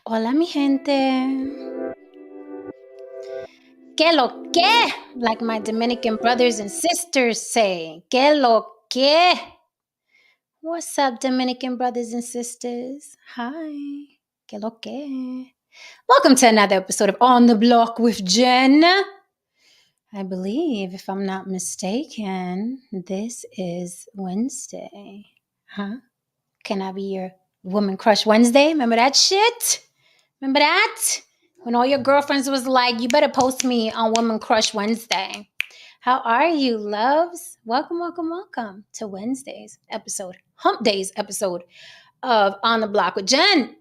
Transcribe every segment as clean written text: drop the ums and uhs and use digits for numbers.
Hola, mi gente. Que lo que? Like my Dominican brothers and sisters say. Que lo que? What's up, Dominican brothers and sisters? Hi. Que lo que? Welcome to another episode of On the Block with Jen. I believe, if I'm not mistaken, this is Wednesday. Huh? Can I be your Woman Crush Wednesday? Remember that shit? Remember that? When all your girlfriends was like, you better post me on Woman Crush Wednesday. How are you, loves? Welcome, welcome, welcome to Wednesday's episode, Hump Day's episode of On the Block with Jen.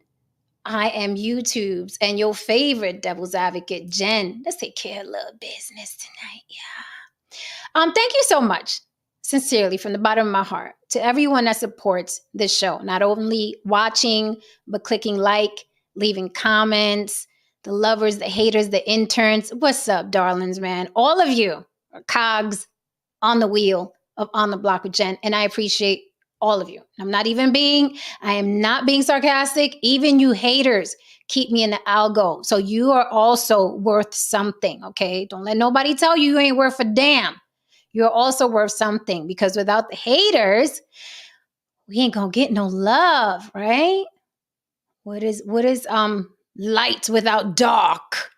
I am YouTube's and your favorite devil's advocate, Jen. Let's take care of a little business tonight, yeah. Thank you so much, sincerely, from the bottom of my heart, to everyone that supports this show. Not only watching, but clicking like, leaving comments, the lovers, the haters, the interns. What's up, darlings, man? All of you are cogs on the wheel of On the Block with Jen, and I appreciate all of you. I am not being sarcastic. Even you haters keep me in the algo. So you are also worth something, okay? Don't let nobody tell you you ain't worth a damn. You're also worth something, because without the haters, we ain't gonna get no love, right? What is light without dark?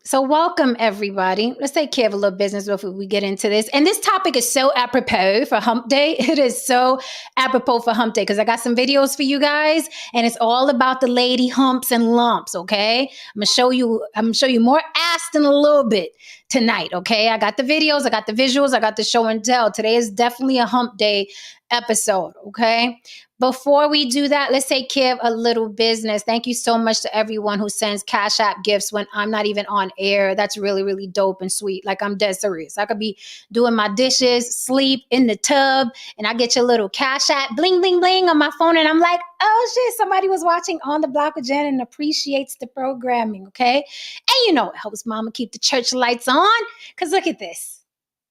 So welcome everybody. Let's take care of a little business before we get into this. And this topic is so apropos for Hump Day. It is so apropos for Hump Day because I got some videos for you guys, and it's all about the lady humps and lumps. Okay, I'm gonna show you more ass than a little bit tonight. Okay, I got the videos, I got the visuals, I got the show and tell. Today is definitely a Hump Day episode. Okay. Before we do that, let's take care of a little business. Thank you so much to everyone who sends Cash App gifts when I'm not even on air. That's really, really dope and sweet. Like, I'm dead serious. I could be doing my dishes, sleep in the tub, and I get your little Cash App bling, bling, bling on my phone. And I'm like, oh shit, somebody was watching On the Block with Jen and appreciates the programming. Okay. And you know, it helps mama keep the church lights on. Cause look at this.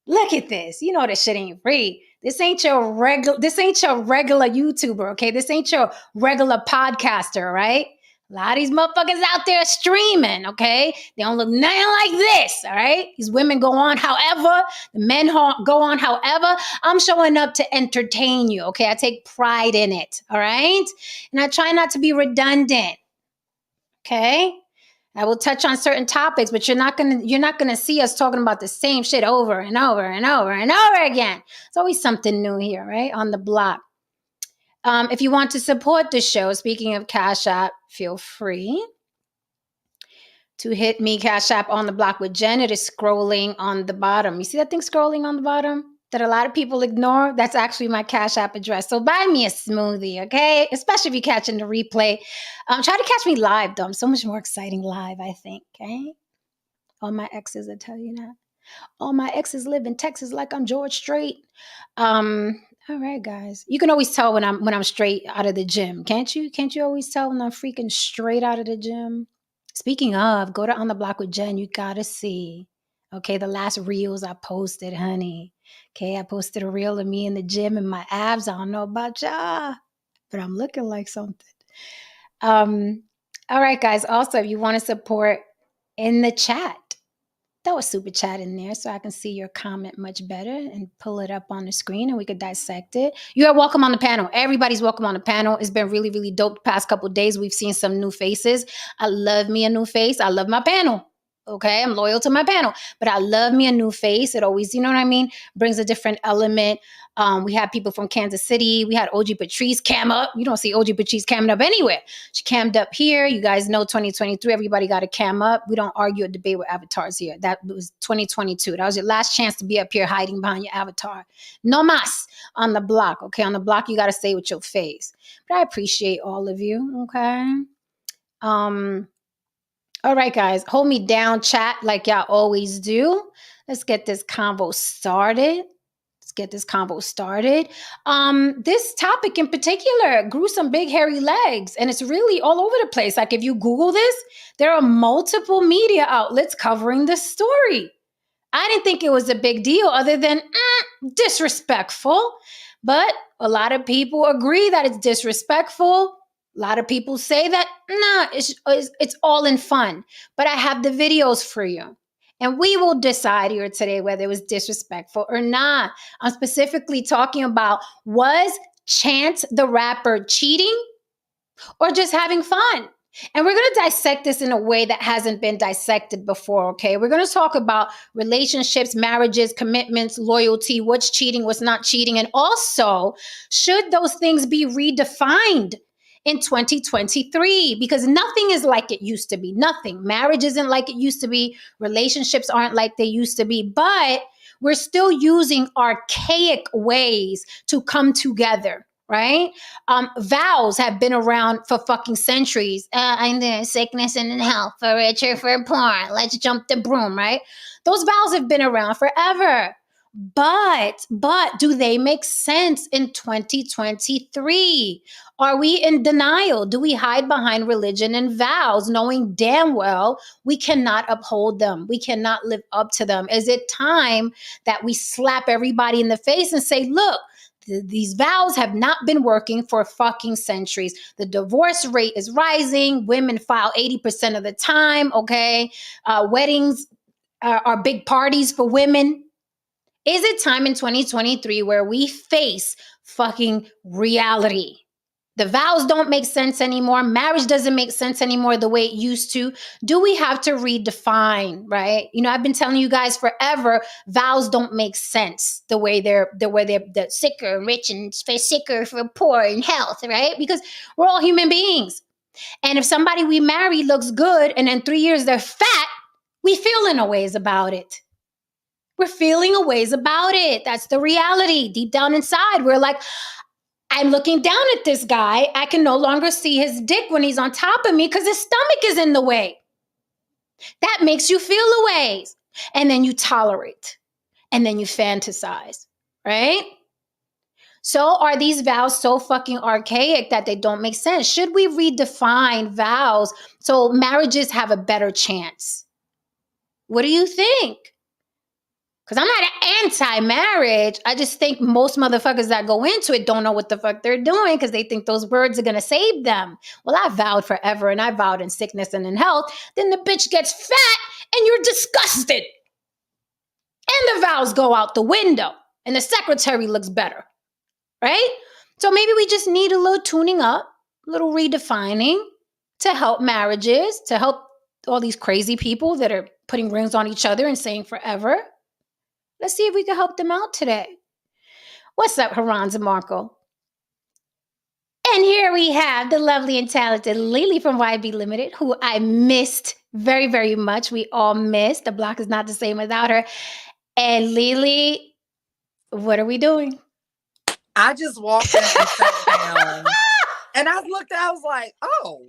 Look at this. You know this shit ain't free. This ain't your regular YouTuber, okay? This ain't your regular podcaster, right? A lot of these motherfuckers out there streaming, okay? They don't look nothing like this, all right? These women go on however, the men go on however. I'm showing up to entertain you, okay? I take pride in it, all right? And I try not to be redundant, okay? I will touch on certain topics, but you're not gonna see us talking about the same shit over and over and over and over again. It's always something new here, right? On the block. If you want to support the show, speaking of Cash App, feel free to hit me, Cash App On the Block with Jen. It is scrolling on the bottom. You see that thing scrolling on the bottom that a lot of people ignore? That's actually my Cash App address. So buy me a smoothie, okay? Especially if you're catching the replay. Try to catch me live, though. I'm so much more exciting live, I think, okay? All my exes will tell you that. All my exes live in Texas like I'm George Strait. All right, guys. You can always tell when I'm straight out of the gym, can't you? Can't you always tell when I'm freaking straight out of the gym? Speaking of, go to On the Block with Jen. You gotta see. Okay, the last reels I posted, honey. Okay, I posted a reel of me in the gym and my abs. I don't know about y'all, but I'm looking like something. All right, guys. Also, if you want to support in the chat, throw a super chat in there so I can see your comment much better and pull it up on the screen and we could dissect it. You are welcome on the panel. Everybody's welcome on the panel. It's been really, really dope the past couple of days. We've seen some new faces. I love me a new face. I love my panel. Okay, I'm loyal to my panel, but I love me a new face. It always, you know what I mean, brings a different element. We had people from Kansas City. We had OG Patrice cam up. You don't see OG Patrice camming up anywhere. She cammed up here. You guys know 2023, everybody got to cam up. We don't argue or debate with avatars here. That was 2022. That was your last chance to be up here hiding behind your avatar. No mas on the block, okay? On the block, you got to stay with your face. But I appreciate all of you, okay? All right, guys, hold me down, chat, like y'all always do. Let's get this convo started. This topic in particular grew some big hairy legs, and it's really all over the place. Like, if you Google this, there are multiple media outlets covering this story. I didn't think it was a big deal other than disrespectful, but a lot of people agree that it's disrespectful. A lot of people say that, nah, it's all in fun. But I have the videos for you. And we will decide here today whether it was disrespectful or not. I'm specifically talking about, was Chance the Rapper cheating or just having fun? And we're going to dissect this in a way that hasn't been dissected before, okay? We're going to talk about relationships, marriages, commitments, loyalty, what's cheating, what's not cheating, and also, should those things be redefined in 2023? Because nothing is like it used to be. Nothing. Marriage isn't like it used to be. Relationships aren't like they used to be. But we're still using archaic ways to come together, right? Vows have been around for fucking centuries. I'm the sickness and in health, for rich or for poor. Let's jump the broom, right? Those vows have been around forever. But do they make sense in 2023? Are we in denial? Do we hide behind religion and vows, knowing damn well we cannot uphold them? We cannot live up to them. Is it time that we slap everybody in the face and say, look, these vows have not been working for fucking centuries. The divorce rate is rising. Women file 80% of the time. Okay, weddings are big parties for women. Is it time in 2023 where we face fucking reality? The vows don't make sense anymore. Marriage doesn't make sense anymore the way it used to. Do we have to redefine, right? You know, I've been telling you guys forever, vows don't make sense the way they're sicker, rich, and sicker for poor and health, right? Because we're all human beings. And if somebody we marry looks good and in 3 years they're fat, we feel in a ways about it. We're feeling a ways about it. That's the reality. Deep down inside, we're like, I'm looking down at this guy. I can no longer see his dick when he's on top of me because his stomach is in the way. That makes you feel a ways. And then you tolerate. And then you fantasize, right? So are these vows so fucking archaic that they don't make sense? Should we redefine vows so marriages have a better chance? What do you think? Because I'm not anti-marriage. I just think most motherfuckers that go into it don't know what the fuck they're doing because they think those words are going to save them. Well, I vowed forever and I vowed in sickness and in health. Then the bitch gets fat and you're disgusted. And the vows go out the window and the secretary looks better, right? So maybe we just need a little tuning up, a little redefining to help marriages, to help all these crazy people that are putting rings on each other and saying forever. Let's see if we can help them out today. What's up, Haranz and Marco? And here we have the lovely and talented Lily from YB Limited, who I missed very, very much. We all missed. The block is not the same without her. And Lily, what are we doing? I just walked in and sat down. And I looked, I was like, oh,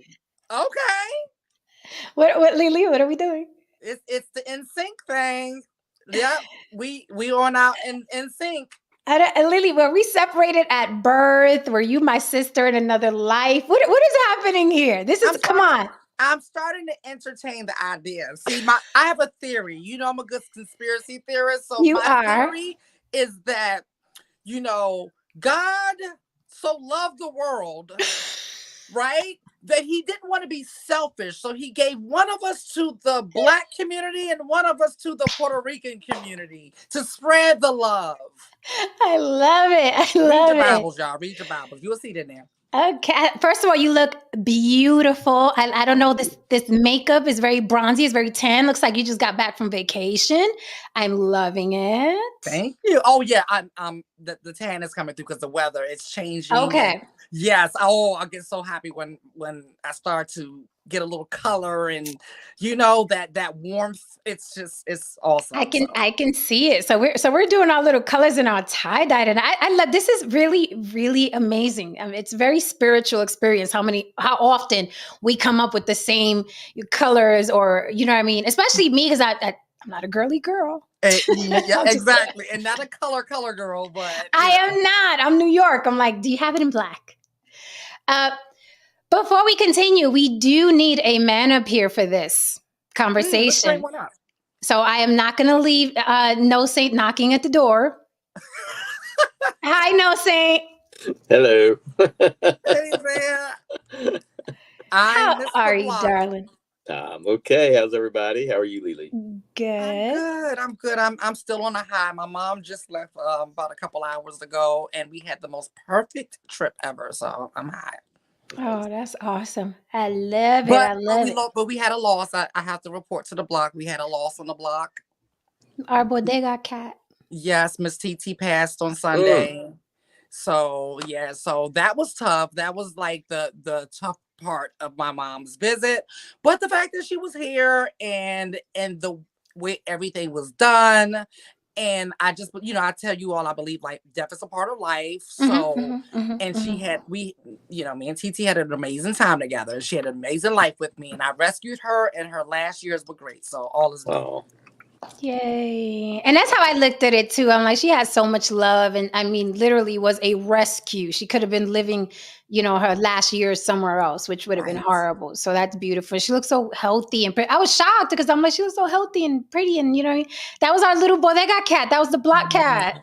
okay. What Lily, what are we doing? It's the NSYNC thing. Yep, we on out in sync. Lily, were we separated at birth? Were you my sister in another life? What is happening here? Come on. I'm starting to entertain the idea. See, I have a theory. You know, I'm a good conspiracy theorist. So my theory is that, you know, God so loved the world, right? That he didn't want to be selfish. So he gave one of us to the Black community and one of us to the Puerto Rican community to spread the love. I love it. Read the Bibles, y'all. Read the Bibles. You'll see it in there. Okay. First of all, you look beautiful. I don't know, this makeup is very bronzy. It's very tan. Looks like you just got back from vacation. I'm loving it. Thank you. Oh yeah, I'm the tan is coming through because the weather is changing. Okay. Yes. Oh, I get so happy when I start to get a little color and you know that warmth. It's awesome. I can see it. So we're doing our little colors in our tie-dye, and I love this. Is really, really amazing. I mean, it's a very spiritual experience. How often we come up with the same colors, or you know what I mean? Especially me, because I'm not a girly girl. Yeah, exactly. And not a color girl, but I am not. I'm New York. I'm like, do you have it in black? Before we continue, we do need a man up here for this conversation. So I am not going to leave No Saint knocking at the door. Hi, No Saint. Hello. Hey there. How are you, darling? I'm okay. How's everybody? How are you, Lily? Good. I'm good. I'm still on a high. My mom just left about a couple hours ago, and we had the most perfect trip ever. So I'm high. Oh, that's awesome. I love it. But we had a loss. I have to report to the block. We had a loss on the block. Our bodega cat. Yes, Miss TT passed on Sunday. So yeah, so that was tough. That was like the tough part of my mom's visit. But the fact that she was here and the way everything was done. And I just, you know, I tell you all, I believe like death is a part of life. So, me and TT had an amazing time together. She had an amazing life with me, and I rescued her, and her last years were great. So all is good. Yay. And that's how I looked at it too. I'm like, she has so much love. And I mean, literally was a rescue. She could have been living, her last year somewhere else, which would have been Right. horrible. So that's beautiful. She looks so healthy and pretty. I was shocked because I'm like, she looks so healthy and pretty. And, that was our little bodega cat. That was the black cat.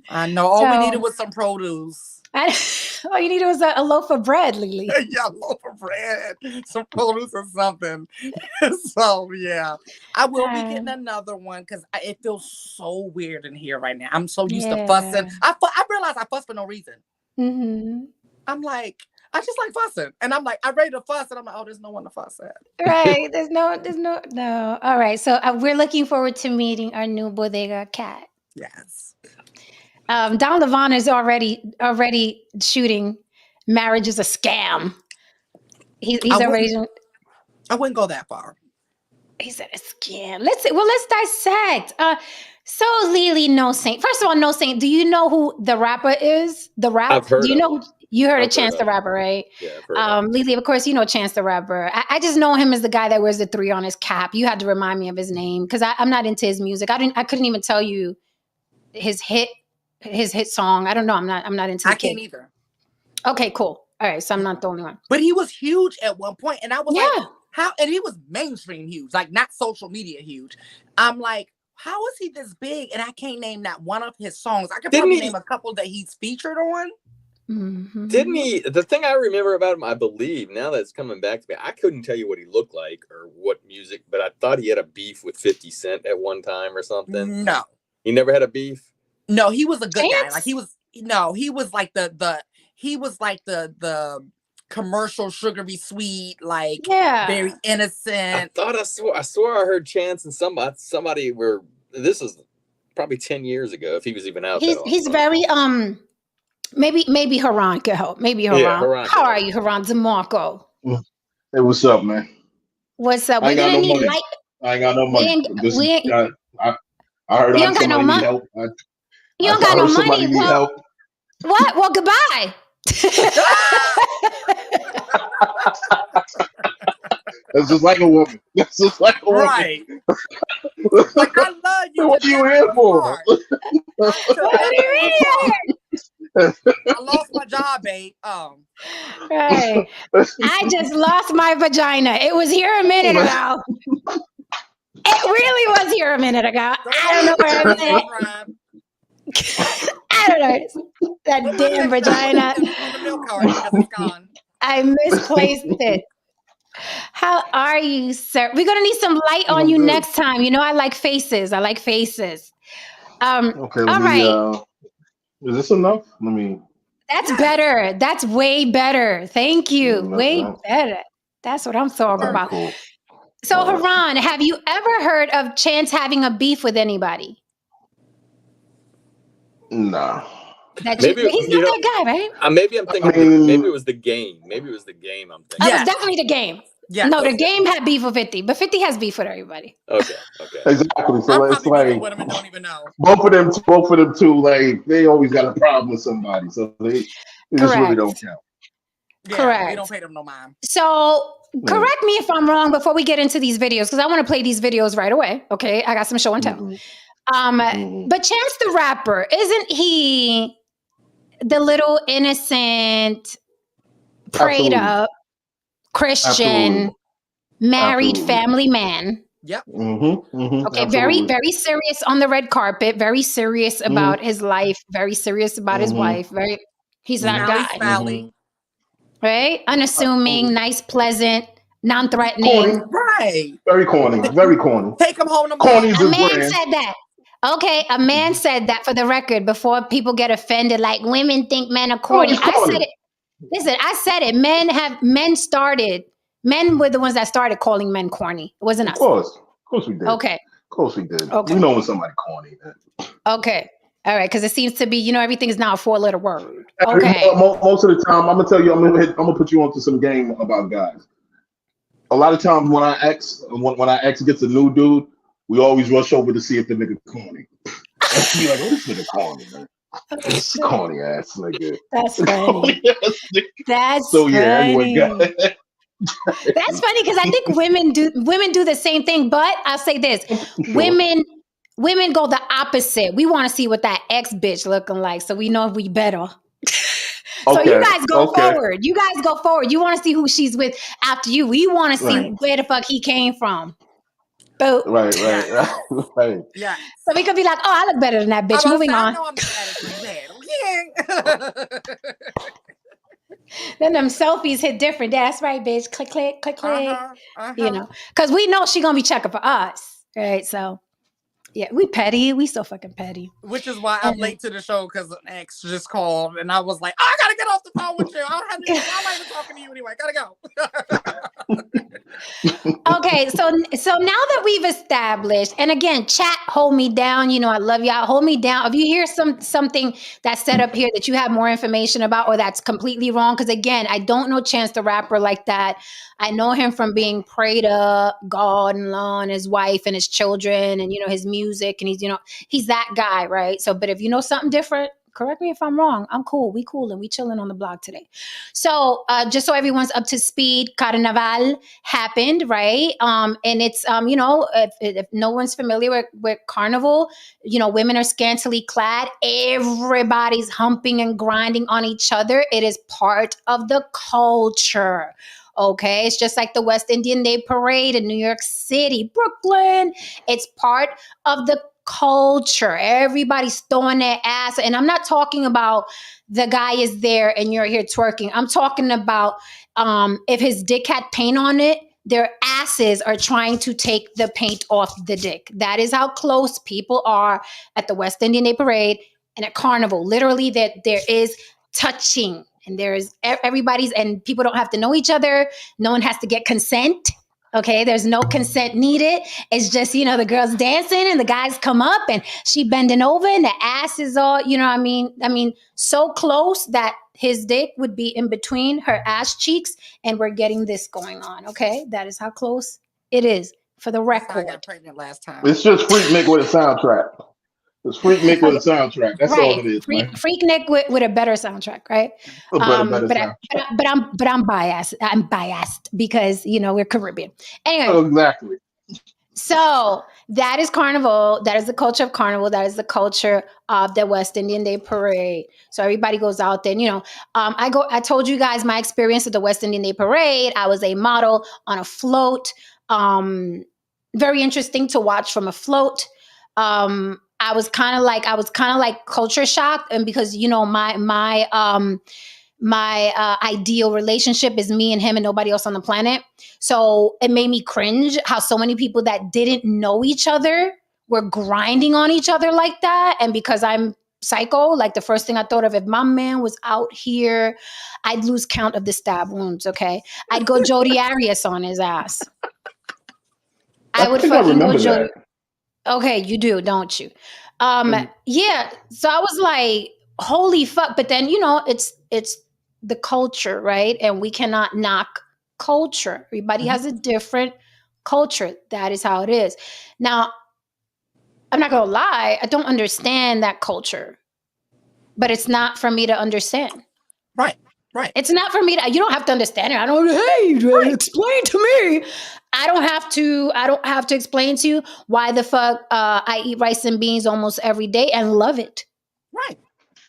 I know. All we So- needed was some produce. All you needed was a loaf of bread, Lily. Yeah, a loaf of bread, some produce or something. So yeah, I will be getting another one because it feels so weird in here right now. I'm so used to fussing. I realize I fuss for no reason. Mm-hmm. I'm like, I just like fussing, and I'm like, I'm ready to fuss, and I'm like, oh, there's no one to fuss at. Right. There's no. All right. So we're looking forward to meeting our new bodega cat. Yes. Don Levon is already shooting "Marriage is a Scam." He's already. I wouldn't go that far. He said a scam. Let's dissect. So Lily No Saint. First of all, No Saint. Do you know who the rapper is? The rap. I've heard. Do you know? You heard I've of Chance heard the of Rapper, right? Yeah, I've heard of Lily, of course, you know Chance the Rapper. I just know him as the guy that wears the 3 on his cap. You had to remind me of his name because I'm not into his music. I couldn't even tell you his hit song. I don't know. I'm not into. I can't either. Okay, cool. All right, so I'm not the only one. But he was huge at one point, and I was Yeah. like, how? And he was mainstream huge, like not social media huge. I'm like, how is he this big? And I can't name not one of his songs. I could probably name a couple that he's featured on. Mm-hmm. Didn't he? The thing I remember about him, I believe, now that it's coming back to me, I couldn't tell you what he looked like or what music, but I thought he had a beef with 50 Cent at one time or something. No. He never had a beef? No, he was a good guy. Chance? Like he was like the commercial sugary sweet, like very innocent. I swore I heard Chance and somebody were, this is probably 10 years ago, if he was even out. He's very maybe Haran could help. Maybe Haran. Yeah, Haran. How are you, Haran DeMarco? Hey, what's up, man? What's up? I ain't got no money. I ain't got no money. I heard you don't got no money. Help. You don't got no money. Need help. What? Well, goodbye. That's just like a woman. That's just like a woman. Right. Like, I love you. What are you here for? What do you mean? I lost my job, babe. Right. I just lost my vagina. It was here a minute ago. It really was here a minute ago. I don't know where I'm at. I don't know. That damn vagina. I misplaced it. How are you, sir? We're gonna need some light on you next time. You know I like faces. Okay. All right. Is this enough? That's better. That's way better. Thank you. Way better. That's what I'm talking about. Cool. So, Haran, have you ever heard of Chance having a beef with anybody? Nah. He's not that guy, right? Maybe I'm thinking. Maybe it was the game. I'm thinking. It was definitely the game. Yeah. No, the game had beef with 50, but 50 has beef with everybody. Okay. Exactly. So it's like with him and don't even know. both of them too. Like they always got a problem with somebody, so they just really don't count. Yeah, correct. We don't pay them no mind. So correct me if I'm wrong before we get into these videos, because I want to play these videos right away. Okay, I got some show and tell. But Chance the Rapper, isn't he the little innocent, prayed up Christian, married family man? Yep. Okay, very, very serious on the red carpet, very serious about his life, very serious about his wife. He's that guy. Right? Unassuming, nice, pleasant, non-threatening. Right. Very corny. Very corny. Take him home. Corny. A man said that. Okay, a man said that for the record before people get offended, like women think men are corny. I said it. Listen, I said it. Men were the ones that started calling men corny. It wasn't us. Of course we did. Okay. Of course we did. Okay. You know when somebody corny. Okay. All right, because it seems to be, everything is now a 4-letter word. Okay. Most of the time, I'm gonna tell you, I'm gonna put you onto some game about guys. A lot of times when our ex gets a new dude, we always rush over to see if the nigga corny. Be like, oh, this nigga corny, man. This corny ass nigga. That's funny. That's so yeah. funny. Anyway, that's funny because I think women do the same thing. But I'll say this: women women go the opposite. We want to see what that ex bitch looking like, so we know if we better. So you guys go forward. You guys go forward. You want to see who she's with after you. We want to see where the fuck he came from. Boop. Right. Yeah. So we could be like, oh, I look better than that bitch. Moving on. I know I'm the baddest. Okay. Then them selfies hit different. That's right, bitch. Click, click, click, click. You know, because we know she gonna be checking for us, right? So yeah, we petty. We so fucking petty. Which is why I'm late to the show, because an ex just called and I was like, oh, I gotta get off the phone with you. I'm not even talking to you anyway. Gotta go. Okay, so now that we've established, and again, chat, hold me down. You know, I love y'all. Hold me down. If you hear something that's set up here that you have more information about, or that's completely wrong, because again, I don't know Chance the Rapper like that. I know him from being prayed up, God and law, and his wife and his children, and you know his music, and he's that guy, right? So, but if you know something different, correct me if I'm wrong. I'm cool. We cool and we chilling on the blog today. So just so everyone's up to speed, Carnaval happened, right? And it's, if no one's familiar with Carnival, women are scantily clad. Everybody's humping and grinding on each other. It is part of the culture. Okay, it's just like the West Indian Day Parade in New York City, Brooklyn. It's part of the culture. Everybody's throwing their ass. And I'm not talking about the guy is there and you're here twerking. I'm talking about if his dick had paint on it, their asses are trying to take the paint off the dick. That is how close people are at the West Indian Day Parade and at Carnival. Literally, that there is touching. And there's everybody's, and people don't have to know each other. No one has to get consent. Okay, there's no consent needed. It's just, the girls dancing and the guys come up and she bending over and the ass is all, I mean, so close that his dick would be in between her ass cheeks and we're getting this going on. Okay, that is how close it is, for the record. I got pregnant last time. It's just Freak Nick with a soundtrack. It's Freak Nick with a soundtrack. That's all it is, man. Freak Nick with a better soundtrack, right? But I'm biased. I'm biased because we're Caribbean. Anyway, exactly. So that is Carnival. That is the culture of Carnival. That is the culture of the West Indian Day Parade. So everybody goes out there. And, I told you guys my experience at the West Indian Day Parade. I was a model on a float. Very interesting to watch from a float. I was kind of like culture shocked, and because my ideal relationship is me and him and nobody else on the planet. So it made me cringe how so many people that didn't know each other were grinding on each other like that. And because I'm psycho, like the first thing I thought of, if my man was out here, I'd lose count of the stab wounds. Okay, I'd go Jodi Arias on his ass. I would fucking go Jodi. Okay, you do, don't you? Yeah. So I was like, holy fuck. But then, it's the culture, right? And we cannot knock culture. Everybody has a different culture. That is how it is. Now, I'm not going to lie. I don't understand that culture, but it's not for me to understand. Right. It's not for me to, you don't have to understand it. Explain to me. I don't have to explain to you why the fuck I eat rice and beans almost every day and love it. Right.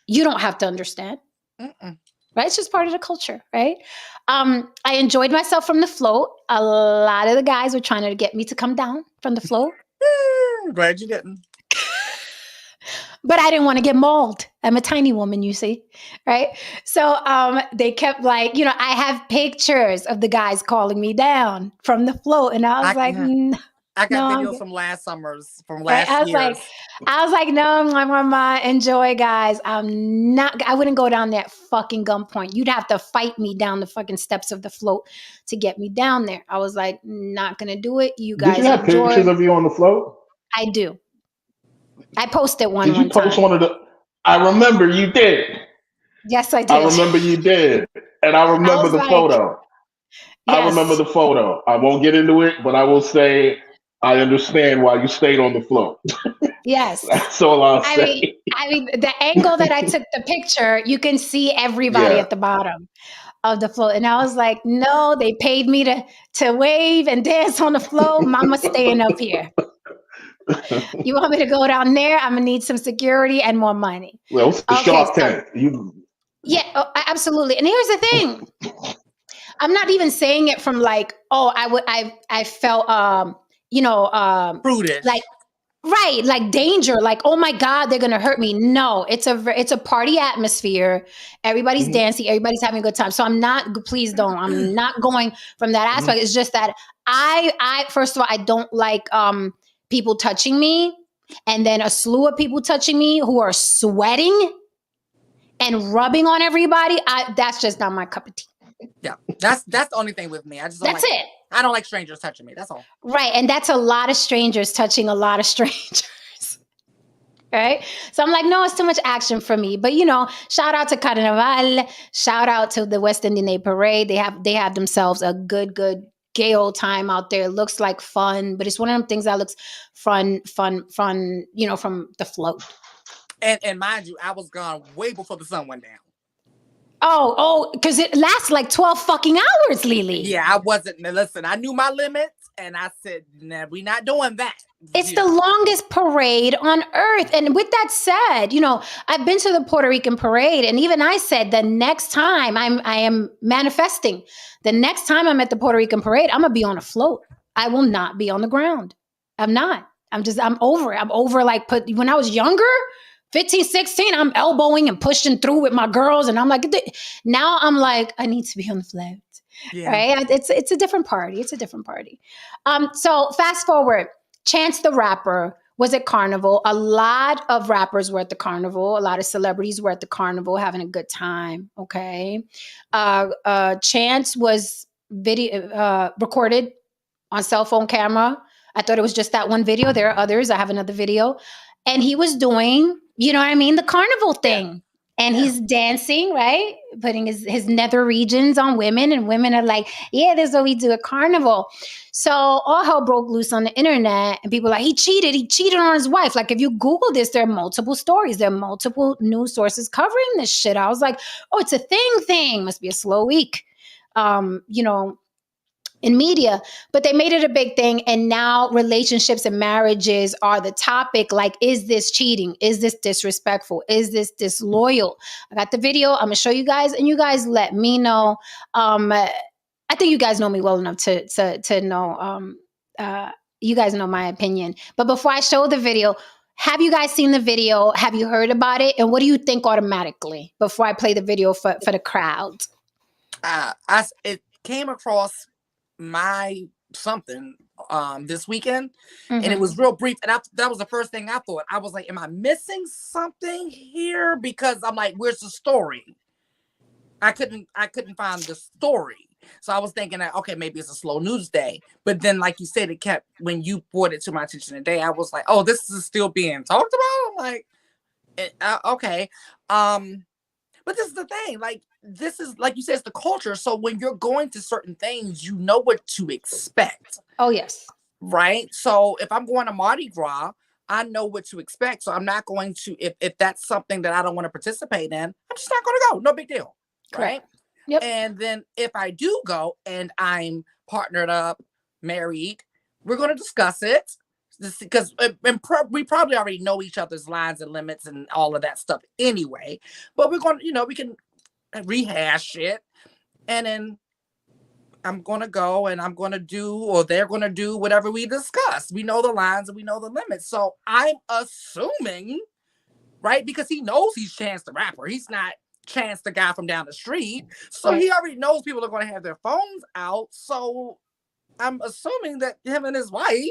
You don't have to understand. Right? It's just part of the culture, right? I enjoyed myself from the float. A lot of the guys were trying to get me to come down from the float. Glad you didn't. But I didn't want to get mauled. I'm a tiny woman, you see, right? So they kept like, I have pictures of the guys calling me down from the float. And I was I got videos from last year's. I was like, no, my enjoy, guys. I wouldn't go down that fucking gunpoint. You'd have to fight me down the fucking steps of the float to get me down there. I was like, not going to do it. You guys Did you have pictures of you on the float? I do. I posted one. Did you post one of the? I remember you did. Yes, I did. I remember you did, and I remember the photo. Yes. I remember the photo. I won't get into it, but I will say I understand why you stayed on the float. Yes, that's all I'll say. I mean, the angle that I took the picture, you can see everybody at the bottom of the float, and I was like, no, they paid me to wave and dance on the float. Mama's staying up here. You want me to go down there? I'm gonna need some security and more money. Well, it's the Okay, Shark so Tank. yeah, absolutely. And here's the thing: I'm not even saying it from like, oh, I felt, Prudish. like. Right, like danger, like oh my God, they're gonna hurt me. No, it's a party atmosphere. Everybody's Mhm. dancing, everybody's having a good time. So I'm not. Please don't. I'm not going from that aspect. It's just that I first of all, I don't like people touching me, and then a slew of people touching me who are sweating and rubbing on everybody. That's just not my cup of tea. Yeah, that's the only thing with me. I just don't That's like. it. I don't like strangers touching me. That's all. Right, and that's a lot of strangers touching a lot of strangers. Right? So I'm like, no, it's too much action for me. But shout out to Carnaval, shout out to the West Indian Day Parade. They have themselves a good gay old time out there. It looks like fun, but it's one of them things that looks fun, from the float. And mind you, I was gone way before the sun went down. Oh, because it lasts like 12 fucking hours, Lily. Yeah, I wasn't. Listen, I knew my limits, and I said, "Nah, we're not doing that." It's the longest parade on earth. And with that said, I've been to the Puerto Rican parade, and even I said the next time I am manifesting, the next time I'm at the Puerto Rican parade, I'm gonna be on a float. I will not be on the ground. I'm not. I'm over it. I'm over when I was younger, 15, 16, I'm elbowing and pushing through with my girls, and I'm like, now I'm like, I need to be on the float. Yeah. Right? It's a different party. It's a different party. So fast forward. Chance the Rapper was at Carnival. A lot of rappers were at the Carnival. A lot of celebrities were at the Carnival having a good time. Okay. Chance was recorded on cell phone camera. I thought it was just that one video. There are others. I have another video. And he was doing, the Carnival thing. And he's dancing, right? Putting his nether regions on women, and women are like, yeah, this is what we do at Carnival. So all hell broke loose on the internet, and people are like, he cheated on his wife. Like, if you Google this, there are multiple stories. There are multiple news sources covering this shit. I was like, oh, it's a thing. Must be a slow week. In media, but they made it a big thing. And now relationships and marriages are the topic. Like, is this cheating? Is this disrespectful? Is this disloyal? I got the video. I'm gonna show you guys, and you guys let me know. I think you guys know me well enough to know. You guys know my opinion. But before I show the video, have you guys seen the video? Have you heard about it? And what do you think automatically before I play the video for the crowd? It came across my something this weekend, and it was real brief, and that was the first thing I thought. I was like, am I missing something here? Because I'm like, where's the story? I couldn't find the story, so I was thinking that, okay, maybe it's a slow news day. But then, like you said, when you brought it to my attention today, I was like, oh, this is still being talked about. I'm like, okay. But this is the thing, like, this is, like you said, it's the culture. So when you're going to certain things, you know what to expect. Oh, yes. Right? So if I'm going to Mardi Gras, I know what to expect. So I'm not going to, if that's something that I don't want to participate in, I'm just not going to go. No big deal. Right? Yep. And then if I do go and I'm partnered up, married, we're going to discuss it. Because we probably already know each other's lines and limits and all of that stuff anyway. But we're going to, we can rehash it. And then I'm going to go and I'm going to do, or they're going to do whatever we discuss. We know the lines and we know the limits. So I'm assuming, right? Because he knows he's Chance the Rapper. He's not Chance the guy from down the street. So he already knows people are going to have their phones out. So I'm assuming that him and his wife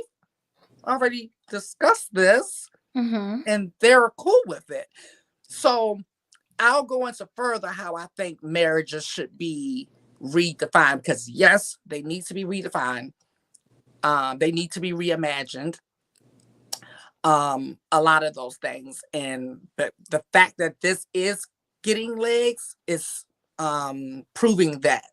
already discussed this, and they're cool with it. So I'll go into further how I think marriages should be redefined, because yes, they need to be redefined. They need to be reimagined. A lot of those things, and the fact that this is getting legs is proving that,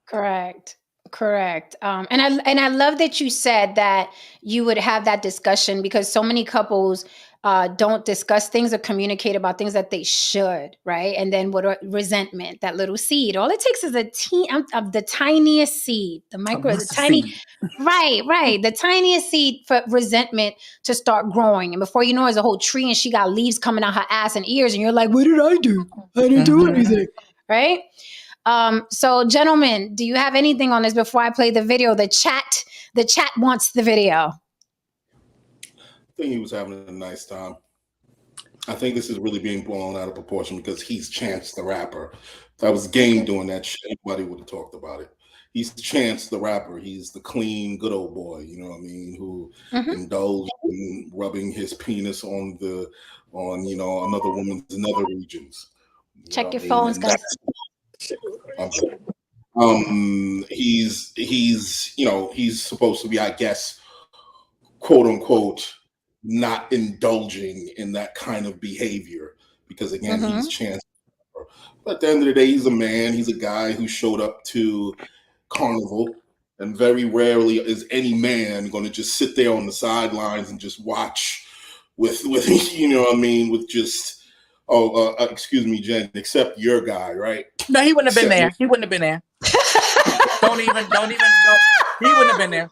Correct. Correct. And I love that you said that you would have that discussion, because so many couples don't discuss things or communicate about things that they should, right? And then resentment, that little seed. All it takes is of the tiniest seed, the tiny, right, the tiniest seed for resentment to start growing. And before you know, there's a whole tree, and she got leaves coming out her ass and ears, and you're like, "What did I do? I didn't do anything," right? So gentlemen, do you have anything on this before I play the video? The chat wants the video. I think he was having a nice time. I think this is really being blown out of proportion because he's Chance the Rapper. If that was Game doing that shit, everybody would have talked about it. He's Chance the Rapper. He's the clean, good old boy, you know what I mean, who indulged in rubbing his penis on another woman's nether regions. Check your phones, guys. He's supposed to be, I guess, quote unquote, not indulging in that kind of behavior because again, he's Chance. But at the end of the day, he's a man. He's a guy who showed up to Carnival, and very rarely is any man going to just sit there on the sidelines and just watch with you know what I mean, with just excuse me, Jen, except your guy, right? No, he wouldn't have been there. He wouldn't have been there. Don't even. He wouldn't have been there.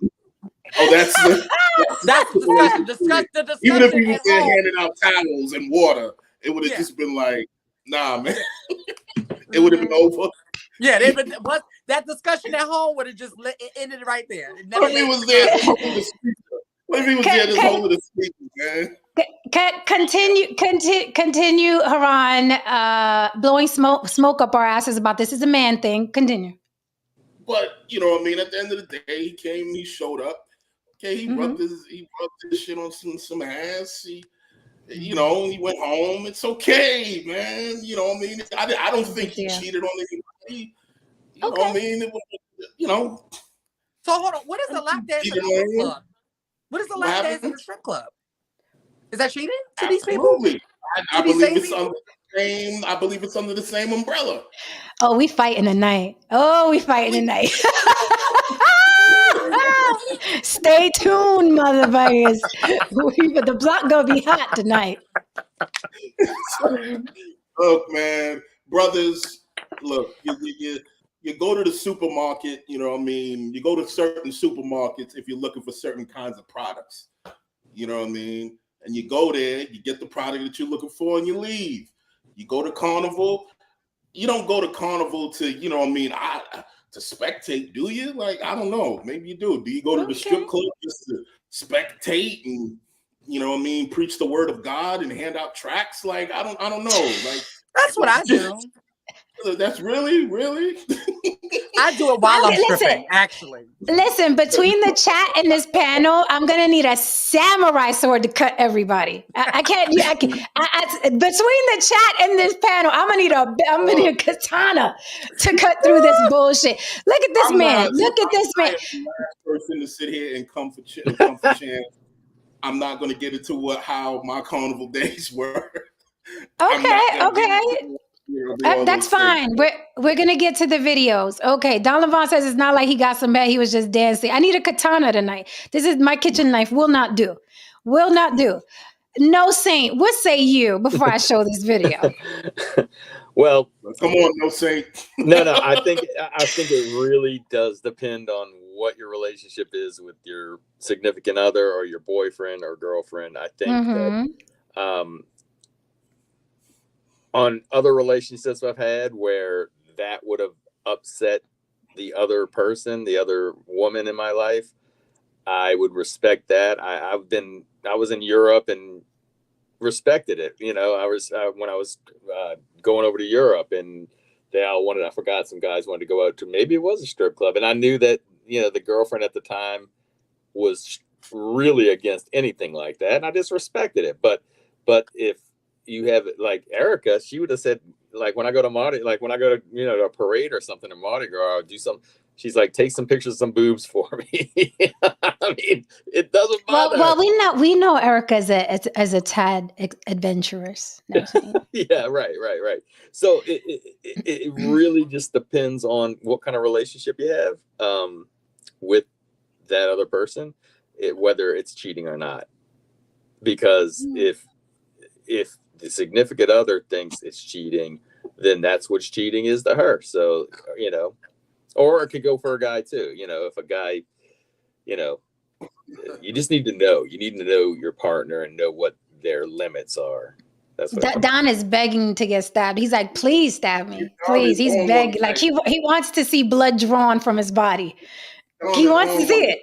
Oh, that's the discussion. Even if he was there handing out towels and water, it would have just been like, nah, man. It would have been over. Yeah, but that discussion at home would have just ended right there. What if he was there holding the speaker? What if he was there just holding the speaker, man? Continue, Haran, blowing smoke up our asses about this is a man thing. Continue. But you know what I mean? At the end of the day, he came, he showed up. Okay, he rubbed his shit on some ass. He went home. It's okay, man. You know what I mean? I don't think he cheated on anybody. You know what I mean? It was, So hold on. What is the lap dance in the strip club? What is the lap dance in the strip club? Is that cheating to these people? I believe it's under the same. I believe it's under the same umbrella. Oh, we fighting tonight. Stay tuned, motherfuckers. The block gonna be hot tonight. Look, man, brothers. Look, you go to the supermarket. You know what I mean. You go to certain supermarkets if you're looking for certain kinds of products. You know what I mean. And you go there, you get the product that you're looking for, and you leave. You go to Carnival. You don't go to Carnival to, you know what I mean, to spectate, do you? Like, I don't know. Maybe you do. Do you go to the strip club just to spectate and, you know what I mean, preach the word of God and hand out tracts? Like, I don't know. Like, that's what I do. That's really? I do it while I'm stripping, actually. Listen, between the chat and this panel, I'm gonna need a samurai sword to cut everybody. I can't. Between the chat and this panel, I'm gonna need a katana to cut through this bullshit. Look at this man. Look at this man. I'm the last person to sit here and come for chance. I'm not gonna get into how my Carnival days were. Okay. That's fine. We're gonna get to the videos. Okay, Don Levon says it's not like he got some bad. He was just dancing. I need a katana tonight. This is my kitchen knife. Will not do. No Saint. What say you before I show this video? Well, come on, No Saint. No. I think it really does depend on what your relationship is with your significant other or your boyfriend or girlfriend. I think that. On other relationships I've had where that would have upset the other person, the other woman in my life, I would respect that. I was in Europe and respected it. You know, I was when I was going over to Europe, and they all wanted. I forgot some guys wanted to go out to, maybe it was a strip club, and I knew that, you know, the girlfriend at the time was really against anything like that, and I just respected it. But if you have like Erica, she would have said, like, when I go to Mardi, like when I go to, you know, to a parade or something in Mardi Gras, or do something, She's like, take some pictures of some boobs for me. I mean, it doesn't bother. Well, we know Erica as a tad adventurous. No, yeah, right. So it really just depends on what kind of relationship you have with that other person, whether it's cheating or not. Because if the significant other thinks it's cheating, then that's what cheating is to her. So, you know, or it could go for a guy too. You know, if a guy, you know, you just need to know. You need to know your partner and know what their limits are. That's what Don is begging to get stabbed. He's like, please stab me. Please. He's begging. Like he wants to see blood drawn from his body. He wants to see it.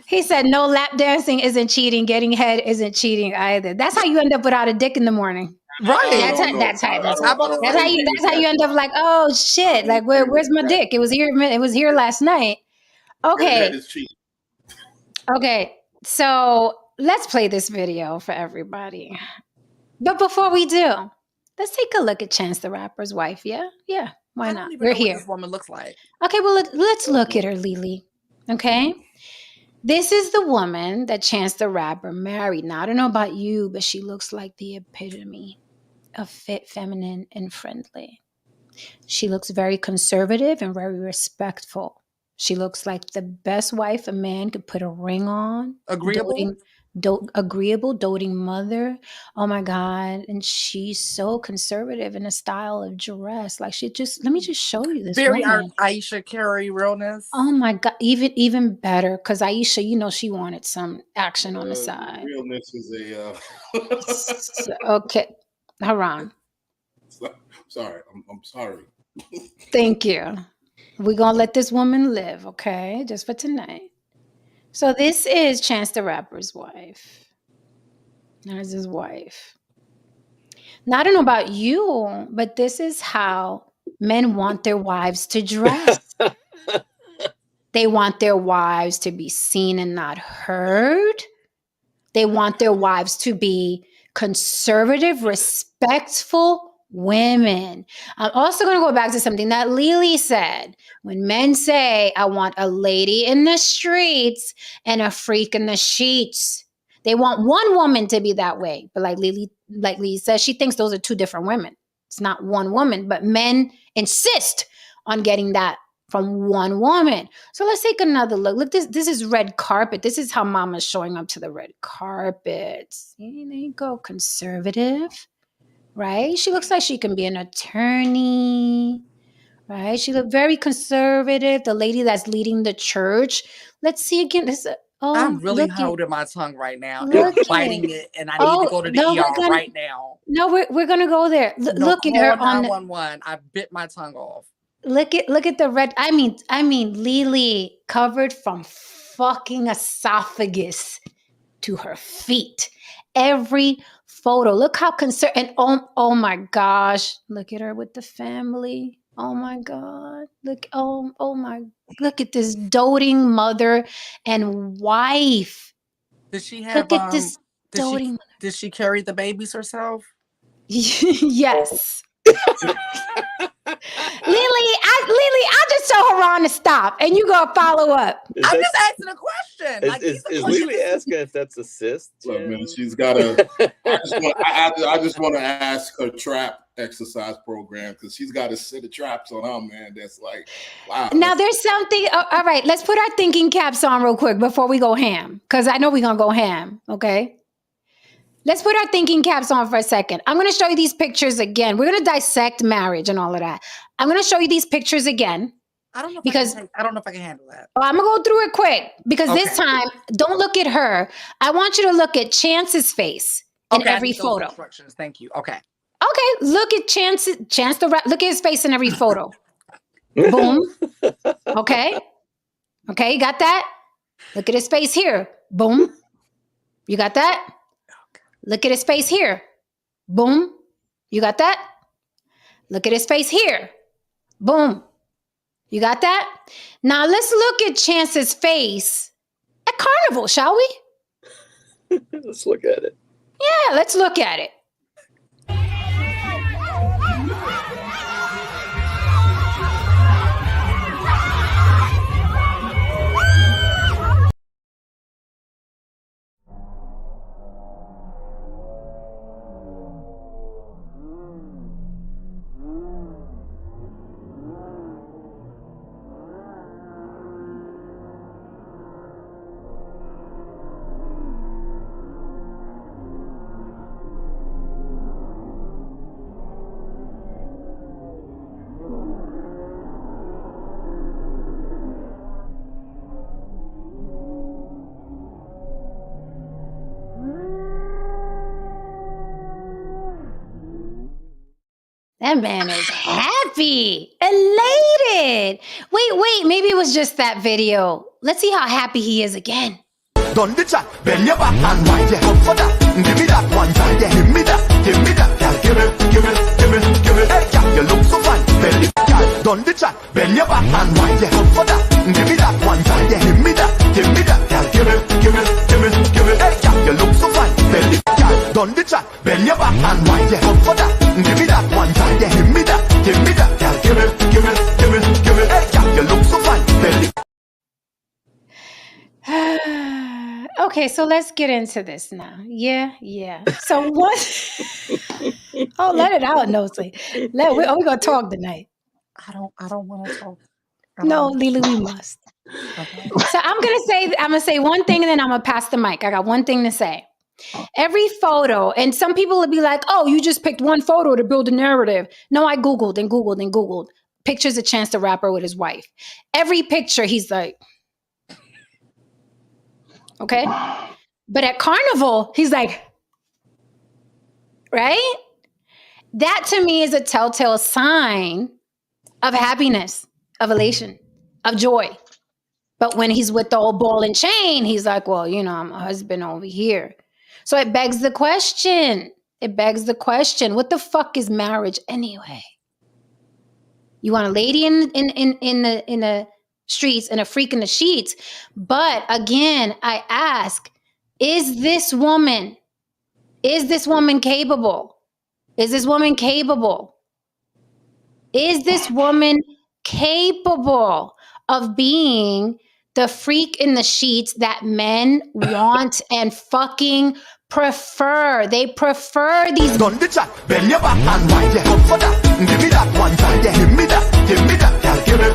He said, no, lap dancing isn't cheating. Getting head isn't cheating either. That's how you end up without a dick in the morning. Right. That's how you end up like, oh shit. Like where's my dick? It was here last night. Okay. Okay. So let's play this video for everybody. But before we do, let's take a look at Chance the Rapper's wife. Yeah. Why not? We're here. What this woman looks like. Okay, well let's look at her, Lily. Okay. This is the woman that Chance the Rapper married. Now, I don't know about you, but she looks like the epitome of fit, feminine, and friendly. She looks very conservative and very respectful. She looks like the best wife a man could put a ring on. Agreeable? Agreeable, doting mother. Oh my God. And she's so conservative in a style of dress. Like let me just show you this. Very woman. Aisha Curry realness. Oh my God. Even better. Because Aisha, you know, she wanted some action on the side. Realness is okay. Haran. Sorry. I'm sorry. Thank you. We're going to let this woman live. Okay. Just for tonight. So this is Chance the Rapper's wife. That's his wife. Now, I don't know about you, but this is how men want their wives to dress. They want their wives to be seen and not heard. They want their wives to be conservative, respectful women. I'm also going to go back to something that Lily said. When men say, I want a lady in the streets and a freak in the sheets, they want one woman to be that way. But like Lily says, she thinks those are two different women. It's not one woman, but men insist on getting that from one woman. So let's take another look. Look, this is red carpet. This is how mama's showing up to the red carpet. See, there you go, conservative. Right? She looks like she can be an attorney, right? She looked very conservative. The lady that's leading the church. Let's see again. I'm really holding my tongue right now and biting it, and I need to go to the ER right now. No, we're gonna go there. Look at her on 911. I bit my tongue off. Look at the red. I mean, Lily covered from fucking esophagus to her feet. Every photo. Look how concerned. And oh my gosh, look at her with the family. Oh my God. Look at this doting mother and wife. Did she have look at this doting mother. Did she carry the babies herself? Yes. Lily, I just told Haran to stop, and you gonna follow up. I'm just asking a question. Is Lily asking if that's a cyst? Look, man, she's got a. I just want to ask her trap exercise program because she's got a set of traps on her, man. That's like, wow. Now there's something. All right, let's put our thinking caps on real quick before we go ham, because I know we're gonna go ham. Okay. Let's put our thinking caps on for a second. I'm going to show you these pictures again. We're going to dissect marriage and all of that. I'm going to show you these pictures again. I don't know if I can handle that. I'm going to go through it quick because this time, don't look at her. I want you to look at Chance's face in every photo. Instructions. Thank you. Okay. Okay. Look at Chance look at his face in every photo. Boom. Okay. Okay. You got that? Look at his face here. Boom. You got that? Look at his face here. Boom. You got that? Look at his face here. Boom. You got that? Now let's look at Chance's face at Carnival, shall we? Let's look at it. Yeah, let's look at it. That man is happy, elated. Wait, maybe it was just that video. Let's see how happy he is again. Done the chat, bend your back and wind your up for that. Give me that one time, yeah, give me that, girl, give me. Hey, girl, you look so fine, belly, girl. Done the chat, bend your back and wind your up for that. Give me that one time, yeah, give me that, girl, give me. Hey, girl, you look so fine, belly, girl. Done the chat, bend your back and wind your up for that. Give me that one time, yeah, give me that, girl, give me. Hey, girl, you look so fine, belly. Okay, so let's get into this now. Yeah. So what? Oh, let it out, Nosy. We're gonna talk tonight. I don't want to talk. No, Lily, we must. Okay. So I'm gonna say one thing, and then I'm gonna pass the mic. I got one thing to say. Every photo, and some people would be like, "Oh, you just picked one photo to build a narrative." No, I Googled pictures of Chance the Rapper with his wife. Every picture, he's like, okay. But at Carnival, he's like, right? That to me is a telltale sign of happiness, of elation, of joy. But when he's with the old ball and chain, he's like, well, I'm a husband over here. So it begs the question. What the fuck is marriage anyway? You want a lady in the streets and a freak in the sheets. But again, I ask, is this woman capable? Is this woman capable of being the freak in the sheets that men want and fucking prefer? They prefer these. Done the chat, bend your back and wind your up for that. Give me that one time, yeah, give me that, girl, give me.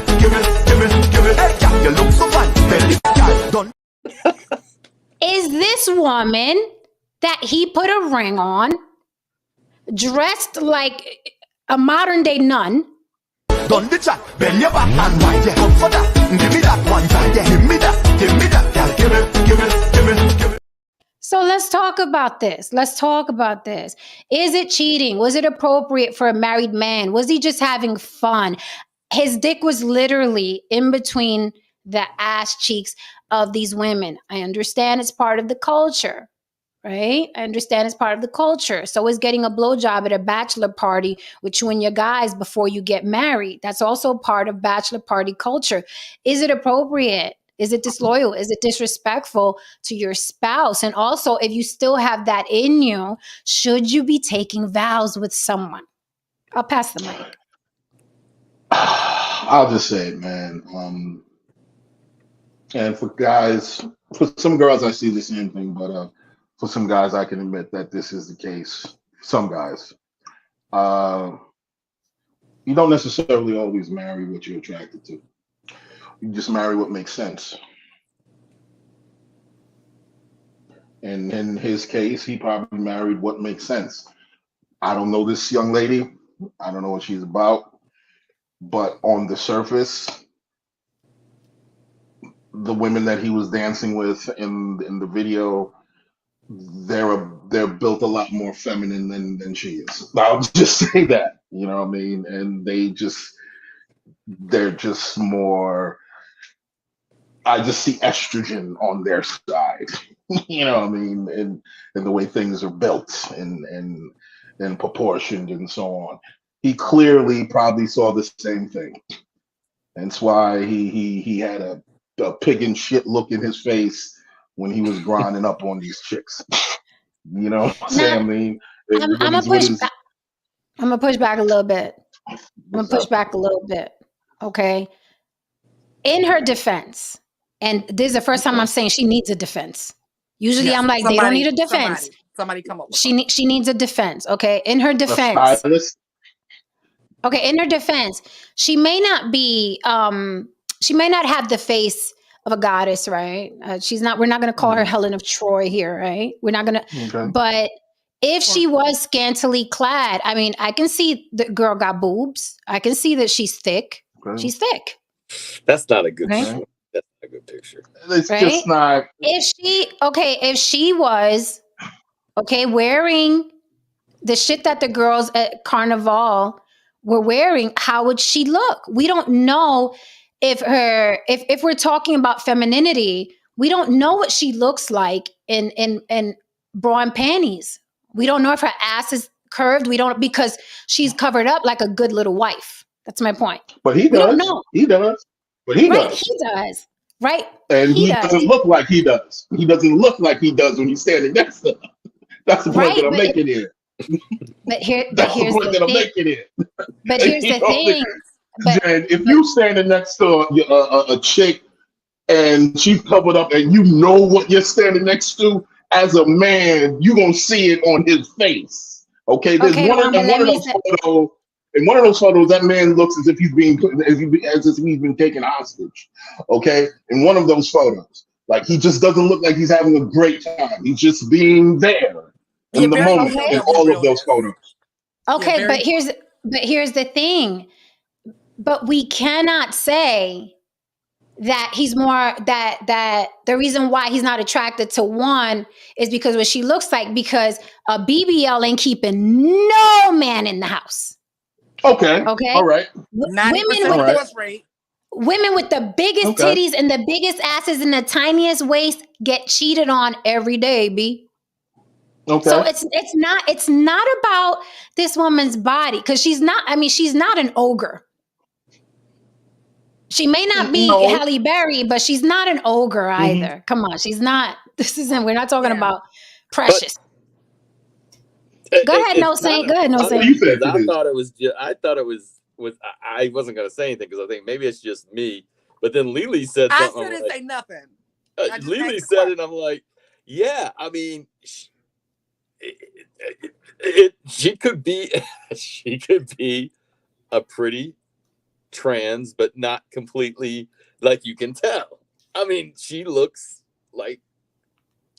Hey, girl, you look so fine, belly, girl, done. Is this woman that he put a ring on, dressed like a modern day nun? Done the chat, bend your back and wind your up for that. Give me that one time, yeah, give me that, girl, give me. So let's talk about this. Is it cheating? Was it appropriate for a married man? Was he just having fun? His dick was literally in between the ass cheeks of these women. I understand it's part of the culture, right? So is getting a blowjob at a bachelor party with you and your guys before you get married. That's also part of bachelor party culture. Is it appropriate? Is it disloyal? Is it disrespectful to your spouse? And also, if you still have that in you, should you be taking vows with someone? I'll pass the mic. I'll just say it, man. And for some girls, I see the same thing, but for some guys, I can admit that this is the case. Some guys, you don't necessarily always marry what you're attracted to. You just marry what makes sense. And in his case, he probably married what makes sense. I don't know this young lady. I don't know what she's about. But on the surface, the women that he was dancing with in the video, they're built a lot more feminine than she is. I'll just say that, you know what I mean? And they're just more, I just see estrogen on their side, you know what I mean? And the way things are built and proportioned and so on. He clearly probably saw the same thing. That's why he had a pig and shit look in his face when he was grinding up on these chicks. You know what I'm saying? I mean, I'm gonna push back a little bit. Okay. In her defense, and this is the first time I'm saying she needs a defense. Usually I'm like, they don't need a defense. Somebody come up with she needs a defense. Okay. In her defense. Okay, in her defense, she may not have the face of a goddess, right? We're not going to call her Helen of Troy here, right? We're not going to, okay. But if she was scantily clad, I mean, I can see the girl got boobs. I can see that she's thick. Okay. She's thick. That's not a good picture. That's not a good picture. It's right? Just not. If she was, wearing the shit that the girls at Carnival were wearing, how would she look? We don't know if we're talking about femininity, we don't know what she looks like in bra and panties. We don't know if her ass is curved. We don't, because she's covered up like a good little wife. That's my point. But he We don't does. know. He does. But he Right, does. he does. Right, And he he does. doesn't look like he does. He doesn't look like he does when he's standing next to her. That's the point Right, that I'm making here. but That's the here's point the that I'm thing. making here. But here's the thing. But Jen, if you standing next to a chick and she's covered up and you know what you're standing next to, as a man, you're gonna see it on his face. Okay, there's okay, Mama, in one of those photos. In one of those photos, that man looks as if he's being as if he's been taken hostage. Okay, in one of those photos, like he just doesn't look like he's having a great time. He's just being there in the moment in all of those photos. Okay, but here's the thing. But we cannot say that he's more that the reason why he's not attracted to one is because what she looks like, because a BBL ain't keeping no man in the house. Okay. All right. Women with the biggest titties and the biggest asses and the tiniest waist get cheated on every day, B. Okay. So it's not about this woman's body, because she's not an ogre. She may not be Halle Berry, but she's not an ogre either. Mm-hmm. Come on, she's not. We're not talking about Precious. Go ahead, No Saint. Go ahead, No Saint. I thought it was. I wasn't gonna say anything because I think maybe it's just me. But then Lily said something. I didn't say nothing. Lily said it, and I'm like, yeah. I mean, she could be a pretty trans, but not completely, like, you can tell. I mean, she looks like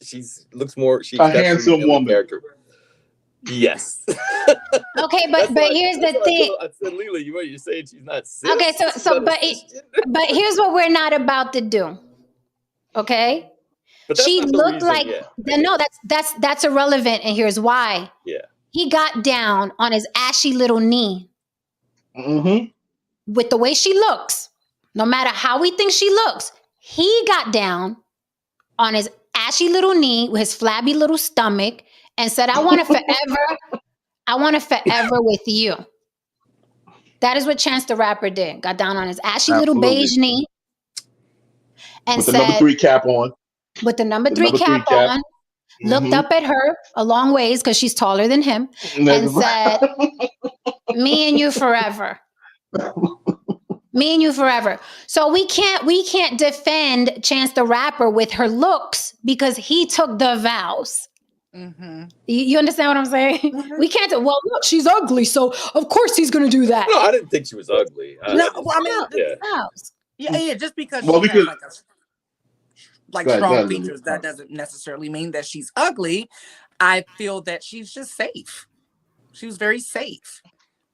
she's a handsome woman. Character. Yes. Okay, but here's the thing. I said, Lila, you're saying she's not cis. Okay, but here's what we're not about to do. Okay? But she looked like no, that's irrelevant, and here's why. Yeah. He got down on his ashy little knee. Mm-hmm. With the way she looks, no matter how we think she looks, he got down on his ashy little knee with his flabby little stomach and said, I want to forever with you. That is what Chance the Rapper did. Got down on his ashy little beige knee and with the number 3 cap on. With the number 3 cap on. Mm-hmm. Looked up at her a long ways because she's taller than him and said, me and you forever. Me and you forever. So we can't defend Chance the Rapper with her looks because he took the vows. Mm-hmm. You understand what I'm saying? Mm-hmm. We can't. Well, look, she's ugly, so of course he's going to do that. No, I didn't think she was ugly. Just because she has strong features, that doesn't necessarily mean that she's ugly. I feel that she's just safe. She was very safe.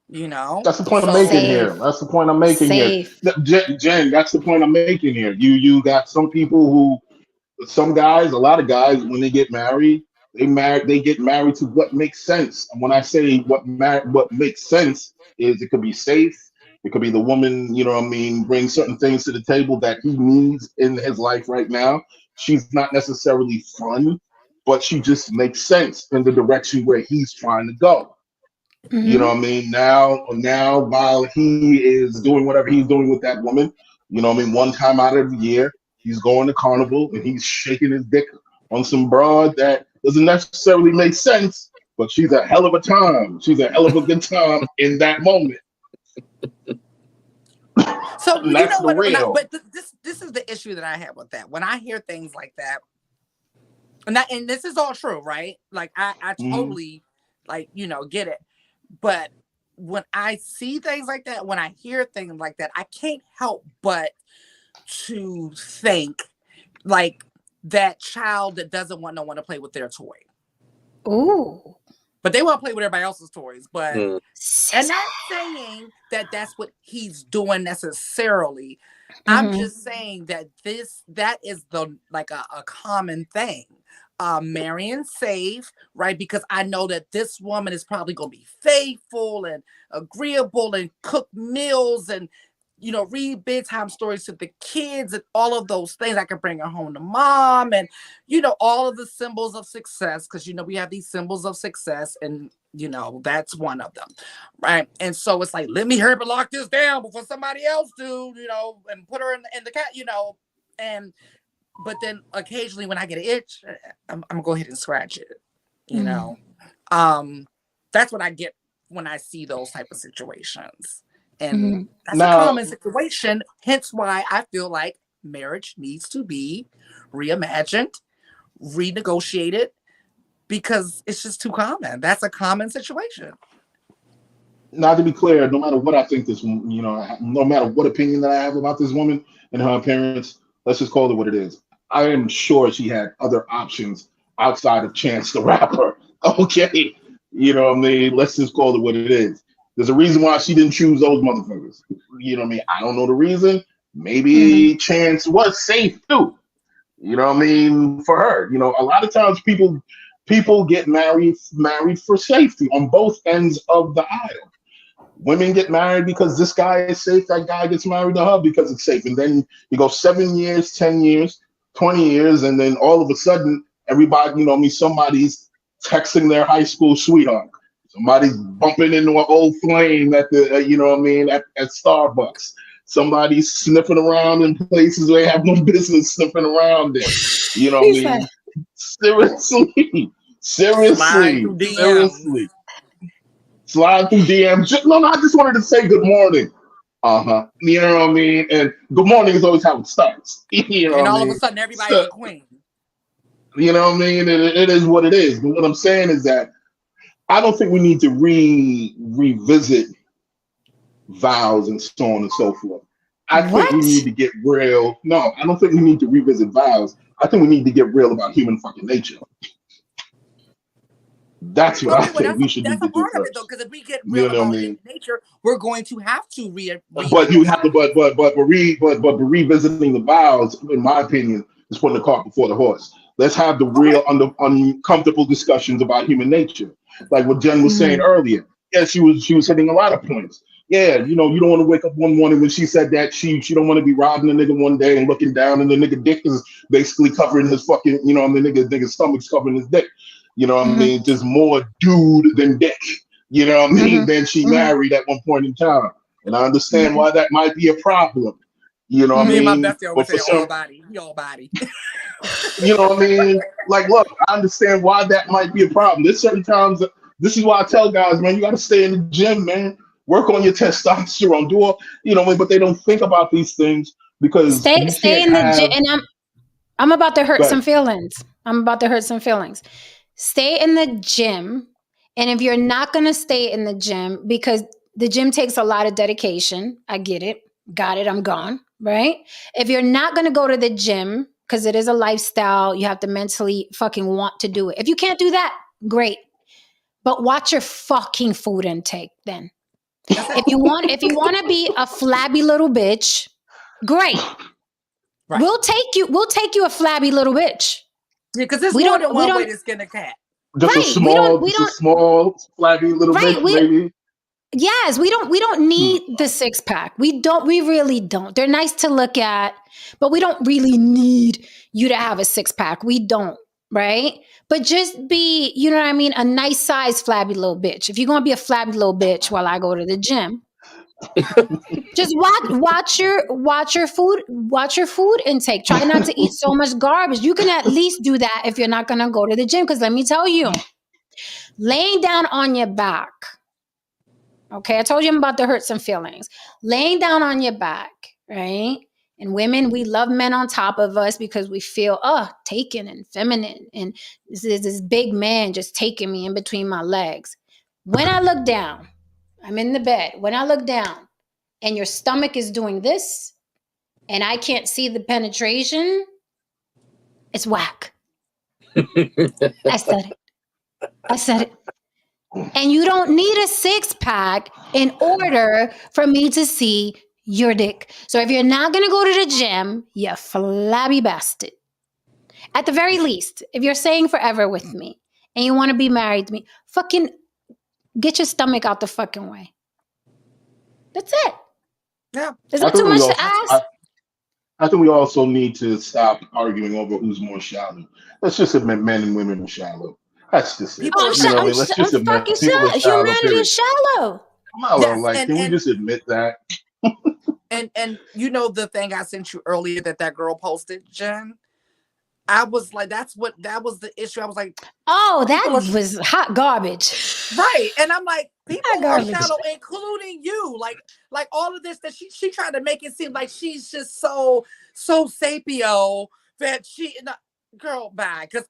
You know, that's the point I'm making here. That's the point I'm making here. Jen, that's the point I'm making here. You got some people a lot of guys, when they get married, they get married to what makes sense. And when I say what makes sense is, it could be safe. It could be the woman, brings certain things to the table that he needs in his life right now. She's not necessarily fun, but she just makes sense in the direction where he's trying to go. Mm-hmm. You know what I mean? Now, while he is doing whatever he's doing with that woman, one time out of the year, he's going to Carnival and he's shaking his dick on some broad that doesn't necessarily make sense, but she's a hell of a time. She's a hell of a good time in that moment. So that's the real. But this is the issue that I have with that. When I hear things like that, and this is all true, right? Like I totally get it. But when I see things like that, when I hear things like that, I can't help but to think like that child that doesn't want no one to play with their toy. Ooh. But they want to play with everybody else's toys. But and not saying that that's what he's doing necessarily. Mm-hmm. I'm just saying that that is a common thing. marrying safe, right? Because I know that this woman is probably going to be faithful and agreeable and cook meals and, you know, read bedtime stories to the kids and all of those things. I can bring her home to mom and, you know, all of the symbols of success. Because, you know, we have these symbols of success and, you know, that's one of them, right? And so it's like, let me hurry up and lock this down before somebody else do, you know, and put her in the cat, you know, and but then occasionally when I get an itch, I'm gonna go ahead and scratch it, you know. That's what I get when I see those type of situations. And that's a common situation, hence why I feel like marriage needs to be reimagined, renegotiated, because it's just too common. That's a common situation. Now, to be clear, no matter what I think this, you know, no matter what opinion that I have about this woman and her appearance, let's just call it what it is. I am sure she had other options outside of Chance the Rapper. Okay. You know what I mean? Let's just call it what it is. There's a reason why she didn't choose those motherfuckers. You know what I mean? I don't know the reason. Maybe Chance was safe too. You know what I mean? For her, you know, a lot of times people get married for safety on both ends of the aisle. Women get married because this guy is safe. That guy gets married to her because it's safe. And then you go 7 years, 10 years, 20 years, and then all of a sudden, everybody, you know what I mean, somebody's texting their high school sweetheart. Somebody's bumping into an old flame at the, you know what I mean, at Starbucks. Somebody's sniffing around in places they have no business sniffing around in. You know what I mean? Seriously. Slide through DMs. No, I just wanted to say good morning. You know what I mean? And good morning is always how it starts. You know, and all of a sudden, everybody's a queen. You know what I mean? It is what it is. But what I'm saying is that I don't think we need to revisit vows and so on and so forth. I think we need to get real. No, I don't think we need to revisit vows. I think we need to get real about human fucking nature. That's what I think we should need to do first. Because if we get real about human nature, we're going to have to But you have to. But revisiting the vows, in my opinion, is putting the cart before the horse. Let's have the real uncomfortable discussions about human nature, like what Jen was saying earlier. Yeah, she was hitting a lot of points. Yeah, you know, you don't want to wake up one morning when she said that she don't want to be robbing a nigga one day and looking down and the nigga dick is basically covering his fucking, you know, and the nigga's stomach's covering his dick. You know what I mean? Just more dude than dick. You know what I mean? Than she married at one point in time. And I understand why that might be a problem. You know what I mean? My bestie always say all body. You know what I mean? Like, look, I understand why that might be a problem. There's certain times, this is why I tell guys, man, you got to stay in the gym, man. Work on your testosterone. Do all, you know, but they don't think about these things because stay in the gym. And I'm about to hurt some feelings. Stay in the gym. And if you're not going to stay in the gym, because the gym takes a lot of dedication, I get it. Got it. I'm gone. Right. If you're not going to go to the gym, because it is a lifestyle, you have to mentally fucking want to do it. If you can't do that, great. But watch your fucking food intake then. If you want to be a flabby little bitch, great. Right. We'll take you a flabby little bitch. Yeah, because there's more than one way to skin a cat. Just a small, flabby little bitch, maybe. Yes, we don't need the six pack. We really don't. They're nice to look at, but we don't really need you to have a six pack. We don't, right? But just be, you know what I mean, a nice size flabby little bitch. If you're gonna be a flabby little bitch while I go to the gym, just watch your food intake. Try not to eat so much garbage. You can at least do that if you're not gonna go to the gym. Because let me tell you, laying down on your back. Okay, I told you I'm about to hurt some feelings. Laying down on your back, right? And women, we love men on top of us because we feel, taken and feminine. And this big man just taking me in between my legs. When I look down, I'm in the bed. When I look down and your stomach is doing this and I can't see the penetration, it's whack. I said it. And you don't need a six pack in order for me to see your dick. So if you're not going to go to the gym, you flabby bastard. At the very least, if you're saying forever with me and you want to be married to me, fucking get your stomach out the fucking way. That's it. Yeah. Is I that too think we much all. to ask? I think we also need to stop arguing over who's more shallow. Let's just admit men and women are shallow. That's just it. People are You know what I shallow. mean? Let's just I'm admit fucking people are shallow. shallow. Humanity Period. is shallow. Mellow, Yes, like, can we just admit that? and you know the thing I sent you earlier that girl posted, Jen. I was like, that was the issue. I was like, Oh, that people are was hot garbage. right, and I'm like, people Hot are garbage. shallow, including you. Like all of this that she tried to make it seem like she's just so sapio that girl, bye. Because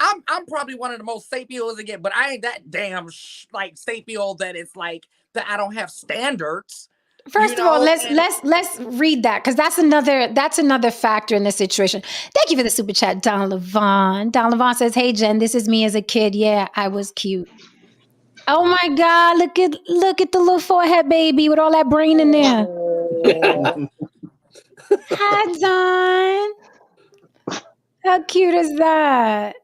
I'm probably one of the most sapios again, but I ain't that damn like sapio that it's like that I don't have standards. First of all, let's read that, because that's another factor in this situation. Thank you for the super chat, Don Levon. Don Levon says, "Hey Jen, this is me as a kid. Yeah, I was cute. Oh my God, look at the little forehead baby with all that brain in there. Hi, Don. How cute is that?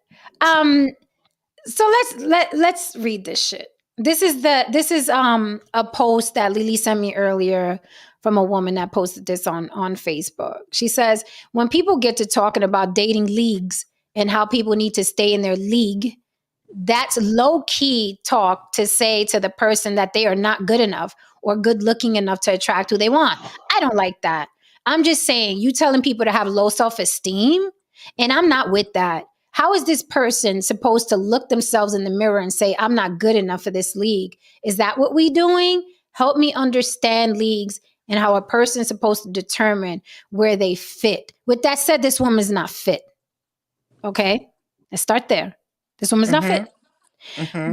So let's read this shit. This is a post that Lily sent me earlier from a woman that posted this on Facebook. She says, when people get to talking about dating leagues and how people need to stay in their league, that's low-key talk to say to the person that they are not good enough or good looking enough to attract who they want. I don't like that. I'm just saying, you telling people to have low self-esteem, and I'm not with that. How is this person supposed to look themselves in the mirror and say, I'm not good enough for this league? Is that what we doing? Help me understand leagues and how a person is supposed to determine where they fit. With that said, this woman's not fit. Okay? Let's start there. This woman's not fit.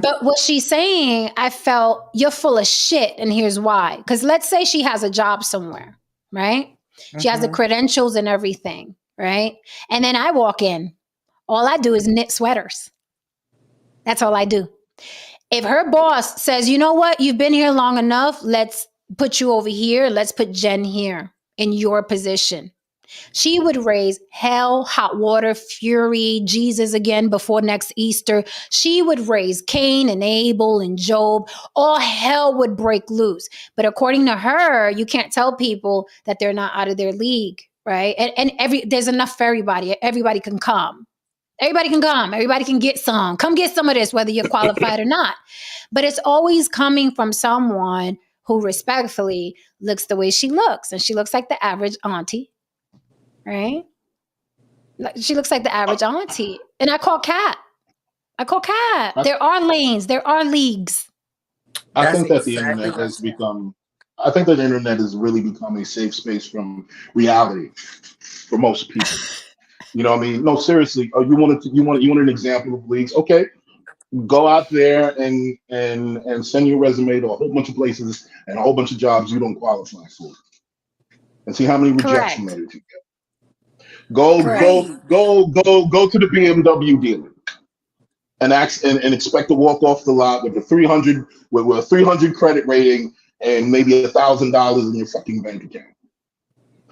But what she's saying, I felt, you're full of shit, and here's why. Because let's say she has a job somewhere, right? She has the credentials and everything, right? And then I walk in. All I do is knit sweaters. That's all I do. If her boss says, you know what, you've been here long enough, let's put you over here. Let's put Jen here in your position. She would raise hell, hot water, fury, Jesus again before next Easter. She would raise Cain and Abel and Job. All hell would break loose. But according to her, you can't tell people that they're not out of their league, right? And there's enough for everybody. Everybody can come. Everybody can come. Everybody can get some. Come get some of this, whether you're qualified or not. But it's always coming from someone who respectfully looks the way she looks. And she looks like the average auntie, right? She looks like the average auntie. And I call cat. There are lanes. There are leagues. I think that the internet has become, I think that the internet has really become a safe space from reality for most people. You know what I mean? No, seriously. You want an example of leagues? Okay, go out there and send your resume to a whole bunch of places and a whole bunch of jobs you don't qualify for, and see how many rejection letters you get. Go to the BMW dealer and expect to walk off the lot with a 300 credit rating and maybe $1,000 in your fucking bank account.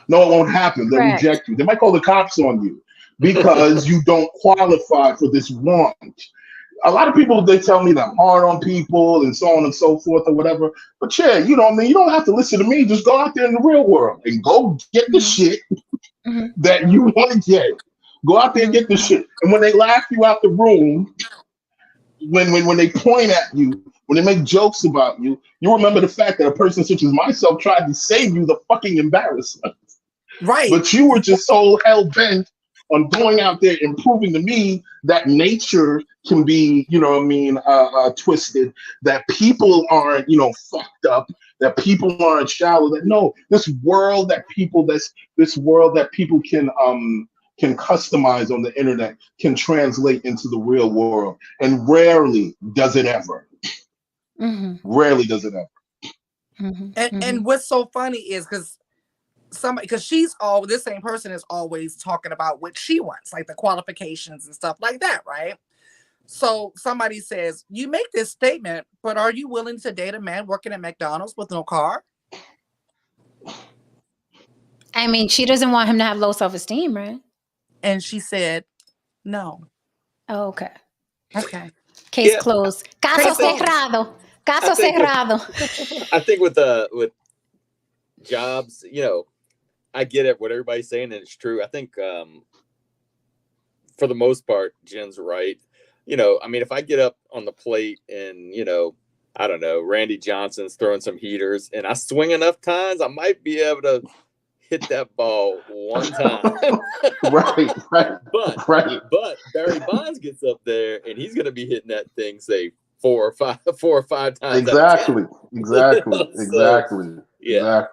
No, it won't happen. They'll reject you. They might call the cops on you because you don't qualify for this want. A lot of people, they tell me that I'm hard on people and so on and so forth or whatever. But yeah, you know what I mean? You don't have to listen to me. Just go out there in the real world and go get the shit that you want to get. Go out there and get the shit. And when they laugh you out the room, when they point at you, when they make jokes about you, you remember the fact that a person such as myself tried to save you the fucking embarrassment. Right. But you were just so hell-bent on going out there and proving to me that nature can be, you know what I mean, twisted, that people aren't, fucked up, that people aren't shallow, that no, this world that people can customize on the internet can translate into the real world. And rarely does it ever. Rarely does it ever. And what's so funny is because this same person is always talking about what she wants, like the qualifications and stuff like that, right? So somebody says, you make this statement, but are you willing to date a man working at McDonald's with no car? I mean, she doesn't want him to have low self-esteem, right? And she said, No. Oh, okay. Okay. Case Yeah. closed. Caso Case closed. cerrado. Caso I think- cerrado. I think with jobs, I get it what everybody's saying, and it's true. I think for the most part, Jen's right. I mean, if I get up on the plate and I don't know, Randy Johnson's throwing some heaters, and I swing enough times, I might be able to hit that ball one time. Right. But Barry Bonds gets up there, and he's going to be hitting that thing, say 4 or 5 times. Exactly. Yeah.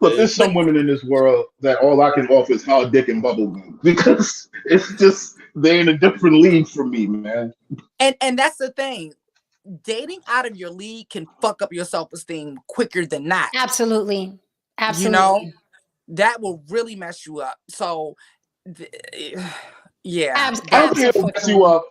Look, there's some women in this world that all I can offer is hard dick and bubblegum because it's just they're in a different league from me, man. And that's the thing. Dating out of your league can fuck up your self-esteem quicker than not. Absolutely. Absolutely. That will really mess you up. So, yeah. I don't think it'll mess you up.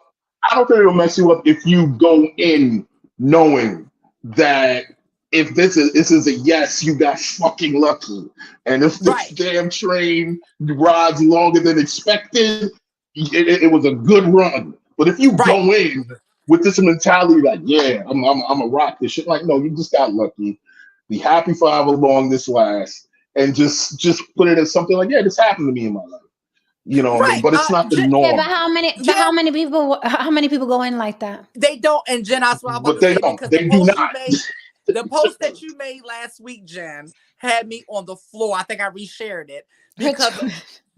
I don't think it'll mess you up if you go in knowing that if this is a yes, you got fucking lucky. And if this damn train rides longer than expected, it was a good run. But if you go in with this mentality like, yeah, I'm a rock this shit, like, no, you just got lucky. Be happy for however long this lasts, and just put it as something like, yeah, this happened to me in my life. You know what I mean? But it's not the norm. Yeah, but how many people go in like that? They don't. And Jen, I swear, but they don't. They do not. The post that you made last week, Jen, had me on the floor. I think I reshared it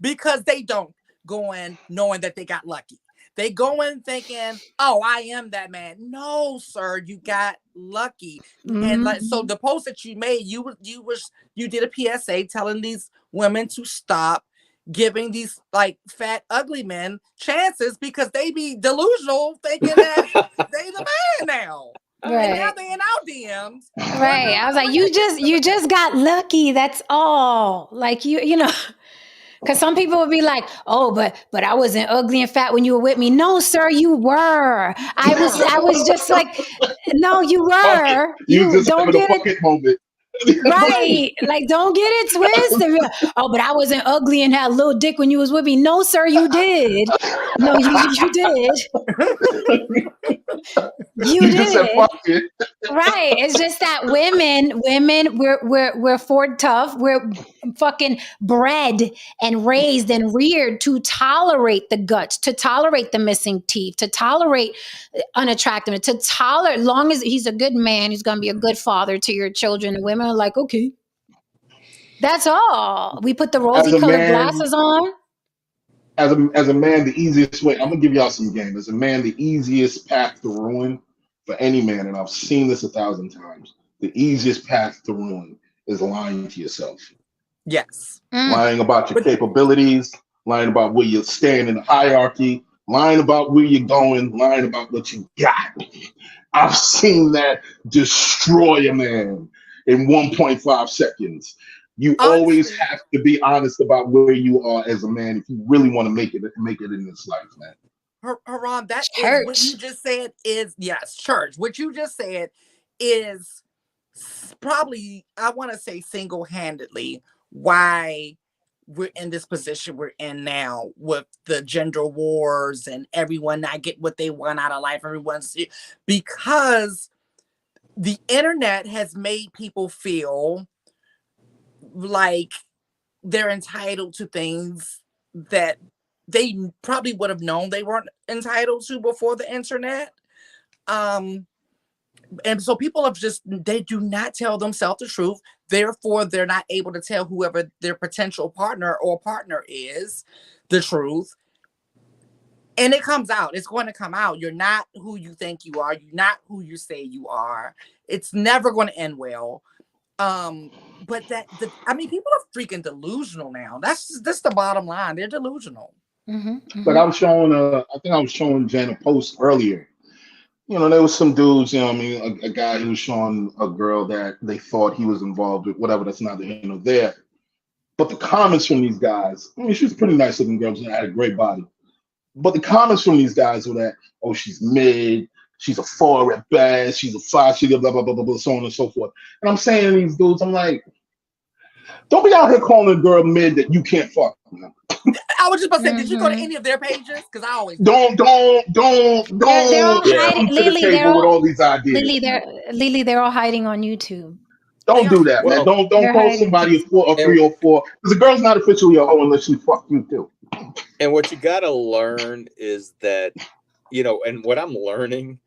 because they don't go in knowing that they got lucky. They go in thinking, "Oh, I am that man." No, sir, you got lucky. And so the post that you made, you did a PSA telling these women to stop giving these like fat, ugly men chances because they be delusional, thinking that they the man now. Right. And now they in our DMs. Right. I was like, you just got lucky. That's all. Like you know. Because some people would be like, "Oh, but I wasn't ugly and fat when you were with me." No, sir, you were. I was just like, no, you were. You just don't get it. Moment. Right. Like, don't get it twisted. Oh, but I wasn't ugly and had a little dick when you was with me. No, sir, you did. No, you did. You did. Just said, fuck it. Right. It's just that women, we're for tough. We're fucking bred and raised and reared to tolerate the guts, to tolerate the missing teeth, to tolerate unattractiveness, to tolerate, long as he's a good man, he's going to be a good father to your children. And women are like, okay, that's all. We put the rosy colored glasses on. As a man, the easiest way, I'm gonna give y'all some game. As a man, the easiest path to ruin for any man, and I've seen this 1,000 times, the easiest path to ruin is lying to yourself. Yes. Lying about your capabilities, lying about where you stand in the hierarchy, lying about where you're going, lying about what you got. I've seen that destroy a man in 1.5 seconds. You always have to be honest about where you are as a man if you really want to make it in this life, man. Haram, that is what you just said is, yes, church. What you just said is probably, I want to say single-handedly, why we're in this position we're in now with the gender wars and everyone not get what they want out of life. Because the internet has made people feel like they're entitled to things that they probably would have known they weren't entitled to before the internet. And so people they do not tell themselves the truth. Therefore, they're not able to tell whoever their potential partner or partner is the truth. And it comes out. It's going to come out. You're not who you think you are. You're not who you say you are. It's never going to end well. But people are freaking delusional now. That's the bottom line. They're delusional. But I was showing Jen a post earlier. You know, there was some dudes, you know what I mean, a guy who was showing a girl that they thought he was involved with, whatever, that's neither here nor there. But the comments from these guys, I mean, she was a pretty nice looking girl, she had a great body. But the comments from these guys were that, oh, she's mid, she's a 4 at best, she's a 5, she's blah, blah, blah, blah, blah, so on and so forth. And I'm saying to these dudes, I'm like, Don't be out here calling a girl mid that you can't fuck. Man. I was just about to say, did you go to any of their pages? Because I always Don't They're all Yeah. hiding. come to the Lily, they're table with all all these ideas. Lily, they're all hiding on YouTube. Don't do that, man. Well, Don't They're call hiding. somebody a 4 or 3 or 4 because the girl's not officially a hoe unless she fuck you too. and what you got to learn is that, and what I'm learning,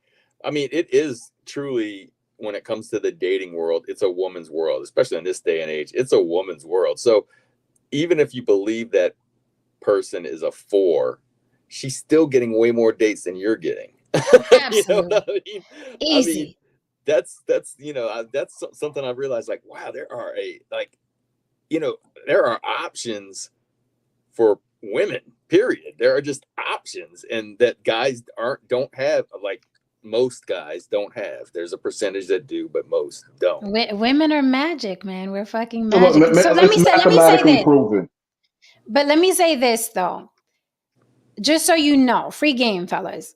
I mean, it is truly, when it comes to the dating world, it's a woman's world, especially in this day and age. It's a woman's world. So even if you believe that person is a 4, she's still getting way more dates than you're getting. You know what I mean? Easy. I mean, that's that's something I've realized, like, wow, there are options for women, period. There are just options, and that guys don't have, like most guys don't have. There's a percentage that do, but most don't. Women are magic, man. We're fucking So, look, magic. So let me say this. proven. But let me say this though, just so you know, free game, fellas.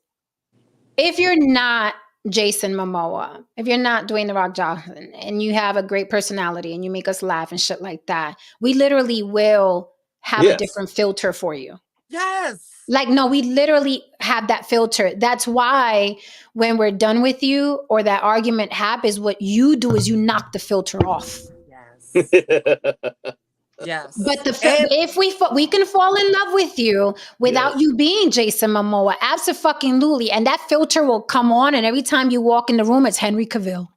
If you're not Jason Momoa, if you're not Dwayne The Rock Johnson, and you have a great personality and you make us laugh and shit like that, we literally will have a different filter for you. Yes. Like, no, we literally have that filter. That's why when we're done with you or that argument happens, what you do is you knock the filter off. Yes. Yes. But if we can fall in love with you without you being Jason Momoa, abso-fucking-lutely, and that filter will come on, and every time you walk in the room, it's Henry Cavill.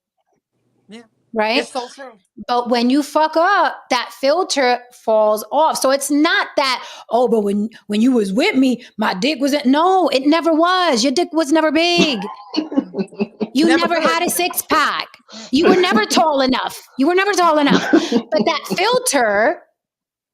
Yeah. Right? It's so true. But when you fuck up, that filter falls off. So it's not that, but when you was with me, my dick wasn't. No, it never was. Your dick was never big. You never had a 6-pack. You were never tall enough. But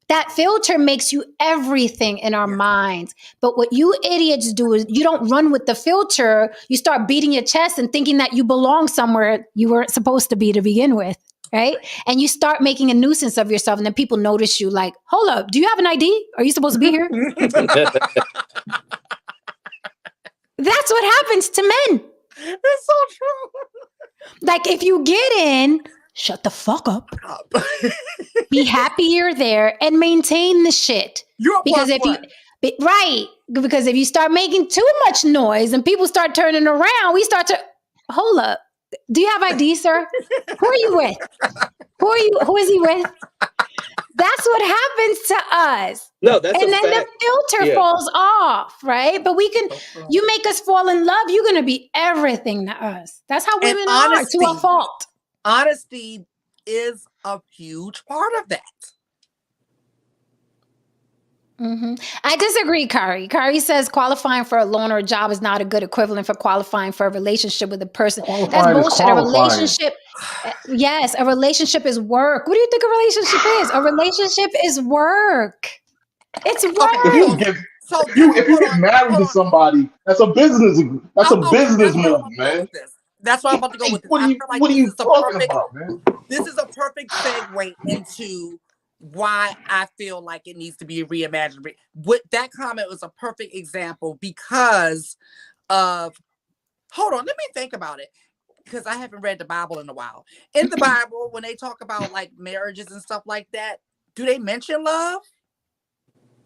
that filter makes you everything in our minds. But what you idiots do is you don't run with the filter. You start beating your chest and thinking that you belong somewhere you weren't supposed to be to begin with, right? And you start making a nuisance of yourself, and then people notice you like, hold up, do you have an ID? Are you supposed to be here? That's what happens to men. It's so true. Like, if you get in, shut the fuck up. Be happy you're there and maintain the shit. Because if you start making too much noise and people start turning around, we start to hold up. Do you have ID, sir? Who are you with? Who is he with? That's what happens to us. No, that's and then fact. the filter falls off, right? But you make us fall in love, you're gonna be everything to us. That's how women are, to a fault. Honesty is a huge part of that. Mm-hmm. I disagree, Kari. Kari says qualifying for a loan or a job is not a good equivalent for qualifying for a relationship with a person. That's bullshit. A relationship, yes, a relationship is work. What do you think a relationship is? A relationship is work. It's work. If you get married to somebody, that's a business. That's a business move, man. That's what I'm about to go with. What are you talking about, man? This is a perfect segue into why I feel like it needs to be reimagined. That comment was a perfect example because of, hold on, let me think about it, because I haven't read the Bible in a while. In the Bible, when they talk about like marriages and stuff like that, do they mention love?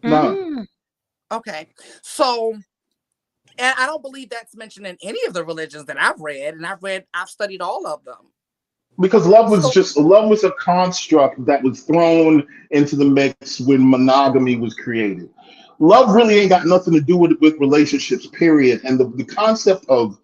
No. Okay. So, and I don't believe that's mentioned in any of the religions that I've read, and I've studied all of them. Because love was a construct that was thrown into the mix when monogamy was created. Love really ain't got nothing to do with relationships, period. And the concept of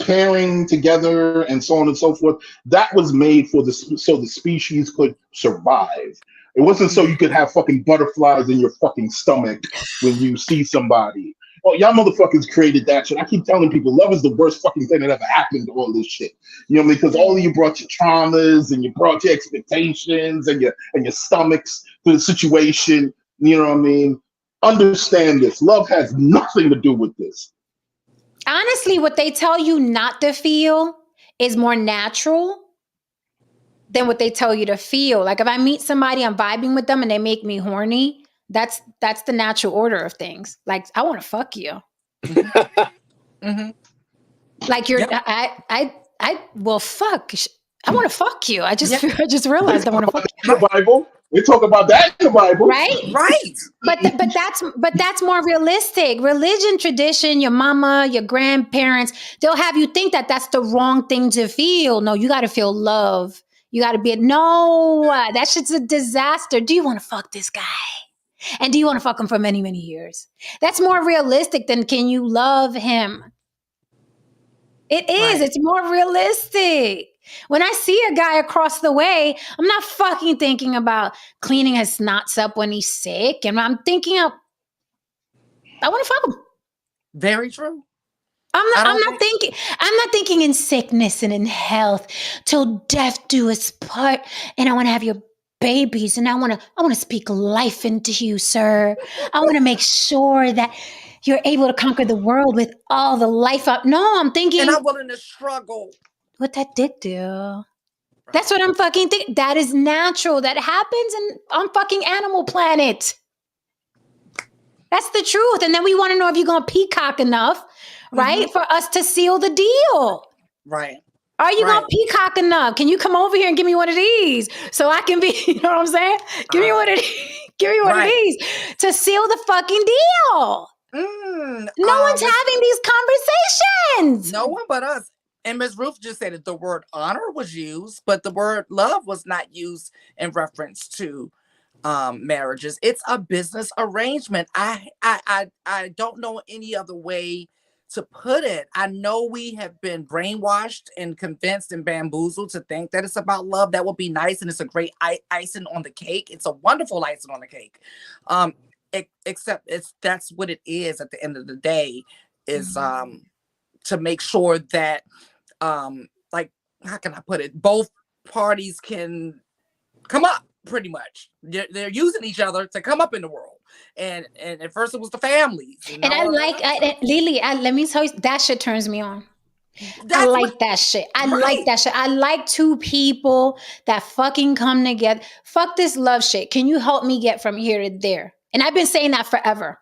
pairing together and so on and so forth, that was made so the species could survive. It wasn't so you could have fucking butterflies in your fucking stomach when you see somebody. Well, y'all motherfuckers created that shit. I keep telling people love is the worst fucking thing that ever happened to all this shit. You know what I mean? Because all of you brought your traumas and you brought your expectations and your stomachs to the situation. You know what I mean? Understand this. Love has nothing to do with this. Honestly, what they tell you not to feel is more natural than what they tell you to feel. Like if I meet somebody, I'm vibing with them and they make me horny, that's the natural order of things. Like I want to fuck you. Mm-hmm. Like you're, fuck. I want to fuck you. I just realized I want to fuck you. The Bible. We talk about that in the Bible. right? Right. But that's more realistic. Religion, tradition, your mama, your grandparents, they'll have you think that that's the wrong thing to feel. No, you got to feel love. You got to be that shit's a disaster. Do you want to fuck this guy? And do you want to fuck him for many, many years? That's more realistic than can you love him? It is. Right. It's more realistic. When I see a guy across the way, I'm not fucking thinking about cleaning his snots up when he's sick. And I'm thinking of, I want to fuck him. Very true. I'm not thinking in sickness and in health till death do us part. And I want to have your babies, and I want to speak life into you, sir. I want to make sure that you're able to conquer the world with all the life up. No, I'm thinking, And I'm willing to struggle. what that dick do? That's what I'm fucking thinking. That is natural. That happens on fucking Animal Planet. That's the truth. And then we want to know if you're going to peacock enough, right, for us to seal the deal. Right. Are you Right. going to peacock enough? Can you come over here and give me one of these so I can be, you know what I'm saying? Give me one of these. Give me one of Right. these to seal the fucking deal. No one's having these conversations. No one but us. And Ms. Ruth just said that the word honor was used, but the word love was not used in reference to marriages. It's a business arrangement. I don't know any other way to put it. I know we have been brainwashed and convinced and bamboozled to think that it's about love. That would be nice, and it's a great icing on the cake. It's a wonderful icing on the cake. Except that's what it is at the end of the day, is to make sure that like, how can I put it, both parties can come up. Pretty much they're using each other to come up in the world, and at first it was the families, And I like Lily, let me tell you, that shit turns me on. That's I like that shit. I like that shit. I like two people that fucking come together. Fuck this love shit. Can you help me get from here to there? And I've been saying that forever.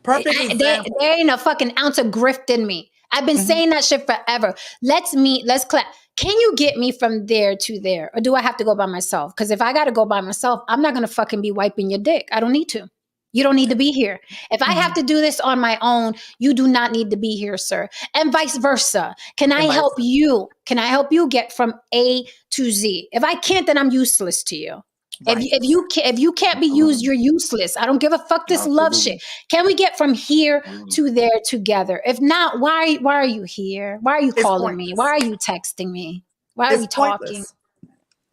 perfect There example. ain't a fucking ounce of grift in me. I've been saying that shit forever. Let's meet. Let's clap. Can you get me from there to there? Or do I have to go by myself? Because if I got to go by myself, I'm not going to fucking be wiping your dick. I don't need to. You don't need to be here. If I have to do this on my own, you do not need to be here, sir. And vice versa. Can I help you? Can I help you get from A to Z? If I can't, then I'm useless to you. Right. If you can't be used, you're useless. I don't give a fuck this love shit. Can we get from here to there together? If not, why are you here? Why are you calling me? Why are you texting me? Why are we talking? Pointless.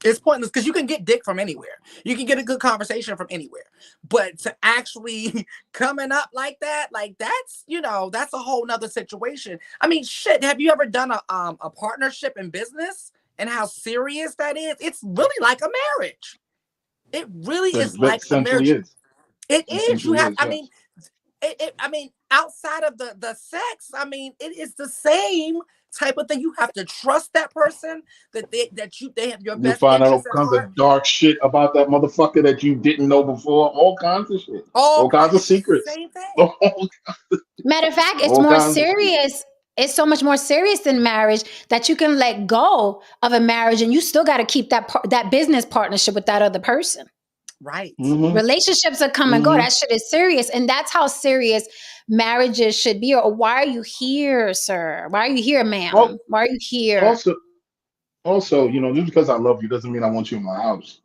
It's pointless because you can get dick from anywhere. You can get a good conversation from anywhere. But to actually coming up like that, like that's a whole nother situation. I mean, shit, have you ever done a partnership in business and how serious that is? It's really like a marriage. It really is like a marriage. It is. You have, I mean, outside of the sex, I mean, it is the same type of thing. You have to trust that person, that they have your best. You find out all kinds of dark shit about that motherfucker that you didn't know before. All kinds of shit. All kinds of secrets. Same thing. Matter of fact, it's more serious. It's so much more serious than marriage that you can let go of a marriage and you still got to keep that business partnership with that other person. Right. Relationships are come and go. That shit is serious. And that's how serious marriages should be. Or why are you here, sir? Why are you here, ma'am? Well, why are you here? Also, just because I love you doesn't mean I want you in my house.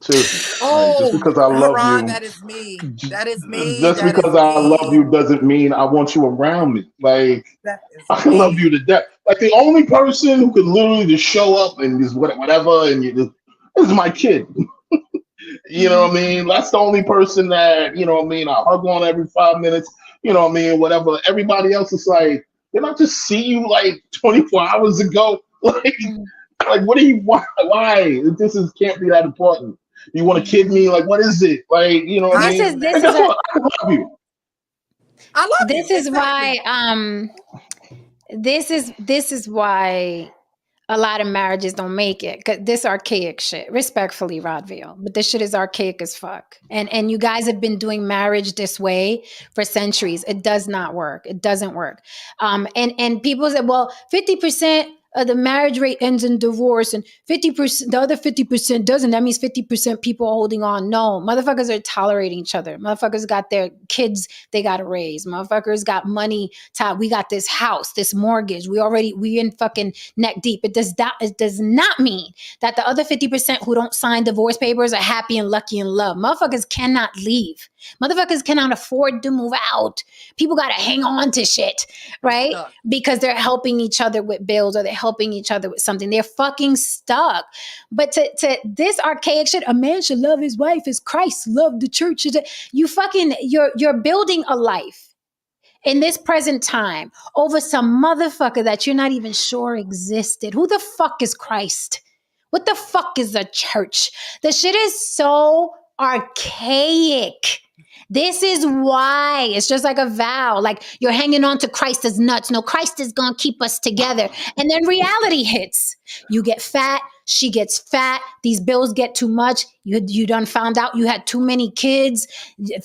Seriously. Oh, just because I love you. That is me. That is me. Just because I love you doesn't mean I want you around me. Like, I can love you to death. Like, the only person who could literally just show up and just whatever, and is my kid. You know what I mean? That's the only person that, I hug on every 5 minutes, whatever. Everybody else is like, didn't I just see you like 24 hours ago? Like what do you want? Why? This can't be that important. You want to kid me? Like, what is it? Like, I love you. I love this you. Is why this is why a lot of marriages don't make it, because this archaic shit, respectfully, Rodville, but this shit is archaic as fuck. And you guys have been doing marriage this way for centuries. It does not work. It doesn't work. And people say, well, 50% the marriage rate ends in divorce and 50%, the other 50% doesn't. That means 50% people are holding on. No, motherfuckers are tolerating each other. Motherfuckers got their kids they got to raise. Motherfuckers got money. We got this house, this mortgage. We in fucking neck deep. It does not mean that the other 50% who don't sign divorce papers are happy and lucky and love. Motherfuckers cannot leave. Motherfuckers cannot afford to move out. People got to hang on to shit, right? Stuck. Because they're helping each other with bills or they're helping each other with something. They're fucking stuck. But to this archaic shit, a man should love his wife as Christ loved the church. You're building a life in this present time over some motherfucker that you're not even sure existed. Who the fuck is Christ? What the fuck is the church? The shit is so archaic. This is why it's just like a vow, like you're hanging on to Christ as nuts. No, Christ is going to keep us together. And then reality hits. You get fat. She gets fat. These bills get too much. You done found out you had too many kids.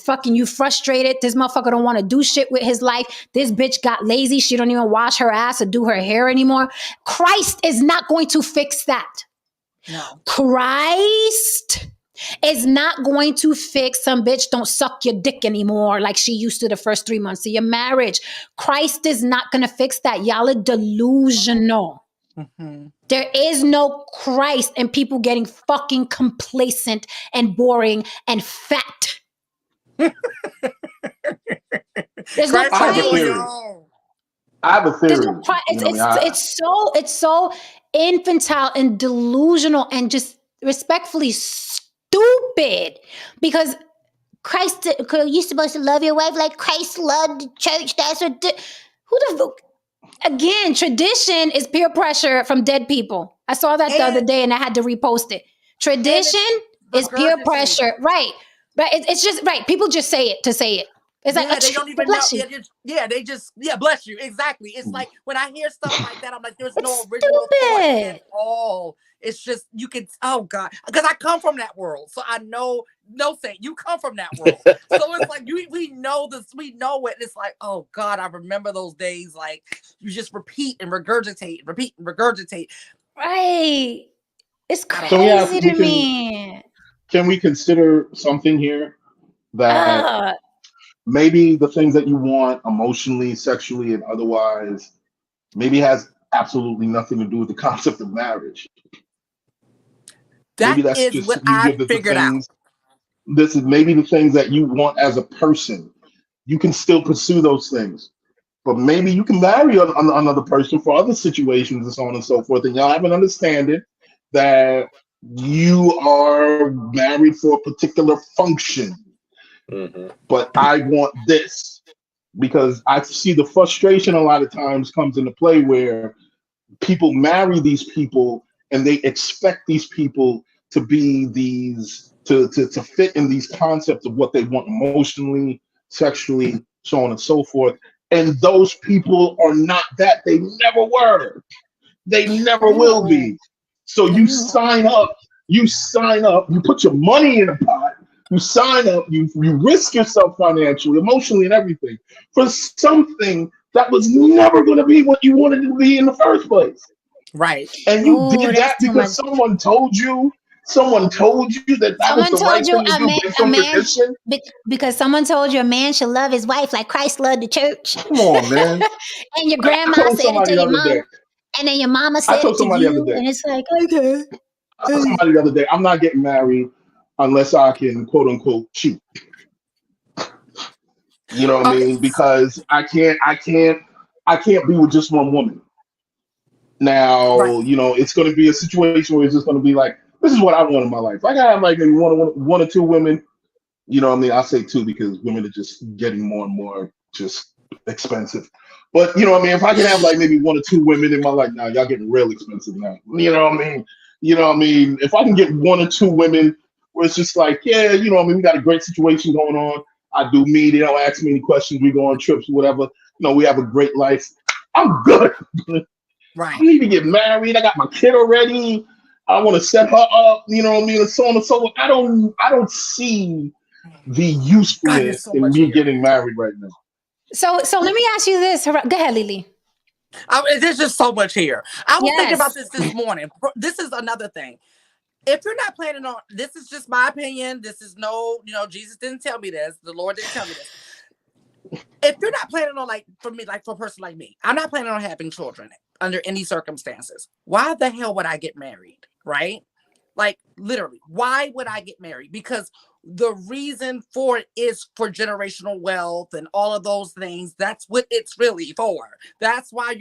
Fucking you frustrated. This motherfucker don't want to do shit with his life. This bitch got lazy. She don't even wash her ass or do her hair anymore. Christ is not going to fix that. No. Christ is not going to fix some bitch don't suck your dick anymore like she used to the first 3 months of your marriage. Christ is not going to fix that. Y'all are delusional. Mm-hmm. There is no Christ and people getting fucking complacent and boring and fat. There's no I have a Christ. theory. I have a theory. There's no Christ. It's so infantile and delusional and just respectfully stupid because Christ, you're supposed to love your wife like Christ loved the church. That's what. Who the fuck? Again, tradition is peer pressure from dead people. I saw that the other day and I had to repost it. Tradition is peer pressure. Right. It's just, right. People just say it to say it. It's like, they don't even know. bless you. They just bless you. Exactly. It's like when I hear stuff like that, I'm like, there's no It's original thought stupid. at all. It's just you can. Oh God, because I come from that world, so I know. No, say you come from that world, so it's like we know this. We know it. It's like, oh God, I remember those days. Like you just repeat and regurgitate, repeat and regurgitate. Right. It's crazy So, to me. Can we consider something here that maybe the things that you want emotionally, sexually, and otherwise maybe has absolutely nothing to do with the concept of marriage? That maybe that's is just what you I give it the figured out. things. This is maybe the things that you want as a person. You can still pursue those things. But maybe you can marry another person for other situations and so on and so forth. And y'all have an understanding that you are married for a particular function. Mm-hmm. But I want this. Because I see the frustration a lot of times comes into play where people marry these people and they expect these people to be these to fit in these concepts of what they want emotionally, sexually, so on and so forth. And those people are not that. They never were. They never will be. So you sign up, you put your money in a pot, you sign up, you risk yourself financially, emotionally, and everything for something that was never going to be what you wanted it to be in the first place. Right. And you did that because someone told you that was the right thing to do based on tradition. Because someone told you a man should love his wife like Christ loved the church. Come on, man. And your grandma said it to your mom. And then your mama said it to you. And it's like, okay. I told somebody the other day, I'm not getting married unless I can quote unquote cheat. You know what I mean? Because I can't be with just one woman. Now, you know, it's going to be a situation where it's just going to be like, this is what I want in my life. I gotta have like maybe one or two women. You know what I mean? I say two because women are just getting more and more just expensive. But you know what I mean? If I can have like maybe one or two women in my life, now y'all getting real expensive now. You know what I mean? You know what I mean? If I can get one or two women where it's just like, yeah, you know what I mean? We got a great situation going on. I do me. They don't ask me any questions. We go on trips, whatever. You know, we have a great life. I'm good. Right. I need to get married. I got my kid already. I want to set her up, you know what I mean, and so on and so on. I don't see the usefulness in me getting married right now. So let me ask you this. Go ahead, Lily. There's just so much here. I was thinking about Yes. this morning. This is another thing. If you're not planning on, this is just my opinion. This is no, Jesus didn't tell me this. The Lord didn't tell me this. If you're not planning on, like, for me, like for a person like me, I'm not planning on having children under any circumstances. Why the hell would I get married? Right? Like, literally, why would I get married? Because the reason for it is for generational wealth and all of those things. That's what it's really for. That's why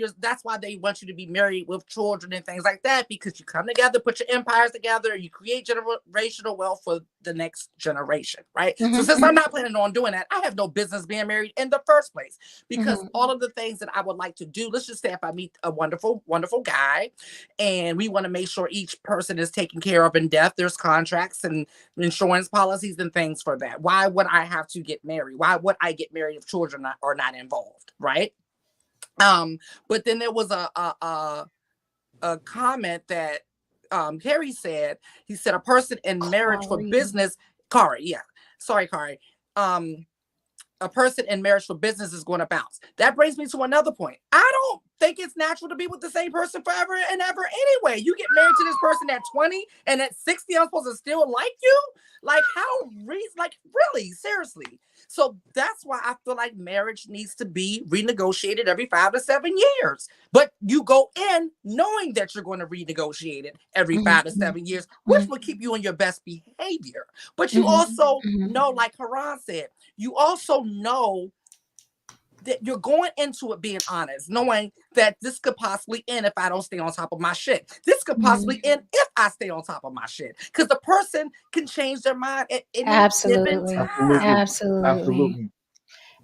they want you to be married with children and things like that, because you come together, put your empires together, you create generational wealth for the next generation, right? So since I'm not planning on doing that, I have no business being married in the first place, because all of the things that I would like to do, let's just say if I meet a wonderful, wonderful guy and we want to make sure each person is taken care of in death, there's contracts and insurance policies and things for that. Why would I have to get married? Why would I get married if children are not involved, right? But then there was a comment that Carrie said. He said a person in marriage for business, Kari, yeah, sorry, Kari. A person in marriage for business is going to bounce. That brings me to another point. I don't think it's natural to be with the same person forever and ever anyway. You get married to this person at 20 and at 60, I'm supposed to still like you? Like, how like, really, seriously. So that's why I feel like marriage needs to be renegotiated every 5 to 7 years. But you go in knowing that you're going to renegotiate it every 5 to 7 years, which will keep you in your best behavior. But you also know, like Haran said, you also know that you're going into it being honest, knowing that this could possibly end if I don't stay on top of my shit. This could possibly end if I stay on top of my shit, because the person can change their mind at any given time. Absolutely.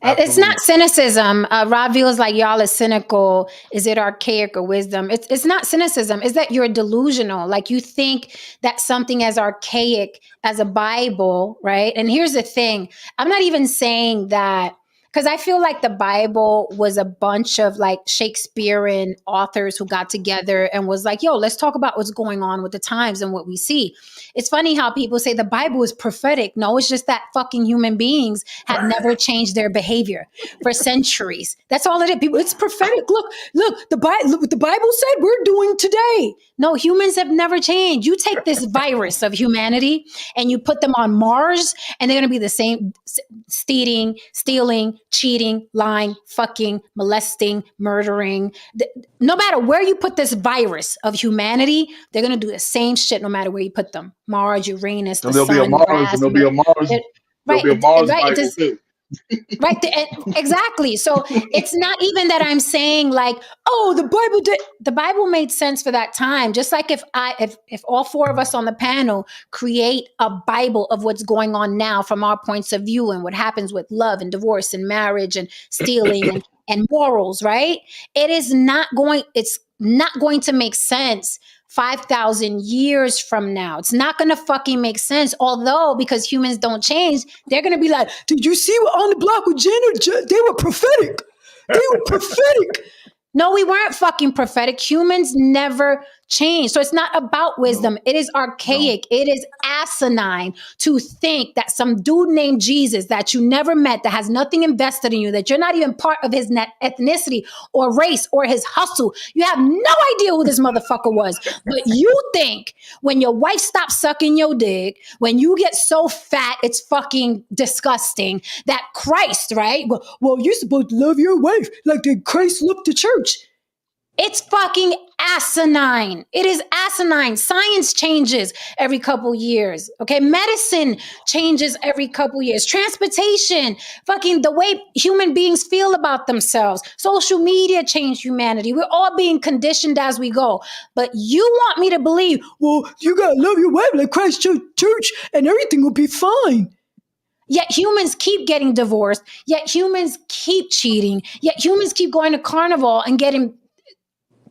It's not cynicism. Rob feels like y'all is cynical. Is it archaic or wisdom? It's not cynicism. It's that you're delusional. Like, you think that something as archaic as a Bible, right? And here's the thing. I'm not even saying that, because I feel like the Bible was a bunch of like Shakespearean authors who got together and was like, yo, let's talk about what's going on with the times and what we see. It's funny how people say the Bible is prophetic. No, it's just that fucking human beings have never changed their behavior for centuries. That's all it is. People, it's prophetic. Look, what the Bible said we're doing today. No, humans have never changed. You take this virus of humanity and you put them on Mars, and they're going to be the same, stealing, cheating, lying, fucking, molesting, murdering. No matter where you put this virus of humanity, they're going to do the same shit no matter where you put them. Mars, Uranus, the sun, there'll be a Mars Bible too. Right. Exactly. So it's not even that I'm saying like, oh, the Bible made sense for that time. Just like if all four of us on the panel create a Bible of what's going on now from our points of view and what happens with love and divorce and marriage and stealing and morals, right? It's not going to make sense 5,000 years from now. It's not going to fucking make sense. Although, because humans don't change, they're going to be like, did you see what On the Block with Jenna? They were prophetic. They were prophetic. No, we weren't fucking prophetic. Humans never change. So it's not about wisdom. It is archaic. It is asinine to think that some dude named Jesus that you never met, that has nothing invested in you, that you're not even part of his ethnicity or race or his hustle. You have no idea who this motherfucker was. But you think when your wife stops sucking your dick, when you get so fat, it's fucking disgusting, that Christ, right? Well, you're supposed to love your wife like that Christ loved the church. It's fucking asinine. It is asinine. Science changes every couple years. Okay. Medicine changes every couple years. Transportation, fucking the way human beings feel about themselves. Social media changed humanity. We're all being conditioned as we go. But you want me to believe, well, you gotta love your wife like Christ Church and everything will be fine. Yet humans keep getting divorced. Yet humans keep cheating. Yet humans keep going to carnival and getting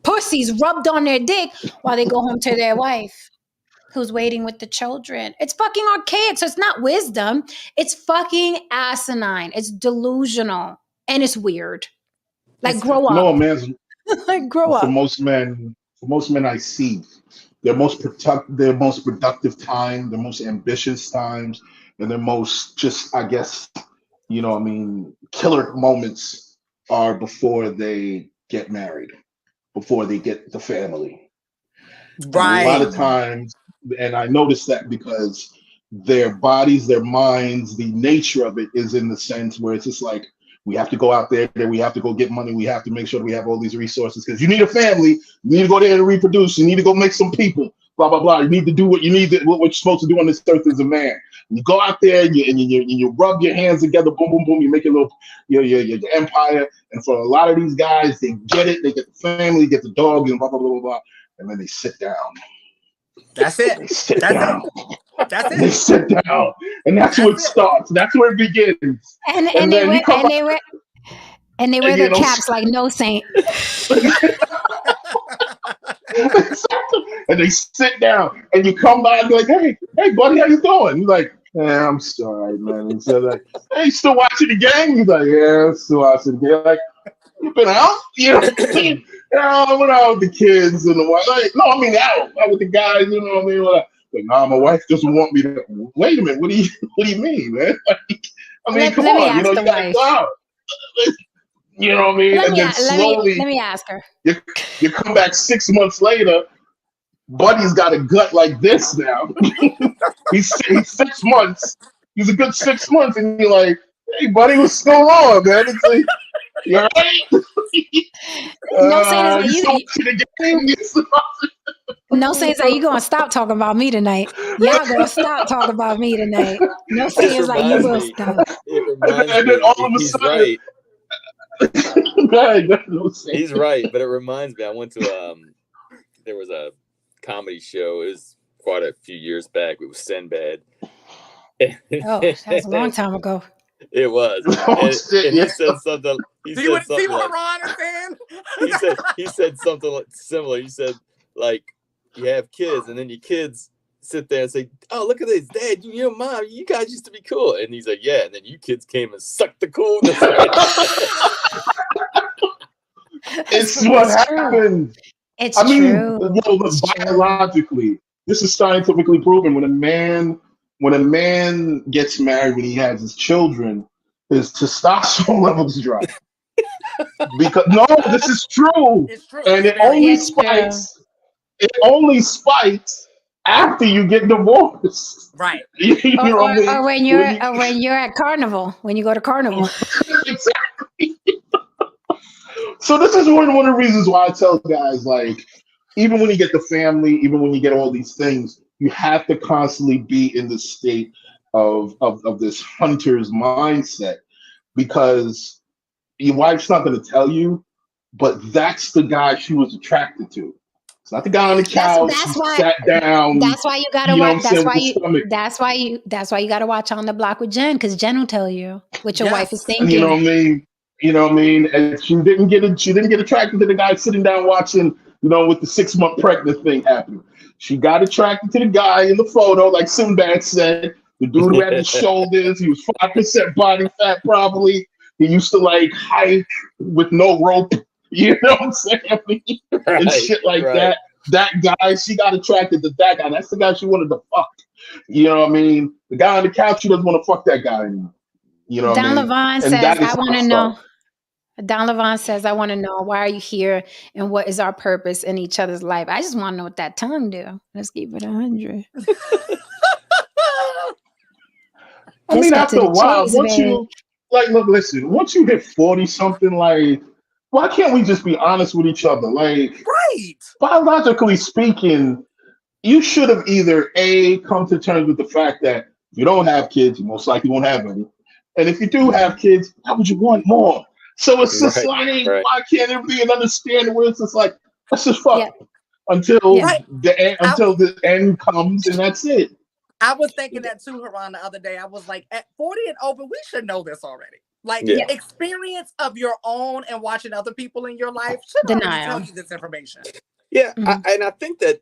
pussies rubbed on their dick while they go home to their wife who's waiting with the children. It's fucking archaic. So it's not wisdom. It's fucking asinine. It's delusional. And it's weird. Like, grow up. No, man. Like, grow up. For most men I see, their most productive time, their most ambitious times, and their most just, I guess, killer moments are before they get married. before they get the family. And a lot Right. of times, and I noticed that because their bodies, their minds, the nature of it is in the sense where it's just like, we have to go out there, we have to go get money, we have to make sure that we have all these resources because you need a family, you need to go there and reproduce, you need to go make some people, blah, blah, blah. You need to do what you need to, what you're supposed to do on this earth as a man. You go out there and you rub your hands together, boom, boom, boom, you make your little your empire. And for a lot of these guys, they get it, they get the family, get the dog, and blah, blah, blah, blah, blah. And then they sit down. That's it. They sit That's down. it. That's They it. sit down. And that's where it starts. That's where it begins. And And they then wear you come and they wear and they wear and their you know, caps like no saint. and they sit down and you come by and be like, hey buddy, how you doing? You're like, I'm sorry, man. And so like, hey, you still watching the game? He's like, yeah, I'm still watching the game. Like, you been out? You know what I mean? Yeah, I went out with the kids and the wife. Like, no, I mean out with the guys, you know what I mean? Like, nah, my wife doesn't want me to. Wait a minute, what do you mean, man? Like, I mean, come Let me on, you ask know, the you gotta wife. go out. You know what I mean? And then slowly let me ask her. you come back 6 months later, Buddy's got a gut like this now. he's 6 months. He's a good 6 months, and you're like, hey, Buddy, what's going on, man? It's like, you all right? No saying you is still like watching the game? no saying is like you gonna stop talking about me tonight. Y'all gonna stop talking about me tonight. No saying This is like you reminds will me. stop. It reminds And then me. all of a He's sudden, right. no saying. He's right, but it reminds me. I went to there was a comedy show. It was quite a few years back. It was Sinbad. Oh, that was a long time ago. It was, Oh, shit, and yeah. he said something. He See said what something like, Ron is saying? he said something similar. He said, like, you have kids, and then your kids sit there and say, "Oh, look at this, Dad, you and your mom, you guys used to be cool." And he's like, "Yeah," and then you kids came and sucked the coolness away. It's what true. happens. It's I mean, true. look, It's true. biologically, this is scientifically proven. When a man gets married, when he has his children, his testosterone levels drop. Because no, this is true, It's true. and it It's very only It's true. spikes. It only spikes after you get divorced. right. You know what I mean? Or when you're at Carnival, when you go to Carnival. Exactly. So this is one of the reasons why I tell guys, like, even when you get the family, even when you get all these things, you have to constantly be in the state of this hunter's mindset, because your wife's not going to tell you, but that's the guy she was attracted to. It's not the guy on the couch That's who why- sat down. That's why you gotta You know watch. what I'm saying, with the stomach. That's why you gotta watch On the Block with Jen, because Jen will tell you what your Yes. wife is And thinking. you know what I mean? You know what I mean? And she didn't get attracted to the guy sitting down watching, with the 6 month pregnant thing happening. She got attracted to the guy in the photo, like Sinbad said. The dude who had the shoulders, he was 5% body fat probably. He used to like hike with no rope, you know what I'm saying? And shit like that. That guy, she got attracted to that guy. That's the guy she wanted to fuck. You know what I mean? The guy on the couch, she doesn't want to fuck that guy anymore. You know what Don I mean? Levon And says, that is I want to fucked know. up. Don Levon says, I want to know, why are you here and what is our purpose in each other's life? I just want to know what that tongue do. Let's keep it 100. I mean, Let's get after to a the while, chase, once baby. you look, listen, once you hit 40 something, like, why can't we just be honest with each other? Like, Right. biologically speaking, you should have either come to terms with the fact that if you don't have kids, you most likely won't have any. And if you do have kids, how would you want more? So it's just Right. why can't there be an understanding where it's just like, let's just fuck Yeah. until Yeah. the end comes, and that's it. I was thinking that too, Haran, the other day. I was like, at 40 and over, we should know this already. Like, Yeah. experience of your own and watching other people in your life should already Denial. tell you this information. Yeah, Mhm. and I think that,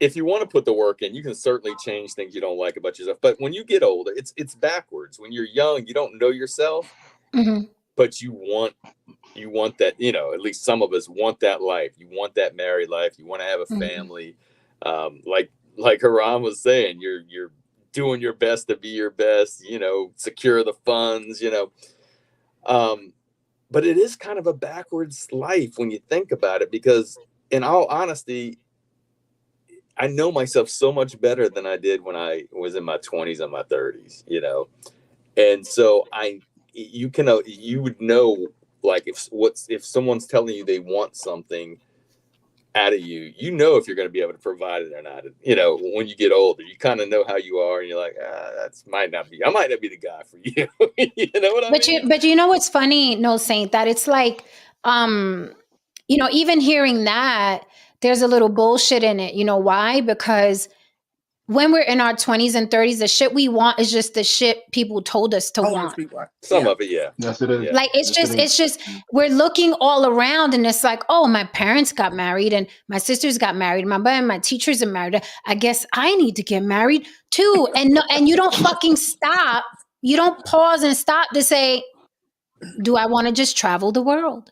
if you want to put the work in, you can certainly change things you don't like about yourself. But when you get older, it's backwards. When you're young, you don't know yourself, Mhm. but you want that. At least some of us want that life. You want that married life. You want to have a Mhm. family. Like Haran was saying, you're doing your best to be your best. Secure the funds. but it is kind of a backwards life when you think about it, because in all honesty, I know myself so much better than I did when I was in my 20s and my 30s, you know? And so you would know, like, if someone's telling you they want something out of you, you know, if you're going to be able to provide it or not. You know, when you get older, you kind of know how you are, and you're like, I might not be the guy for you. You know what I mean? But you know what's funny, No Saint, that it's like, you know, even hearing that, there's a little bullshit in it. You know why? Because when we're in our 20s and 30s, the shit we want is just the shit people told us to want. Some of it, yeah. Yes, it is. Yeah. Like it's just we're looking all around, and it's like, oh, my parents got married, and my sisters got married, my teachers are married. I guess I need to get married too. And you don't fucking stop. You don't pause and stop to say, do I want to just travel the world?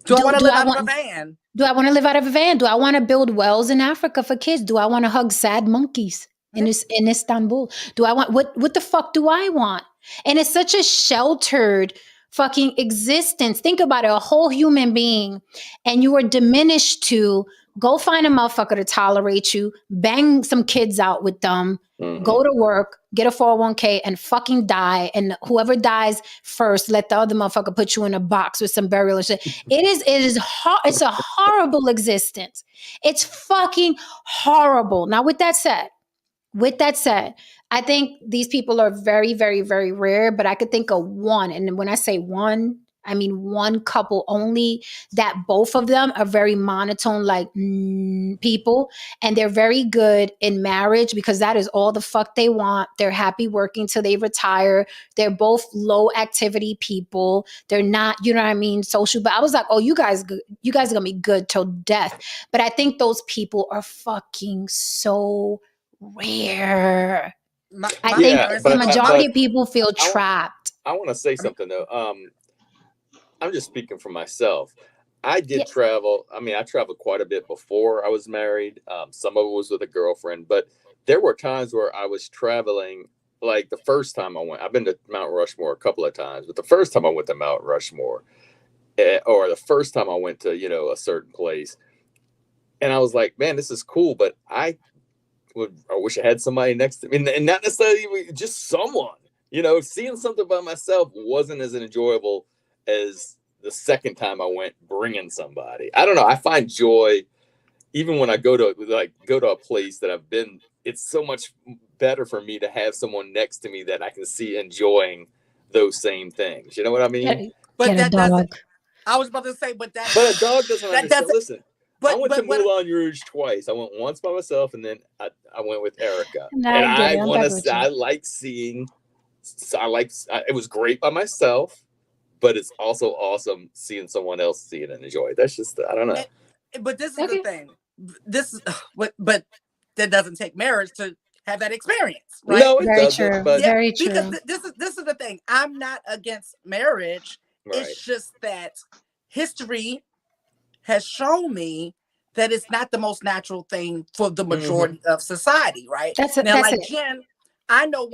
Do I want to live out of a van? Do I want to live out of a van? Do I want to build wells in Africa for kids? Do I want to hug sad monkeys in Istanbul? Do I want what the fuck do I want? And it's such a sheltered fucking existence. Think about it, a whole human being, and you are diminished to go find a motherfucker to tolerate you, bang some kids out with them, go to work, get a 401k, and fucking die. And whoever dies first, let the other motherfucker put you in a box with some burial shit. It's a horrible existence. It's fucking horrible. Now, with that said, I think these people are very, very, very rare, but I could think of one. And when I say one, I mean one couple only, that both of them are very monotone, like people. And they're very good in marriage because that is all the fuck they want. They're happy working till they retire. They're both low activity people. They're not, you know what I mean, social. But I was like, oh, you guys are going to be good till death. But I think those people are fucking so rare. I think the majority of people feel trapped. I want to say something though. I'm just speaking for myself. I did travel. I mean, I traveled quite a bit before I was married. Some of it was with a girlfriend, but there were times where I was traveling. Like the first time I went, I've been to Mount Rushmore a couple of times, but the first time I went to Mount Rushmore, or the first time I went to, you know, a certain place, and I was like, man, this is cool, but I wish I had somebody next to me, and not necessarily just someone. You know, seeing something by myself wasn't as enjoyable as the second time I went bringing somebody. I don't know. I find joy even when I go to a place that I've been. It's so much better for me to have someone next to me that I can see enjoying those same things. You know what I mean? But that doesn't. I was about to say, but a dog doesn't understand. Listen. I went to Moulin Rouge twice. I went once by myself, and then I went with Erica. I like seeing. It was great by myself, but it's also awesome seeing someone else see it and enjoy it. That's just, I don't know. But this is the thing. This is, but that doesn't take marriage to have that experience, right? No, it doesn't. True. But Very true. Because this is the thing. I'm not against marriage. Right. It's just that history has shown me that it's not the most natural thing for the majority of society, right? Jen, I know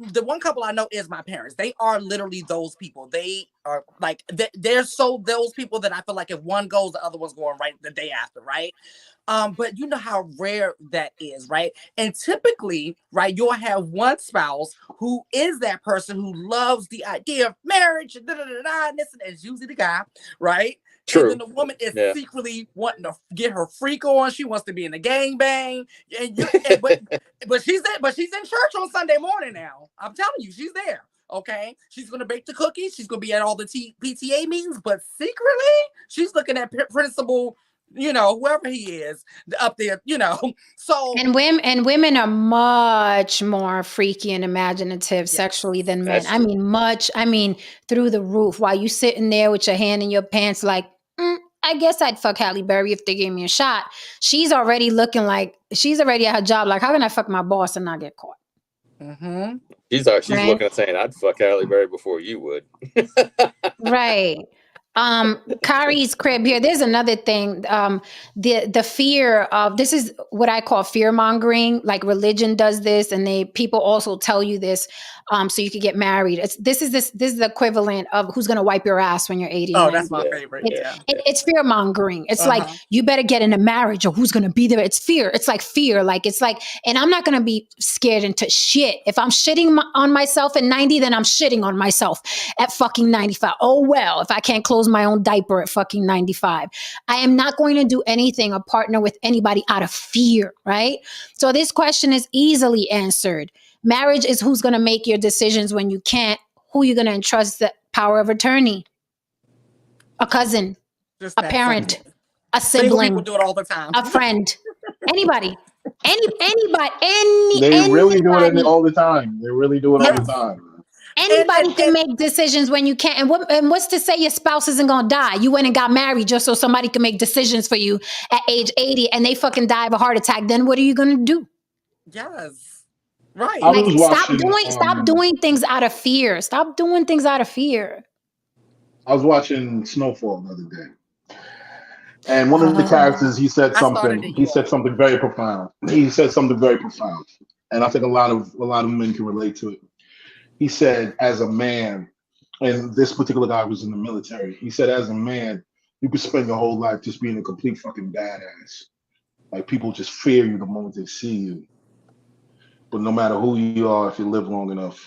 the one couple I know is my parents. They are literally those people. They are like, they're so those people that I feel like if one goes, the other one's going right the day after, right? But you know how rare that is, right? And typically, right, you'll have one spouse who is that person who loves the idea of marriage, and this is usually the guy, right? True. And then the woman is secretly wanting to get her freak on. She wants to be in the gangbang. But she's in church on Sunday morning now. I'm telling you, she's there. Okay, she's gonna bake the cookies. She's gonna be at all the PTA meetings, but secretly she's looking at Principal, you know, whoever he is up there, you know. So and women are much more freaky and imaginative sexually than men. I mean through the roof. While you sitting there with your hand in your pants, like, I guess I'd fuck Halle Berry if they gave me a shot. She's already looking like she's already at her job. Like, how can I fuck my boss and not get caught? Mm-hmm. She's looking at saying, I'd fuck Halle Berry before you would. Right. Kari's crib here. There's another thing. The fear of, this is what I call fear mongering. Like religion does this, and people also tell you this, so you could get married. This is the equivalent of who's gonna wipe your ass when you're 80. Oh, 90. that's my favorite. It's fear mongering. It's like, you better get in a marriage, or who's gonna be there. It's fear. It's like fear. And I'm not gonna be scared into shit. If I'm shitting on myself at 90, then I'm shitting on myself at fucking 95. Oh well, if I can't close my own diaper at fucking 95. I am not going to do anything or partner with anybody out of fear, right? So this question is easily answered. Marriage is who's going to make your decisions when you can't. Who you're going to entrust the power of attorney? A cousin, Just a that parent, simple. a Single sibling, people do it all the time. a friend, anybody. Anybody. They really do it all the time. They really do it all the time. Anybody can make decisions when you can't. And what's to say your spouse isn't going to die? You went and got married just so somebody can make decisions for you at age 80, and they fucking die of a heart attack. Then what are you going to do? Yes. Right. I was Stop doing things out of fear. Stop doing things out of fear. I was watching Snowfall the other day, and one of the characters, he said something. He said something very profound. He said something very profound, and I think a lot of men can relate to it. He said, as a man, and this particular guy was in the military, he said, as a man, you could spend your whole life just being a complete fucking badass. Like, people just fear you the moment they see you. But no matter who you are, if you live long enough,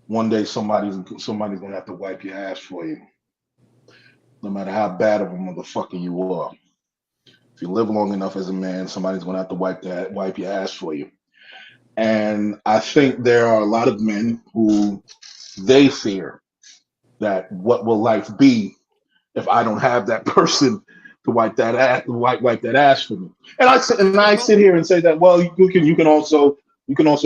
one day somebody's gonna have to wipe your ass for you. No matter how bad of a motherfucker you are. If you live long enough as a man, somebody's gonna have to wipe your ass for you. And I think there are a lot of men who they fear that what will life be if I don't have that person to wipe that ass for me. And I sit here and say that, well, you can also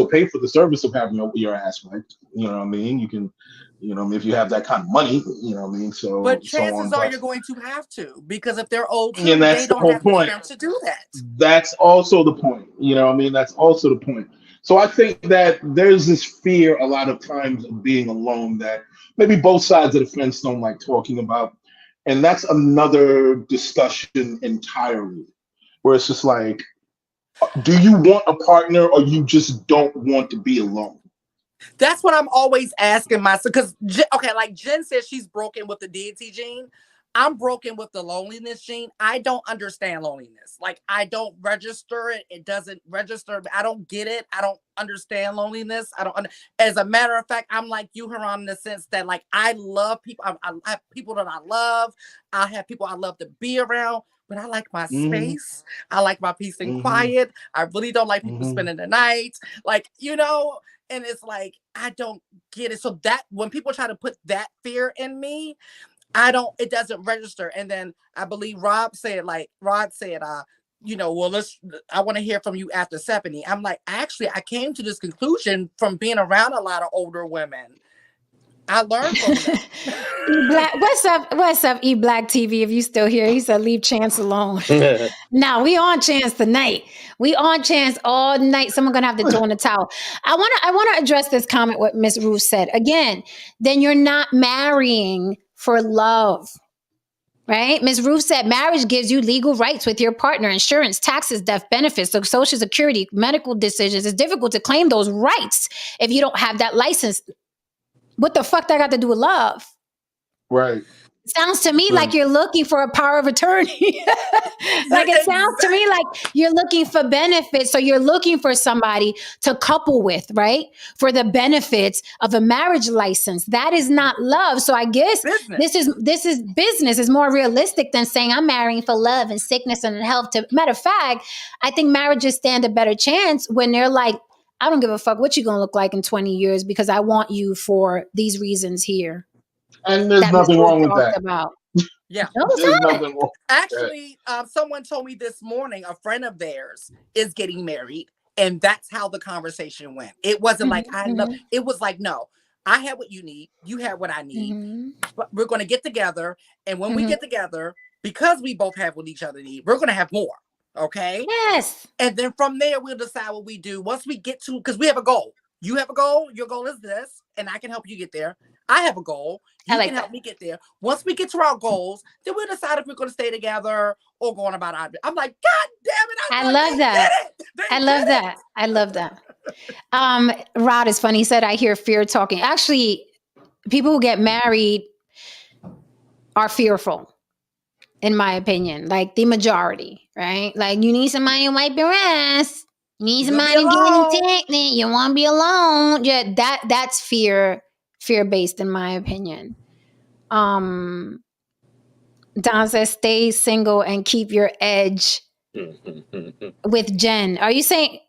pay for the service of having your ass wiped. You know what I mean? You can, if you have that kind of money, you know what I mean? So, but chances are you're going to have to, because if they're old, and that's they don't have the strength to do that. That's also the point. You know what I mean? That's also the point. So I think that there's this fear a lot of times of being alone that maybe both sides of the fence don't like talking about. And that's another discussion entirely, where it's just like, do you want a partner, or you just don't want to be alone? That's what I'm always asking myself. Because, okay, like Jen says, she's broken with the deity gene. I'm broken with the loneliness gene. I don't understand loneliness. Like, I don't register it. It doesn't register. I don't get it. I don't understand loneliness. As a matter of fact, I'm like you, Haran, in the sense that, like, I love people. I have people that I love. I have people I love to be around, but I like my space. I like my peace and quiet. I really don't like people spending the night. Like, and it's like, I don't get it. So that when people try to put that fear in me, it doesn't register. And then I believe Rod said, I want to hear from you after 70. I'm like, actually, I came to this conclusion from being around a lot of older women. I learned from them. What's up, E Black TV? If you still here, he said, leave Chance alone. Now we on Chance tonight. We on Chance all night. Someone gonna have to throw in the towel. I wanna address this comment what Miss Ruth said. Again, then you're not marrying for love. Right? Ms. Ruth said marriage gives you legal rights with your partner, insurance, taxes, death benefits, so Social Security, medical decisions. It's difficult to claim those rights if you don't have that license. What the fuck that got to do with love? Right. Sounds to me like you're looking for a power of attorney. Like, it sounds to me like you're looking for benefits. So you're looking for somebody to couple with, right? For the benefits of a marriage license. That is not love. So I guess this is business. Is more realistic than saying I'm marrying for love and sickness and health. Matter of fact, I think marriages stand a better chance when they're like, I don't give a fuck what you're going to look like in 20 years because I want you for these reasons here. And there's nothing wrong with that. Yeah. No, there's nothing wrong. Actually, someone told me this morning, a friend of theirs is getting married, and that's how the conversation went. It wasn't like, it was like, no, I have what you need. You have what I need. But we're going to get together. And when we get together, because we both have what each other need, we're going to have more. Okay. Yes. And then from there, we'll decide what we do once we get to, because we have a goal. You have a goal. Your goal is this, and I can help you get there. I have a goal. I You like can that. help me get there. Once we get to our goals, then we'll decide if we're going to stay together or go on about our. I'm like, God damn it! I thought love they that. did it. They I love did that. I love that. Rod is funny. He said, I hear fear talking. Actually, people who get married are fearful, in my opinion. Like the majority, right? Like you need somebody to wipe your ass. You need You'll be somebody to alone. get intent. You want to be alone. Yeah, that's fear-based, in my opinion. Don says, stay single and keep your edge with Jen. Are you saying,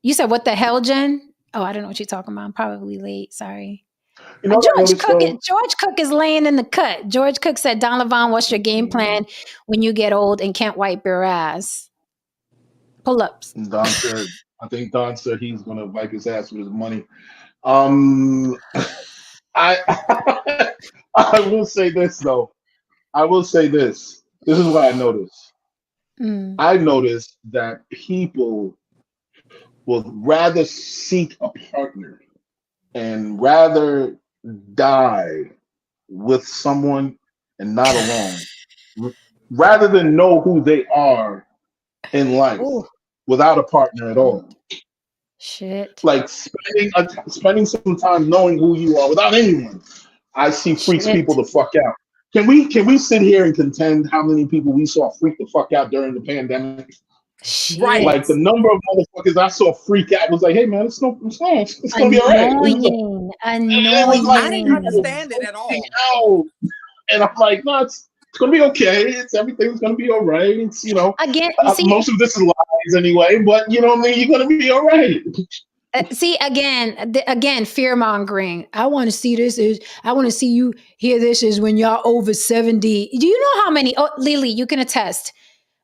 you said what the hell, Jen? Oh, I don't know what you're talking about. I'm probably late. Sorry. You know what I noticed, though? George Cook is laying in the cut. George Cook said, Don Levon, what's your game plan when you get old and can't wipe your ass? Pull-ups. Don said, I think Don said he's gonna wipe his ass with his money. I I will say this though. I will say this. This is what I noticed. Mm. I noticed that people will rather seek a partner and rather die with someone and not alone, rather than know who they are in life Ooh, without a partner at all. shit. Like spending some time knowing who you are without anyone. I see freaks Shit. people the fuck out. Can we sit here and contend how many people we saw freak the fuck out during the pandemic? Shit. Right. Like the number of motherfuckers I saw freak out was like, hey man, it's gonna be all right. Annoying. It was like, I didn't understand it at all. Ow. And I'm like, no, it's gonna be okay. Everything's gonna be all right. It's Again, see, most of this is lies anyway, but you know what I mean. You're gonna be all right. see again, fear mongering. I want to see this is. I want to see you hear this is when y'all over 70. Do you know how many? Oh, Lily, you can attest.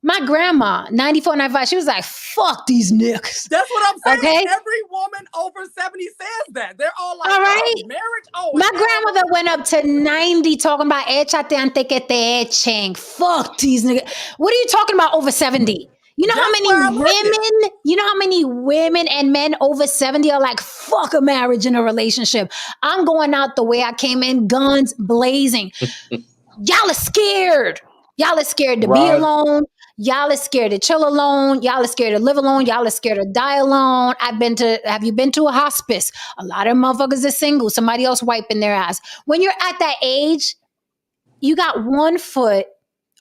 My grandma, 94, 95, she was like, fuck these niggas. That's what I'm saying. Okay. Every woman over 70 says that. They're all like, All right. oh, marriage. Oh, My it's grandmother went up to 90 talking about échate antes que te echen. Fuck these niggas. What are you talking about over 70? You know how That's where I many learned women, you know how many women and men over 70 are like, fuck a marriage and a relationship. I'm going out the way I came in, guns blazing. Y'all are scared. Y'all are scared to be Right. alone. Y'all are scared to chill alone. Y'all are scared to live alone. Y'all are scared to die alone. Have you been to a hospice? A lot of motherfuckers are single. Somebody else wiping their ass. When you're at that age, you got one foot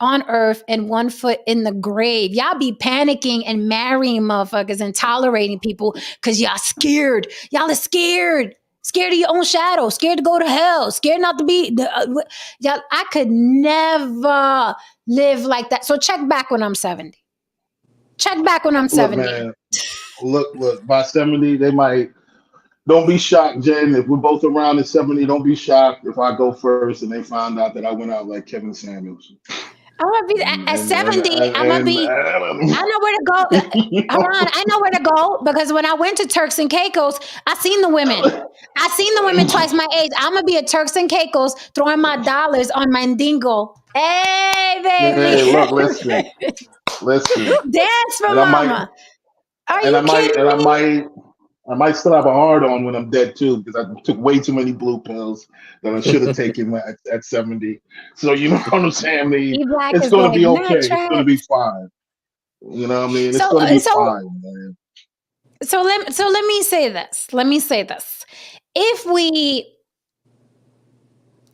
on earth and one foot in the grave. Y'all be panicking and marrying motherfuckers and tolerating people because y'all scared. Y'all are scared. Scared of your own shadow. Scared to go to hell. Scared not to be. Y'all, I could never live like that. So check back when I'm 70. Check back when I'm Look, 70. man. Look. By 70, they might. Don't be shocked, Jen. If we're both around at 70, don't be shocked if I go first and they find out that I went out like Kevin Samuels. I'm gonna be at 70. I'm gonna be. I know where to go. Hold on, I know where to go because when I went to Turks and Caicos, I seen the women. I seen the women twice my age. I'm gonna be at Turks and Caicos throwing my dollars on Mandingo. Hey, baby. Hey, look, listen. Dance for And I might- mama. Are you kidding me? I might still have a hard on when I'm dead too, because I took way too many blue pills that I should have taken at 70. So you know what I'm saying? I mean, E-Black it's is gonna like, be okay. It's "Nah, gonna be fine. You know what I mean? It's So- gonna be so- fine, man. So let me say this.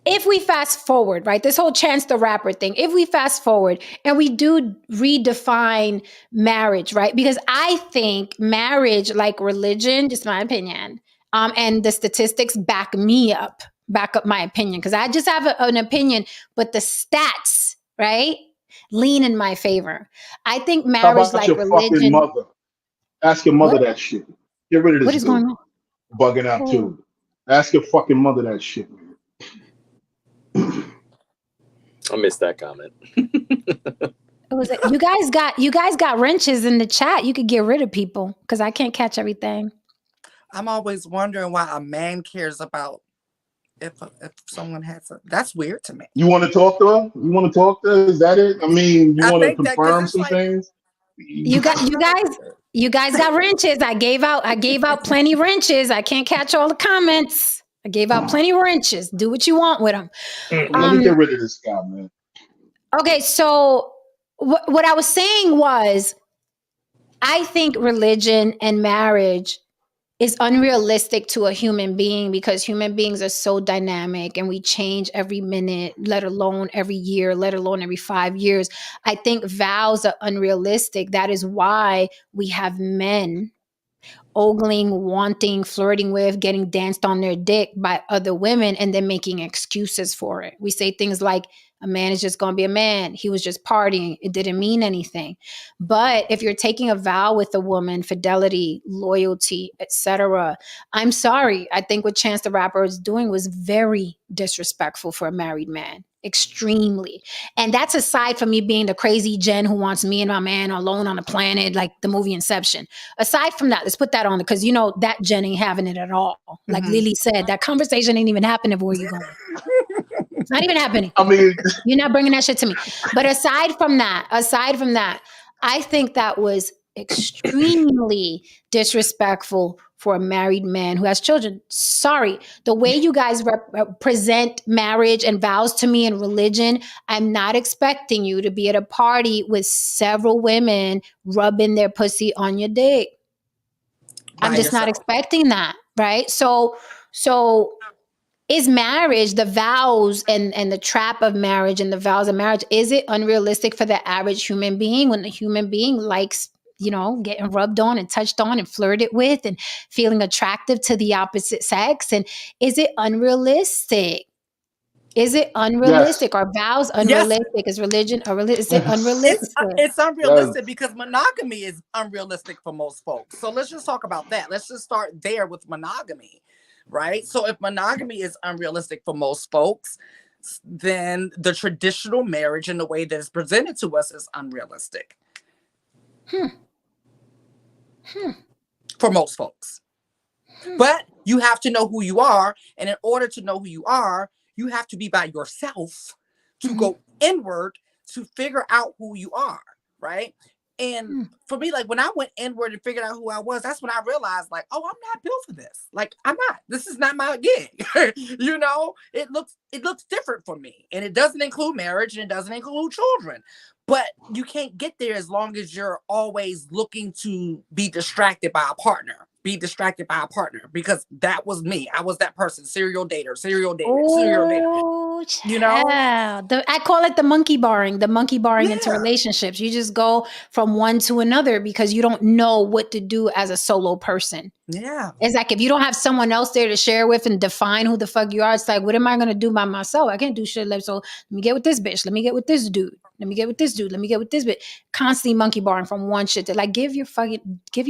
If we fast forward, right, this whole Chance the Rapper thing, if we fast forward and we do redefine marriage, right, because I think marriage, like religion, just my opinion, and the statistics back up my opinion, because I just have an opinion, but the stats, right, lean in my favor. I think How marriage, about like your fucking religion, mother? Ask your mother What? that shit. Get rid of this what is dude. going on? Bugging out Who? too. Ask your fucking mother that shit, man. I missed that comment. You guys got wrenches in the chat. You could get rid of people because I can't catch everything. I'm always wondering why a man cares about if someone has a. That's weird to me. You want to talk to her? You want to talk to her? Is that it? I mean, you I want to think that 'cause confirm it's some like- things? You guys got wrenches. I gave out plenty wrenches. I can't catch all the comments. I gave out plenty more inches. Do what you want with them. Let me get rid of this guy, man. Okay, so what I was saying was, I think religion and marriage is unrealistic to a human being because human beings are so dynamic and we change every minute, let alone every year, let alone every 5 years. I think vows are unrealistic. That is why we have men ogling, wanting, flirting with, getting danced on their dick by other women and then making excuses for it. We say things like, a man is just going to be a man. He was just partying. It didn't mean anything. But if you're taking a vow with a woman, fidelity, loyalty, etc., I'm sorry. I think what Chance the Rapper is doing was very disrespectful for a married man. Extremely. And that's aside from me being the crazy Jen who wants me and my man alone on a planet, like the movie Inception. Aside from that, let's put that on, because you know that Jen ain't having it at all. Like Lily said, that conversation ain't even happening where you going. It's not even happening. I mean, You're not bringing that shit to me. But aside from that, I think that was extremely disrespectful for a married man who has children. Sorry, the way you guys present marriage and vows to me in religion, I'm not expecting you to be at a party with several women rubbing their pussy on your dick. I'm just not expecting that, right? So is marriage, the vows and the trap of marriage and the vows of marriage, is it unrealistic for the average human being when the human being likes, you know, getting rubbed on and touched on and flirted with and feeling attractive to the opposite sex? And is it unrealistic? Is it unrealistic? Are vows unrealistic? Is religion is it unrealistic? It's unrealistic because monogamy is unrealistic for most folks. So let's just talk about that. Let's just start there with monogamy. Right? So if monogamy is unrealistic for most folks, then the traditional marriage and the way that it's presented to us is unrealistic. For most folks. But you have to know who you are. And in order to know who you are, you have to be by yourself to go inward to figure out who you are. Right? And for me, like when I went inward and figured out who I was, that's when I realized, like, oh, I'm not built for this. Like, I'm not. This is not my gig. You know, it looks different for me, and it doesn't include marriage and it doesn't include children. But you can't get there as long as you're always looking to be distracted by a partner. Because that was me. I was that person. Serial dater. You know, I call it the monkey barring into relationships. You just go from one to another because you don't know what to do as a solo person. Yeah. It's like if you don't have someone else there to share with and define who the fuck you are, it's like, what am I going to do by myself? I can't do shit. Like, so let me get with this bitch. Let me get with this dude. Let me get with this dude. Let me get with this bitch. Constantly monkey barring from one shit to like, give your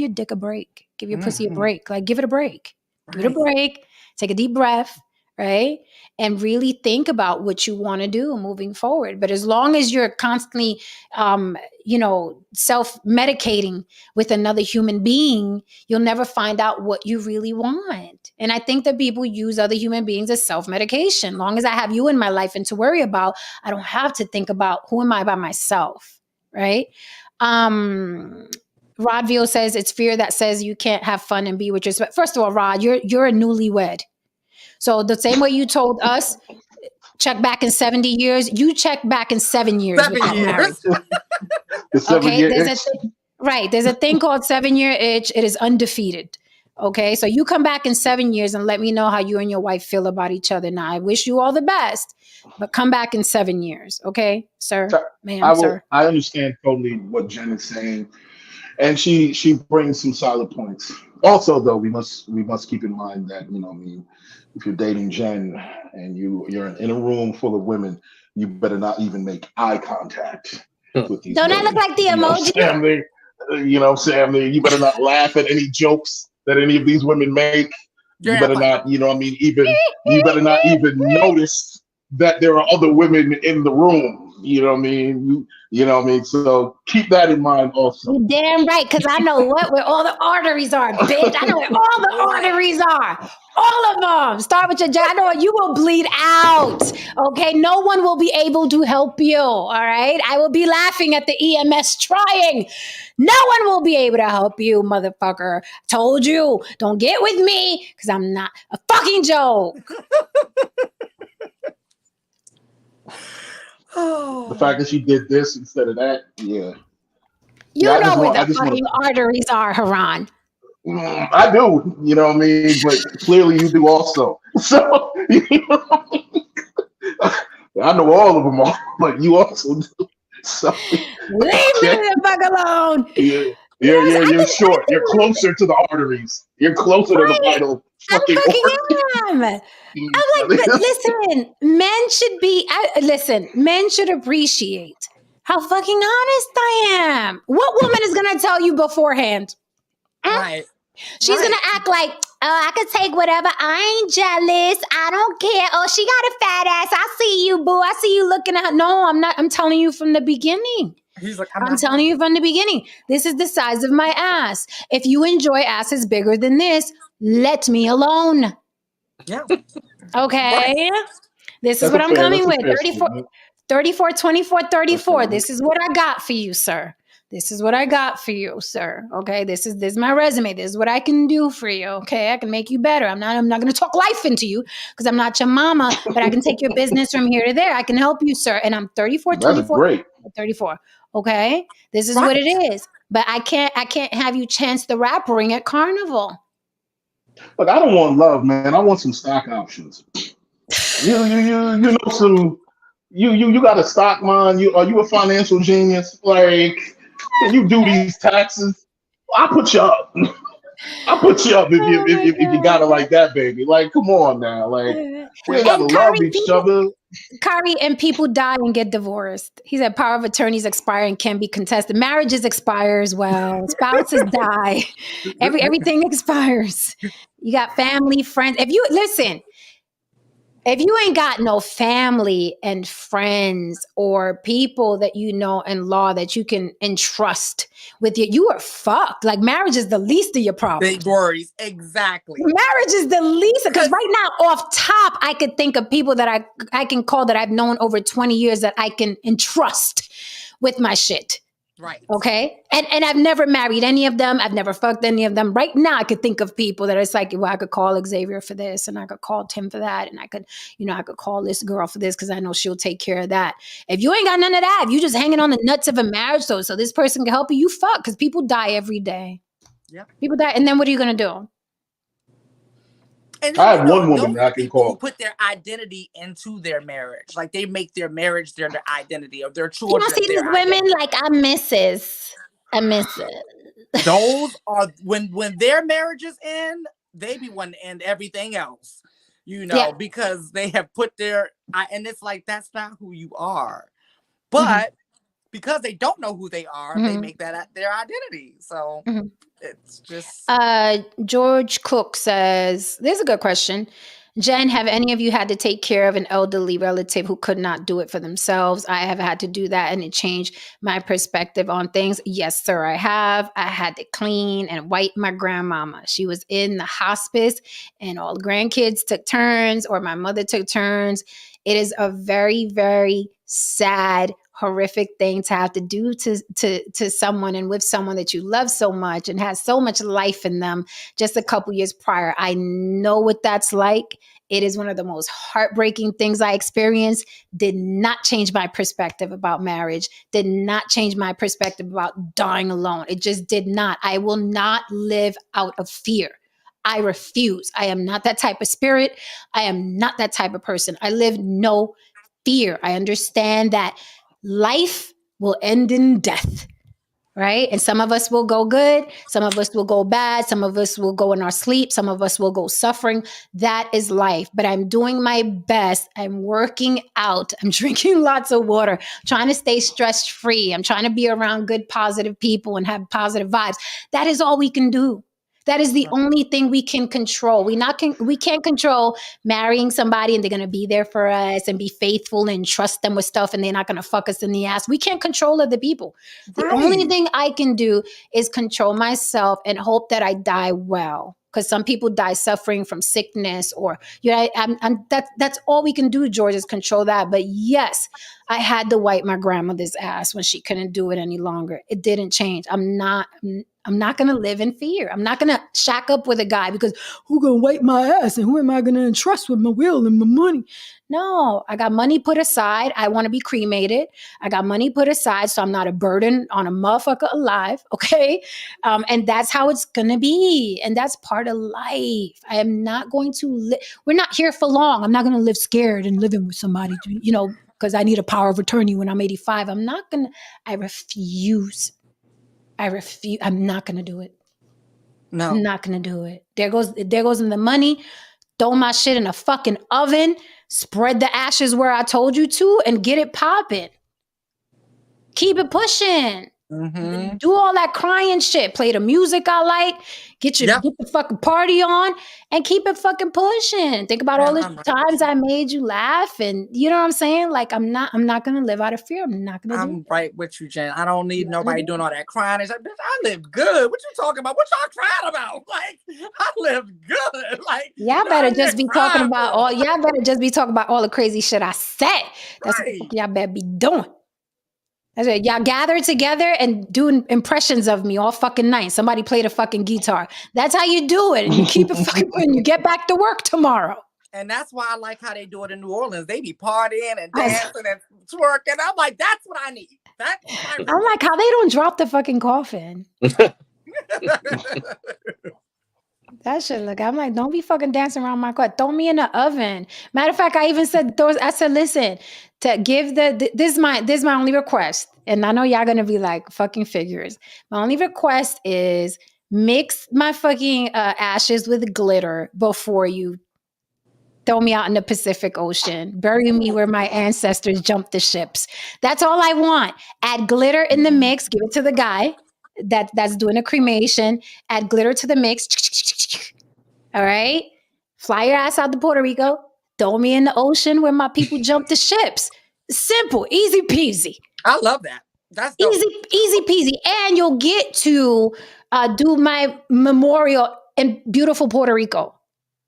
dick a break. Give your pussy a break. Like, give it a break. Give it a break. Take a deep breath. Right? And really think about what you want to do moving forward. But as long as you're constantly, self-medicating with another human being, you'll never find out what you really want. And I think that people use other human beings as self-medication. Long as I have you in my life and to worry about, I don't have to think about who am I by myself. Right? Rodville says it's fear that says you can't have fun and be with your spouse. First of all, Rod, you're a newlywed. So the same way you told us, check back in 70 years, you check back in 7 years. 7 years. There's a thing called 7-year itch. It is undefeated. Okay, so you come back in 7 years and let me know how you and your wife feel about each other. Now, I wish you all the best, but come back in 7 years. Okay, sir, ma'am, sir. I understand totally what Jen is saying. And she brings some solid points. Also, though, we must keep in mind that, if you're dating Jen and you're in a room full of women, you better not even make eye contact with these women. Don't I look like the emoji? Sam, you better not laugh at any jokes that any of these women make. You better not, you better not even notice that there are other women in the room. You You know what I mean? So keep that in mind also. You damn right, because I know where all the arteries are, bitch. I know where all the arteries are. All of them. Start with your jaw. I know you will bleed out. Okay. No one will be able to help you. All right. I will be laughing at the EMS trying. No one will be able to help you, motherfucker. Told you. Don't get with me because I'm not a fucking joke. The fact that she did this instead of that, yeah. You Yeah, know where the fucking arteries are, Haran. I do, you know what I mean? But clearly you do also. So, you know what I mean? I know all of them all, but you also do. So, leave me the fuck alone. You're short. You're closer to the arteries. You're closer to the vital fucking organ. am. I'm like, but listen, men should appreciate how fucking honest I am. What woman is gonna tell you beforehand? Right. She's gonna act like, oh, I could take whatever. I ain't jealous. I don't care. Oh, she got a fat ass. I see you, boo. I see you looking at her. No, I'm not. I'm telling you from the beginning. He's like, I'm telling you from the beginning. This is the size of my ass. If you enjoy asses bigger than this, let me alone. Yeah. Okay. Right. This is That's what a I'm fair- coming that's a with. fair 34, statement. 34, 24, 34. That's This is what I got for you, sir. This is what I got for you, sir. Okay. This is my resume. This is what I can do for you. Okay. I can make you better. I'm not going to talk life into you because I'm not your mama, but I can take your business from here to there. I can help you, sir. And I'm 34, That's 24, great. 34. Okay. This is what it is. But I can't have you chance the rap ring at Carnival. Look, I don't want love, man. I want some stock options. You know some. You got a stock, man. Are you a financial genius? Like, can you do these taxes? I'll put you up. I'll put you up if you got it like that, baby. Like, come on now. Like, we ain't gotta love each other. Kari, and people die and get divorced. He said power of attorneys expire and can be contested. Marriages expire as well. Spouses die. Everything expires. You got family, friends. If you ain't got no family and friends or people that you know in law that you can entrust with you are fucked. Like, marriage is the least of your problems. Big worries. Exactly. Marriage is the least, because right now off top, I could think of people that I can call that I've known over 20 years that I can entrust with my shit. Right. Okay. And I've never married any of them. I've never fucked any of them. Right now, I could think of people that it's like, well, I could call Xavier for this, and I could call Tim for that, and I could call this girl for this because I know she'll take care of that. If you ain't got none of that, if you just hanging on the nuts of a marriage, so this person can help you, you fuck, because people die every day. Yeah. People die, and then what are you gonna do? And I have one woman that I can call. Who put their identity into their marriage. Like, they make their marriage their identity, of their children. You don't see these women like, I'm Mrs. Those are when their marriages end, they be wanting to end everything else, because they have put and it's like, that's not who you are. But because they don't know who they are, they make that their identity. So it's just. George Cook says, there's a good question. Jen, have any of you had to take care of an elderly relative who could not do it for themselves? I have had to do that, and it changed my perspective on things. Yes, sir, I have. I had to clean and wipe my grandmama. She was in the hospice, and all the grandkids took turns, or my mother took turns. It is a very, very sad, horrific thing to have to do to someone and with someone that you love so much and has so much life in them just a couple years prior. I know what that's like. It is one of the most heartbreaking things I experienced. Did not change my perspective about marriage. Did not change my perspective about dying alone. It just did not. I will not live out of fear. I refuse. I am not that type of spirit. I am not that type of person. I live no fear. I understand that life will end in death, right? And some of us will go good. Some of us will go bad. Some of us will go in our sleep. Some of us will go suffering. That is life. But I'm doing my best. I'm working out. I'm drinking lots of water, trying to stay stress-free. I'm trying to be around good, positive people and have positive vibes. That is all we can do. That is the only thing we can control. We can't control marrying somebody and they're gonna be there for us and be faithful and trust them with stuff and they're not gonna fuck us in the ass. We can't control other people. The only thing I can do is control myself and hope that I die well. Because some people die suffering from sickness, or that's all we can do, George, is control that. But yes, I had to wipe my grandmother's ass when she couldn't do it any longer. It didn't change. I'm not going to live in fear. I'm not going to shack up with a guy because who going to wipe my ass and who am I going to entrust with my will and my money? No, I got money put aside. I want to be cremated. I got money put aside so I'm not a burden on a motherfucker alive, okay? And that's how it's going to be. And that's part of life. I am not going to we're not here for long. I'm not going to live scared and living with somebody, because I need a power of attorney when I'm 85. I refuse. I'm not going to do it. No. I'm not going to do it. There goes in the money. Throw my shit in a fucking oven. Spread the ashes where I told you to and get it popping. Keep it pushing. Mm-hmm. Do all that crying shit. Play the music I like. Get the fucking party on and keep it fucking pushing. Think about all the times I made you laugh, and you know what I'm saying? Like I'm not gonna live out of fear. I'm not gonna. I'm right with you, Jen. I don't need nobody doing all that crying. It's like, bitch, I live good. What you talking about? What y'all crying about? Like, I live good. Like, y'all better just be talking about all. Y'all better just be talking about all the crazy shit I said. That's what y'all better be doing. That's it. Y'all gather together and doing impressions of me all fucking night. Somebody play the fucking guitar. That's how you do it. And you keep it fucking and you get back to work tomorrow. And that's why I like how they do it in New Orleans. They be partying and dancing and twerking. I'm like, that's what I need. I'm like, how they don't drop the fucking coffin. That shit look. I'm like, don't be fucking dancing around my car. Throw me in the oven. Matter of fact, I even said, listen, to give this is my only request. And I know y'all gonna be like fucking figures. My only request is mix my fucking ashes with glitter before you throw me out in the Pacific Ocean. Bury me where my ancestors jumped the ships. That's all I want. Add glitter in the mix. Give it to the guy that's doing a cremation. Add glitter to the mix. All right? Fly your ass out to Puerto Rico. Throw me in the ocean where my people jump the ships. Simple, easy peasy. I love that. That's dope. Easy peasy. And you'll get to do my memorial in beautiful Puerto Rico.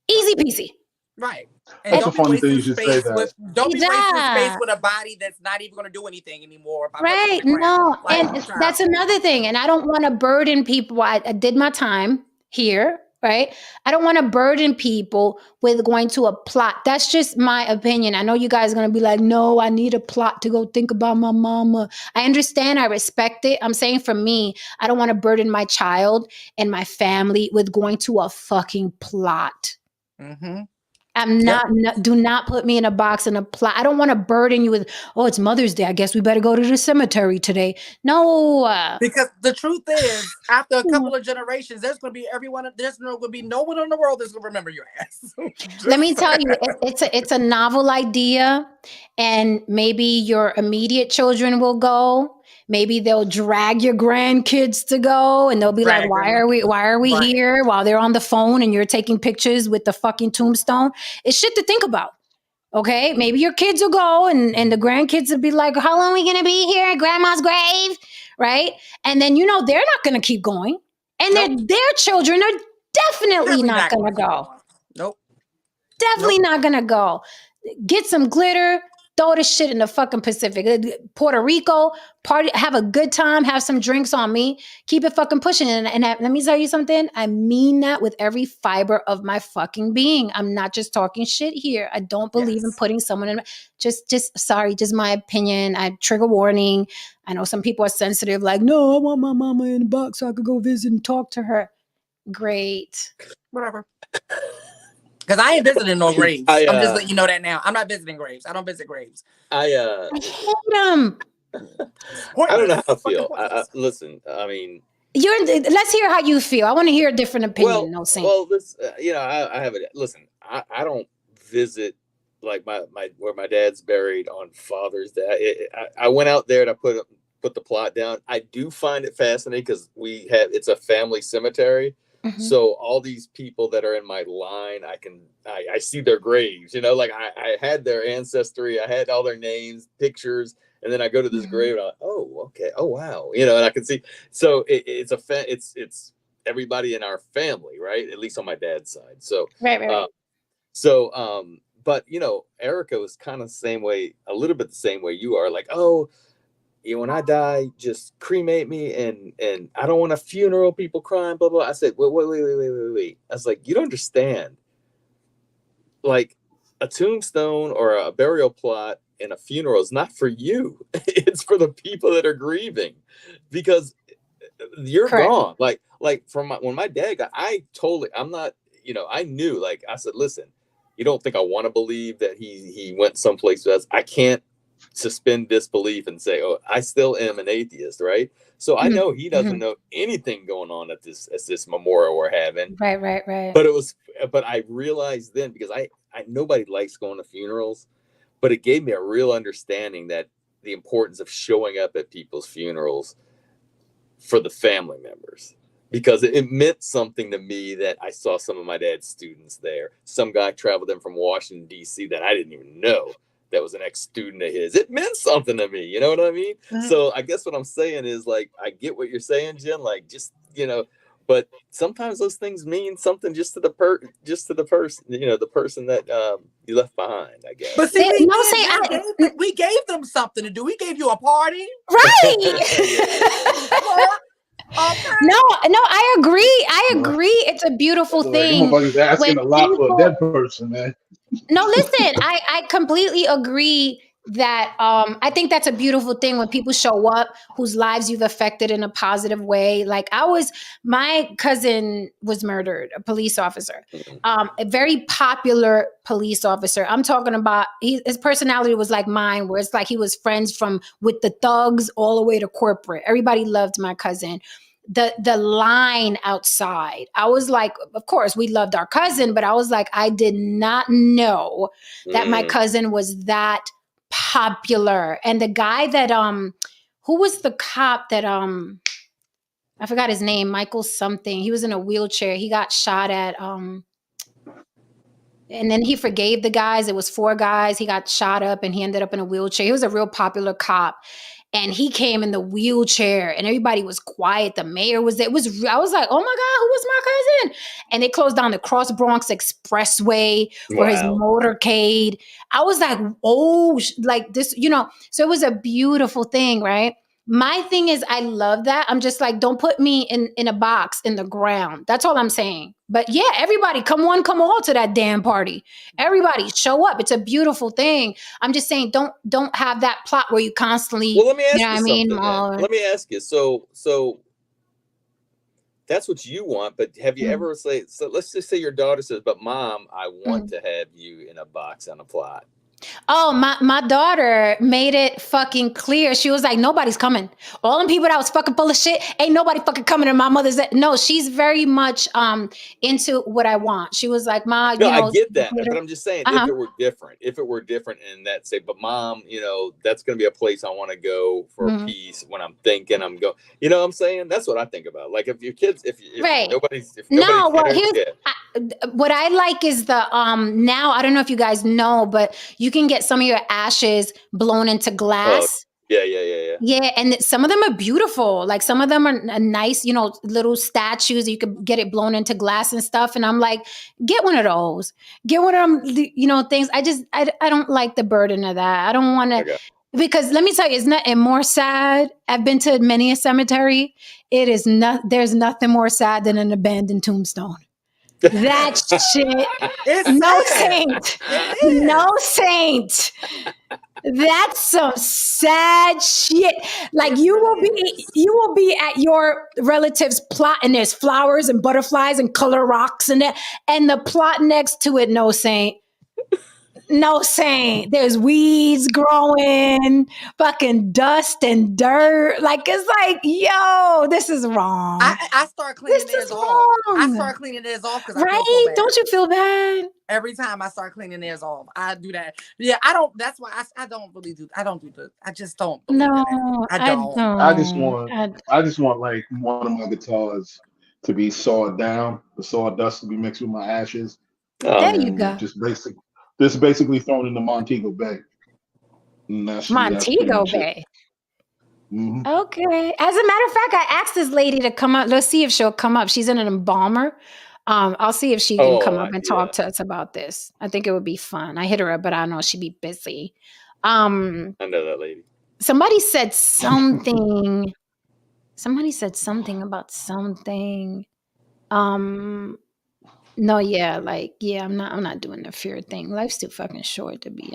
Easy peasy. Right. And that's a funny thing you should say that. Don't be wasting space with a body that's not even going to do anything anymore. Right. No. And that's another thing. And I don't want to burden people. I did my time here. Right. I don't want to burden people with going to a plot. That's just my opinion. I know you guys are going to be like, no, I need a plot to go think about my mama. I understand. I respect it. I'm saying for me, I don't want to burden my child and my family with going to a fucking plot. Mm-hmm. I'm not, do not put me in a box and a plot. I don't want to burden you with, oh, it's Mother's Day. I guess we better go to the cemetery today. No. Because the truth is, after a couple of generations, there's going to be no one in the world that's going to remember your ass. Let me tell you, it's a novel idea, and maybe your immediate children will go. Maybe they'll drag your grandkids to go, and they'll be like, why are we here while they're on the phone and you're taking pictures with the fucking tombstone? It's shit to think about. Okay. Maybe your kids will go and the grandkids will be like, how long are we going to be here at grandma's grave? Right. And then, they're not going to keep going. And their children are definitely not going to go. Nope. Definitely not going to go. Get some glitter. Throw the shit in the fucking Pacific. Puerto Rico, party, have a good time, have some drinks on me. Keep it fucking pushing. And let me tell you something. I mean that with every fiber of my fucking being. I'm not just talking shit here. I don't believe in putting someone in. Just my opinion. Trigger warning. I know some people are sensitive, like, no, I want my mama in the box so I could go visit and talk to her. Great. Whatever. Because I ain't visiting no graves. I'm just letting you know that now. I'm not visiting graves. I don't visit graves. I hate them. I don't know how I feel. Listen, I mean, let's hear how you feel. I want to hear a different opinion. Well, this, I have it. Listen, I don't visit like where my dad's buried on Father's Day. I went out there to put the plot down. I do find it fascinating because it's a family cemetery. Mhm. So all these people that are in my line, I see their graves, you know, like I had their ancestry, I had all their names, pictures, and then I go to this Mhm. grave and I'm like, oh, okay, oh wow, you know, and I can see. So it's everybody in our family, right? At least on my dad's side. So Right, right, right. but you know, Erica was kind of the same way, a little bit the same way you are, like, oh, you know, when I die, just cremate me, and I don't want a funeral, people crying, blah blah. I said, wait. I was like, you don't understand. Like, a tombstone or a burial plot in a funeral is not for you. It's for the people that are grieving, because you're Correct. gone. Like from when my dad got, I'm not, you know, I knew, like, I said, listen, you don't think I want to believe that he went someplace else? I can't suspend disbelief and say, oh, I still am an atheist, right? So I Mhm. know he doesn't Mhm. know anything going on at this memorial we're having. Right, right, right. But I realized then, because I nobody likes going to funerals, but it gave me a real understanding that the importance of showing up at people's funerals for the family members, because it meant something to me that I saw some of my dad's students there. Some guy traveled in from Washington, D.C. that I didn't even know that was an ex-student of his. It meant something to me. You know what I mean? Mhm. So I guess what I'm saying is, like, I get what you're saying, Jen, like, just, you know, but sometimes those things mean something just to the person, you know, the person that you left behind, I guess. But see, They- we no, did. say We gave them something to do. We gave you a party. right. Okay. No, I agree. I Well, agree. It's a beautiful like, thing motherfuckers asking when a lot for a people. dead person, man. No, listen, I completely agree that I think that's a beautiful thing when people show up whose lives you've affected in a positive way. Like my cousin was murdered, a police officer, a very popular police officer. I'm talking about his personality was like mine, where it's like he was friends with the thugs all the way to corporate. Everybody loved my cousin. The line outside, I was like, of course we loved our cousin, but I was like, I did not know that my cousin was that popular. And the guy that who was the cop that I forgot his name, Michael something, he was in a wheelchair, he got shot at and then he forgave the guys. It was 4 guys. He got shot up and he ended up in a wheelchair. He was a real popular cop. And he came in the wheelchair and everybody was quiet. The mayor was there. I was like, oh my God, who was my cousin? And they closed down the Cross Bronx Expressway for his motorcade. I was like, oh, like this, you know, so it was a beautiful thing, right? My thing is, I love that. I'm just like, don't put me in a box in the ground. That's all I'm saying. But yeah, everybody, come one, come all to that damn party. Everybody show up. It's a beautiful thing. I'm just saying, don't have that plot where you constantly. Well, let me ask you know you what I mean? something. Let me ask you. So that's what you want, but have you ever so let's just say your daughter says, "But mom, I want to have you in a box on a plot." Oh, my daughter made it fucking clear. She was like, nobody's coming. All them people that was fucking full of shit, ain't nobody fucking coming to my mother's. No, she's very much into what I want. She was like, Ma, No, you know. I get that, but I'm just saying, Uh-huh. if it were different and that say, but mom, you know, that's going to be a place I want to go for peace when I'm thinking I'm going, you know what I'm saying? That's what I think about. Like, if your kids, if Right. nobody No, well, cares, what I like is the now, I don't know if you guys know, but you can get some of your ashes blown into glass. Yeah. Yeah, and some of them are beautiful. Like some of them are nice, you know, little statues. You could get it blown into glass and stuff. And I'm like, get one of those. Get one of them, you know, things. I don't like the burden of that. I don't want to. Okay. Because let me tell you, it's nothing more sad. I've been to many a cemetery. It is not. There's nothing more sad than an abandoned tombstone. That shit. No saint. No saint. That's some sad shit. Like you will be at your relative's plot and there's flowers and butterflies and color rocks and that, and the plot next to it, no saint. No saint. There's weeds growing, fucking dust and dirt. Like it's like, yo, this is wrong. I start cleaning theirs off. I start cleaning theirs off because I feel so bad. Don't you feel bad? Every time I start cleaning theirs off, I do that. Yeah, I don't. That's why I don't really do. I don't do the. I just don't. No, I don't. I just want like one of my guitars to be sawed down, the sawdust to be mixed with my ashes, There you and go. just basically thrown into Montego Bay. And that's pretty Montego much it. Bay. Mhm. Okay. As a matter of fact, I asked this lady to come up. Let's see if she'll come up. She's in an embalmer. I'll see if she can come up and talk to us about this. I think it would be fun. I hit her up, but I know she'd be busy. I know that lady. Somebody said something. Somebody said something about something. No, yeah, like, yeah, I'm not doing the fear thing. Life's too fucking short to be.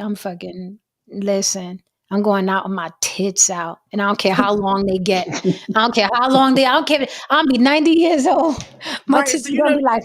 Listen, I'm going out with my tits out. And I don't care how long they get. I don't care how long I don't care. I'll be 90 years old. My Right, tits so are you gonna know, be like,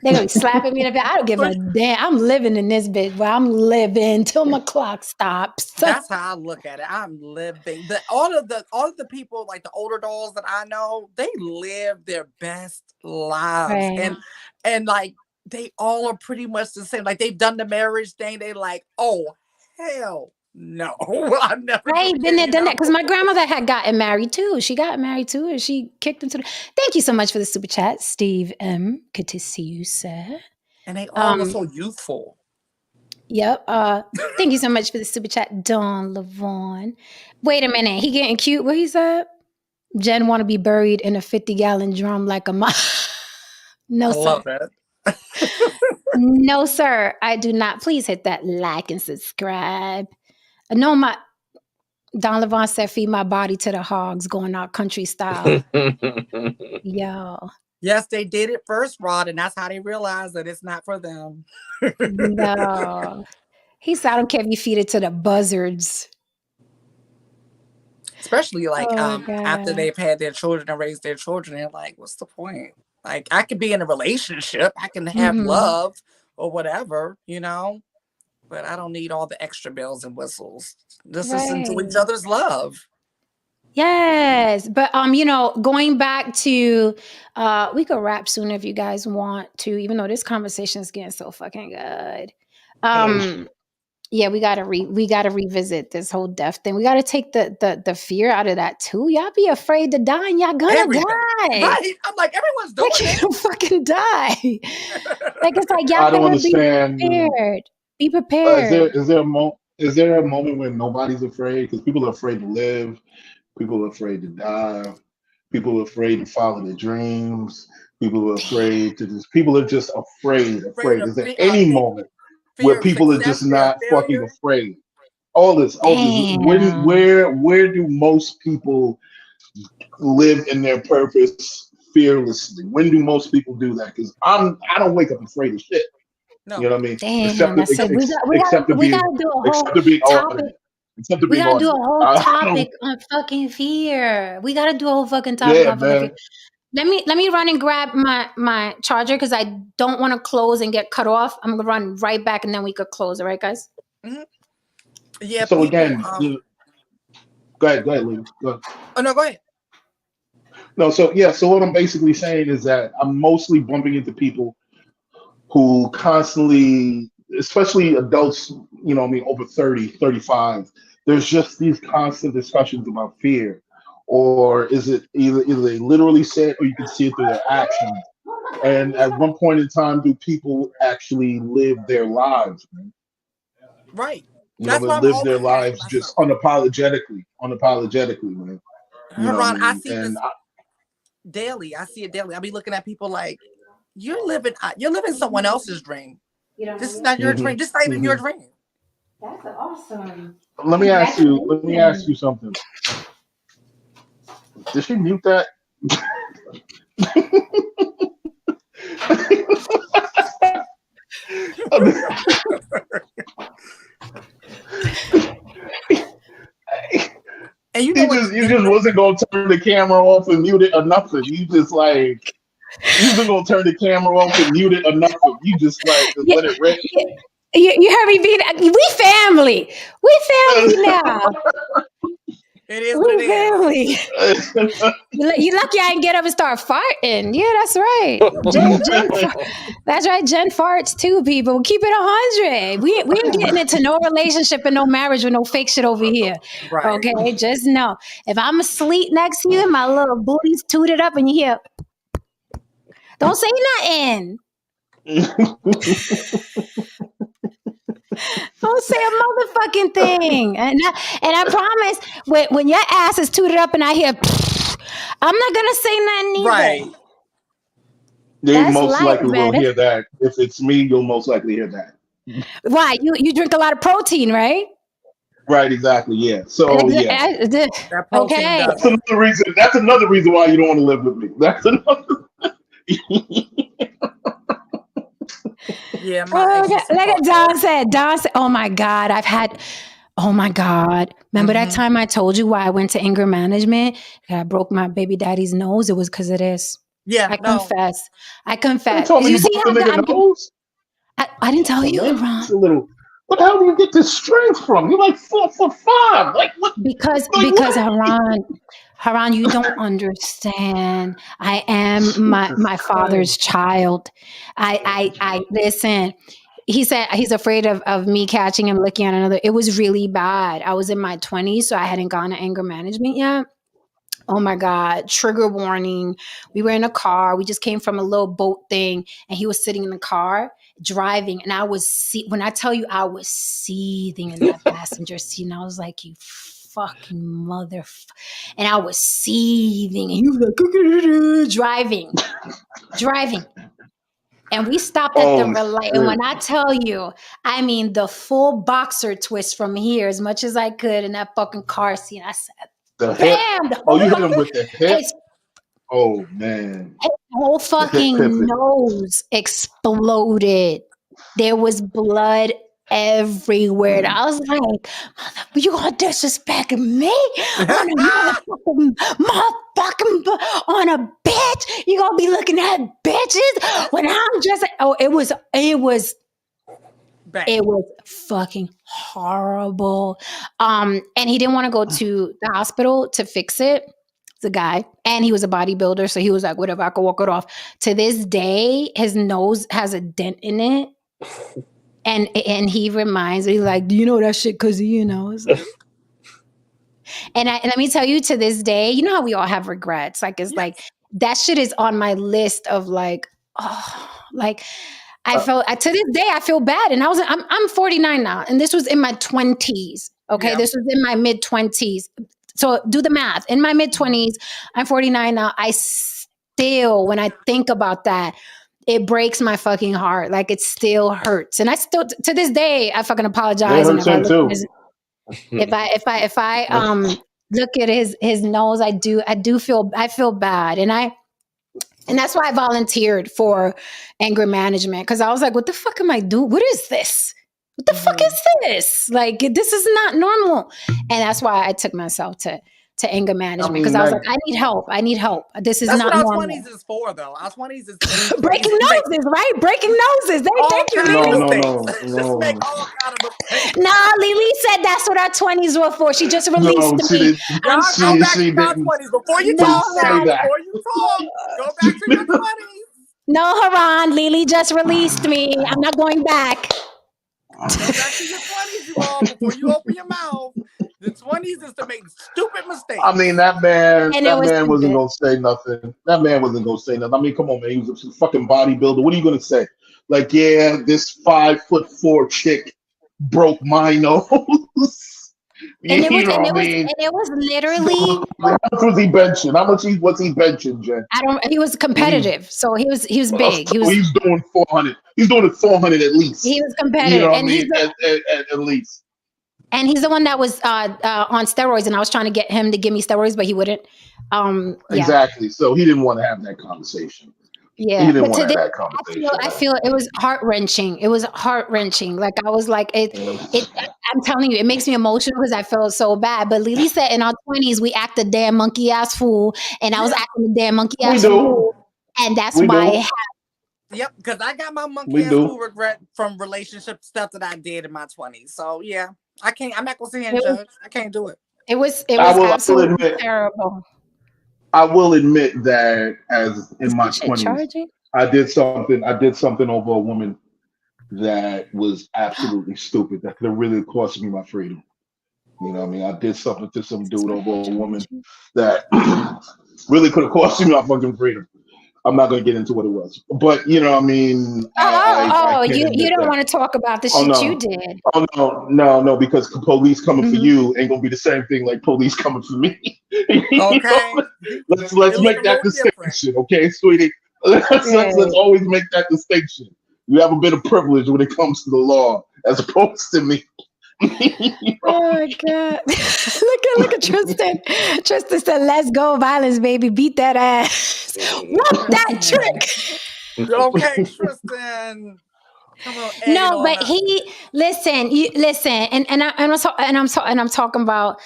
they're gonna be slapping me in the back. I don't give a damn. I'm living in this bitch where I'm living till my clock stops. that's how I look at it. I'm living. All of the people, like the older dolls that I know, they live their best lives. Right. And like they all are pretty much the same. Like they've done the marriage thing. They like, oh hell no. I'm never I ain't doing been there, it, done you that, know? because my grandmother had gotten married too. She got married too, and she kicked him to the. Thank you so much for the super chat, Steve M. Good to see you, sir. And they all are so youthful. Yep. Thank you so much for the super chat, Dawn Lavon. Wait a minute, he getting cute. What he said? Jen want to be buried in a 50-gallon drum like a mom. No, I sir. love that. No, sir. I do not. Please hit that like and subscribe. No, my Don Levon said, feed my body to the hogs, going out country style. Yo. Yes, they did it first, Rod, and that's how they realized that it's not for them. No. He said, I don't care if you feed it to the buzzards. Especially like Oh, after God. they've had their children and raised their children, they're like, what's the point? Like I could be in a relationship, I can have Mhm. love or whatever, you know, but I don't need all the extra bells and whistles. Let's listen to each Right. other's love. Yes. But going back to we could wrap soon if you guys want to, even though this conversation is getting so fucking good. Yeah, we gotta revisit this whole death thing. We gotta take the fear out of that too. Y'all be afraid to die and y'all gonna Everything. die. Right. I'm like, everyone's doing Like it. you fucking die. Like it's like y'all I don't gotta understand. be prepared. Be Is prepared. there a moment when nobody's afraid? Because people are afraid to live, people are afraid to die, people are afraid to follow their dreams, people are afraid to just. People are just afraid. Is there any moment where fear of people are success, just fear of not fucking failure? afraid? All this. Damn. Where do most people live in their purpose fearlessly? When do most people do that? Because I don't wake up afraid of shit. No. You know what I mean? Damn, that's it. We gotta do a whole Except to be topic. Except to We be gotta do a audible. whole topic on fucking fear. We gotta do a whole fucking topic Yeah, on fucking fear. man. Let me run and grab my charger because I don't want to close and get cut off. I'm gonna run right back and then we could close. All right, guys? Mm-hmm. Yeah. So people, again, go ahead, Lee. Go ahead. Oh no, go ahead. No, so what I'm basically saying is that I'm mostly bumping into people who constantly, especially adults, over 30, 35, there's just these constant discussions about fear. Or is it either they literally say it or you can see it through their actions? And at one point in time, do people actually live their lives, man? Right. They live their lives just unapologetically, man. Ron, I see this daily. I see it daily. I be looking at people like, you're living someone else's dream. This is not your dream. This is not even your dream. That's awesome. Let me ask you something. Did she mute that? And you just wasn't gonna turn the camera off and mute it or nothing. You just like you wasn't gonna turn the camera off and mute it or nothing. You just let it rip. You heard me being. We family now. It is what We it is. family. You lucky I didn't get up and start farting. Yeah, that's right. That's right. Jen farts too, people. Keep it 100. We ain't getting into no relationship and no marriage with no fake shit over here. Right. Okay, just know if I'm asleep next to you and my little booty's tooted up and you hear, don't say nothing. Don't say a motherfucking thing. And I promise, when your ass is tooted up and I hear, I'm not gonna say nothing either. Right. They That's most life, likely will man. hear that. If it's me, you'll most likely hear that. Why? You drink a lot of protein, right? Right, exactly. Yeah. So yeah. That protein Okay. does That's another reason. That's another reason why you don't want to live with me. That's another. Yeah, my Look at Don said. Don said, "Oh my God, oh my God. Remember that time I told you why I went to anger management? I broke my baby daddy's nose. It was because of this. Yeah, I confess. You told me You you see broke the how nigga nose? I didn't tell you, Man, Ron. it's a little. What the hell do you get this strength from? You're like 4'5". Like what? Because what? Haran, you don't understand. I am my father's child. I listen. He said he's afraid of me catching him looking at another. It was really bad. I was in my 20s, so I hadn't gone to anger management yet. Oh my God, trigger warning. We were in a car. We just came from a little boat thing, and he was sitting in the car driving. And when I tell you I was seething in that passenger seat, and I was like, you fucking and I was seething, and he was like, driving. And we stopped at the red light. And when I tell you, I mean, the full boxer twist from here, as much as I could in that fucking car seat, I said, the bam! hip. Oh, you hit him with the hip? Oh, man. His whole fucking nose exploded. There was blood everywhere. And I was like, you gonna disrespect me on a bitch? You gonna be looking at bitches when I'm just it was fucking horrible. And he didn't want to go to the hospital to fix it. The guy, and he was a bodybuilder, so he was like, whatever, I could walk it off. To this day, his nose has a dent in it. And he reminds me, like, do you know that shit? Because it's like, and let me tell you, to this day, you know how we all have regrets. Like, it's like that shit is on my list of like, I felt to this day I feel bad. And I'm 49 now, and this was in my 20s. Okay, this was in my mid 20s. So do the math. In my mid 20s, I'm 49 now. I still, when I think about that, it breaks my fucking heart. Like, it still hurts. And I still, to this day, I fucking apologize. And if I look at his nose, I feel bad. And that's why I volunteered for anger management. Because I was like, what the fuck am I doing? What is this? What the fuck is this? Like, this is not normal. And that's why I took myself to anger management, because I was like, I need help. This is not normal. That's what our 20s is for, though. Our 20s is breaking noses, right? Breaking noses. Thank you, Lily. No. Make all kind of mistakes. Nah, Lily said that's what our 20s were for. She just released me. Y'all go back to our 20s before you talk now. Before you talk, go back to your 20s. No, Haran, Lily just released me. I'm not going back. Go back to your 20s, you all, before you open your mouth. The 20s is to make stupid mistakes. I mean, that man wasn't going to say nothing. That man wasn't going to say nothing. I mean, come on, man. He was a fucking bodybuilder. What are you going to say? Like, yeah, this 5'4" chick broke my nose. And it was literally. How much was he benching? How much was he benching, Jen? He was competitive, so he was big. He's doing 400. He's doing it 400 at least. He was competitive, you know what I mean? At least. And he's the one that was on steroids, and I was trying to get him to give me steroids, but he wouldn't. Exactly. So he didn't want to have that conversation. Yeah, he didn't want to have that conversation. I feel it was heart-wrenching. It was heart-wrenching. Like, I was like, I'm telling you, it makes me emotional because I felt so bad. But Lily said in our 20s, we act a damn monkey-ass fool, and I was acting a damn monkey-ass fool. And that's why it happened. Yep, because I got my monkey-ass fool regret from relationship stuff that I did in my 20s. So, yeah. I'm not going to sit here and judge. I can't do it. It was I will absolutely admit, terrible. I will admit that as in Is my this shit 20s, charging? I did something over a woman that was absolutely stupid. That could have really cost me my freedom. You know what I mean? I did something to some Is this dude my over a phone woman charging? that really could have cost me my fucking freedom. I'm not gonna get into what it was, but you know what I mean. I can't You admit don't that. want to talk about the Oh shit you no. did. Oh no, because police coming for Mhm. you ain't gonna be the same thing like police coming for me. You know? Okay. Let's It look make a that little different. distinction, okay, sweetie? Let's Right. always make that distinction. You have a bit of privilege when it comes to the law, as opposed to me. You know? Oh my God. look at Tristan. Tristan said, let's go, violence, baby. Beat that ass. Whoop that trick. Okay, Tristan. Come on, egg it No, on but up. he listen, I'm talking about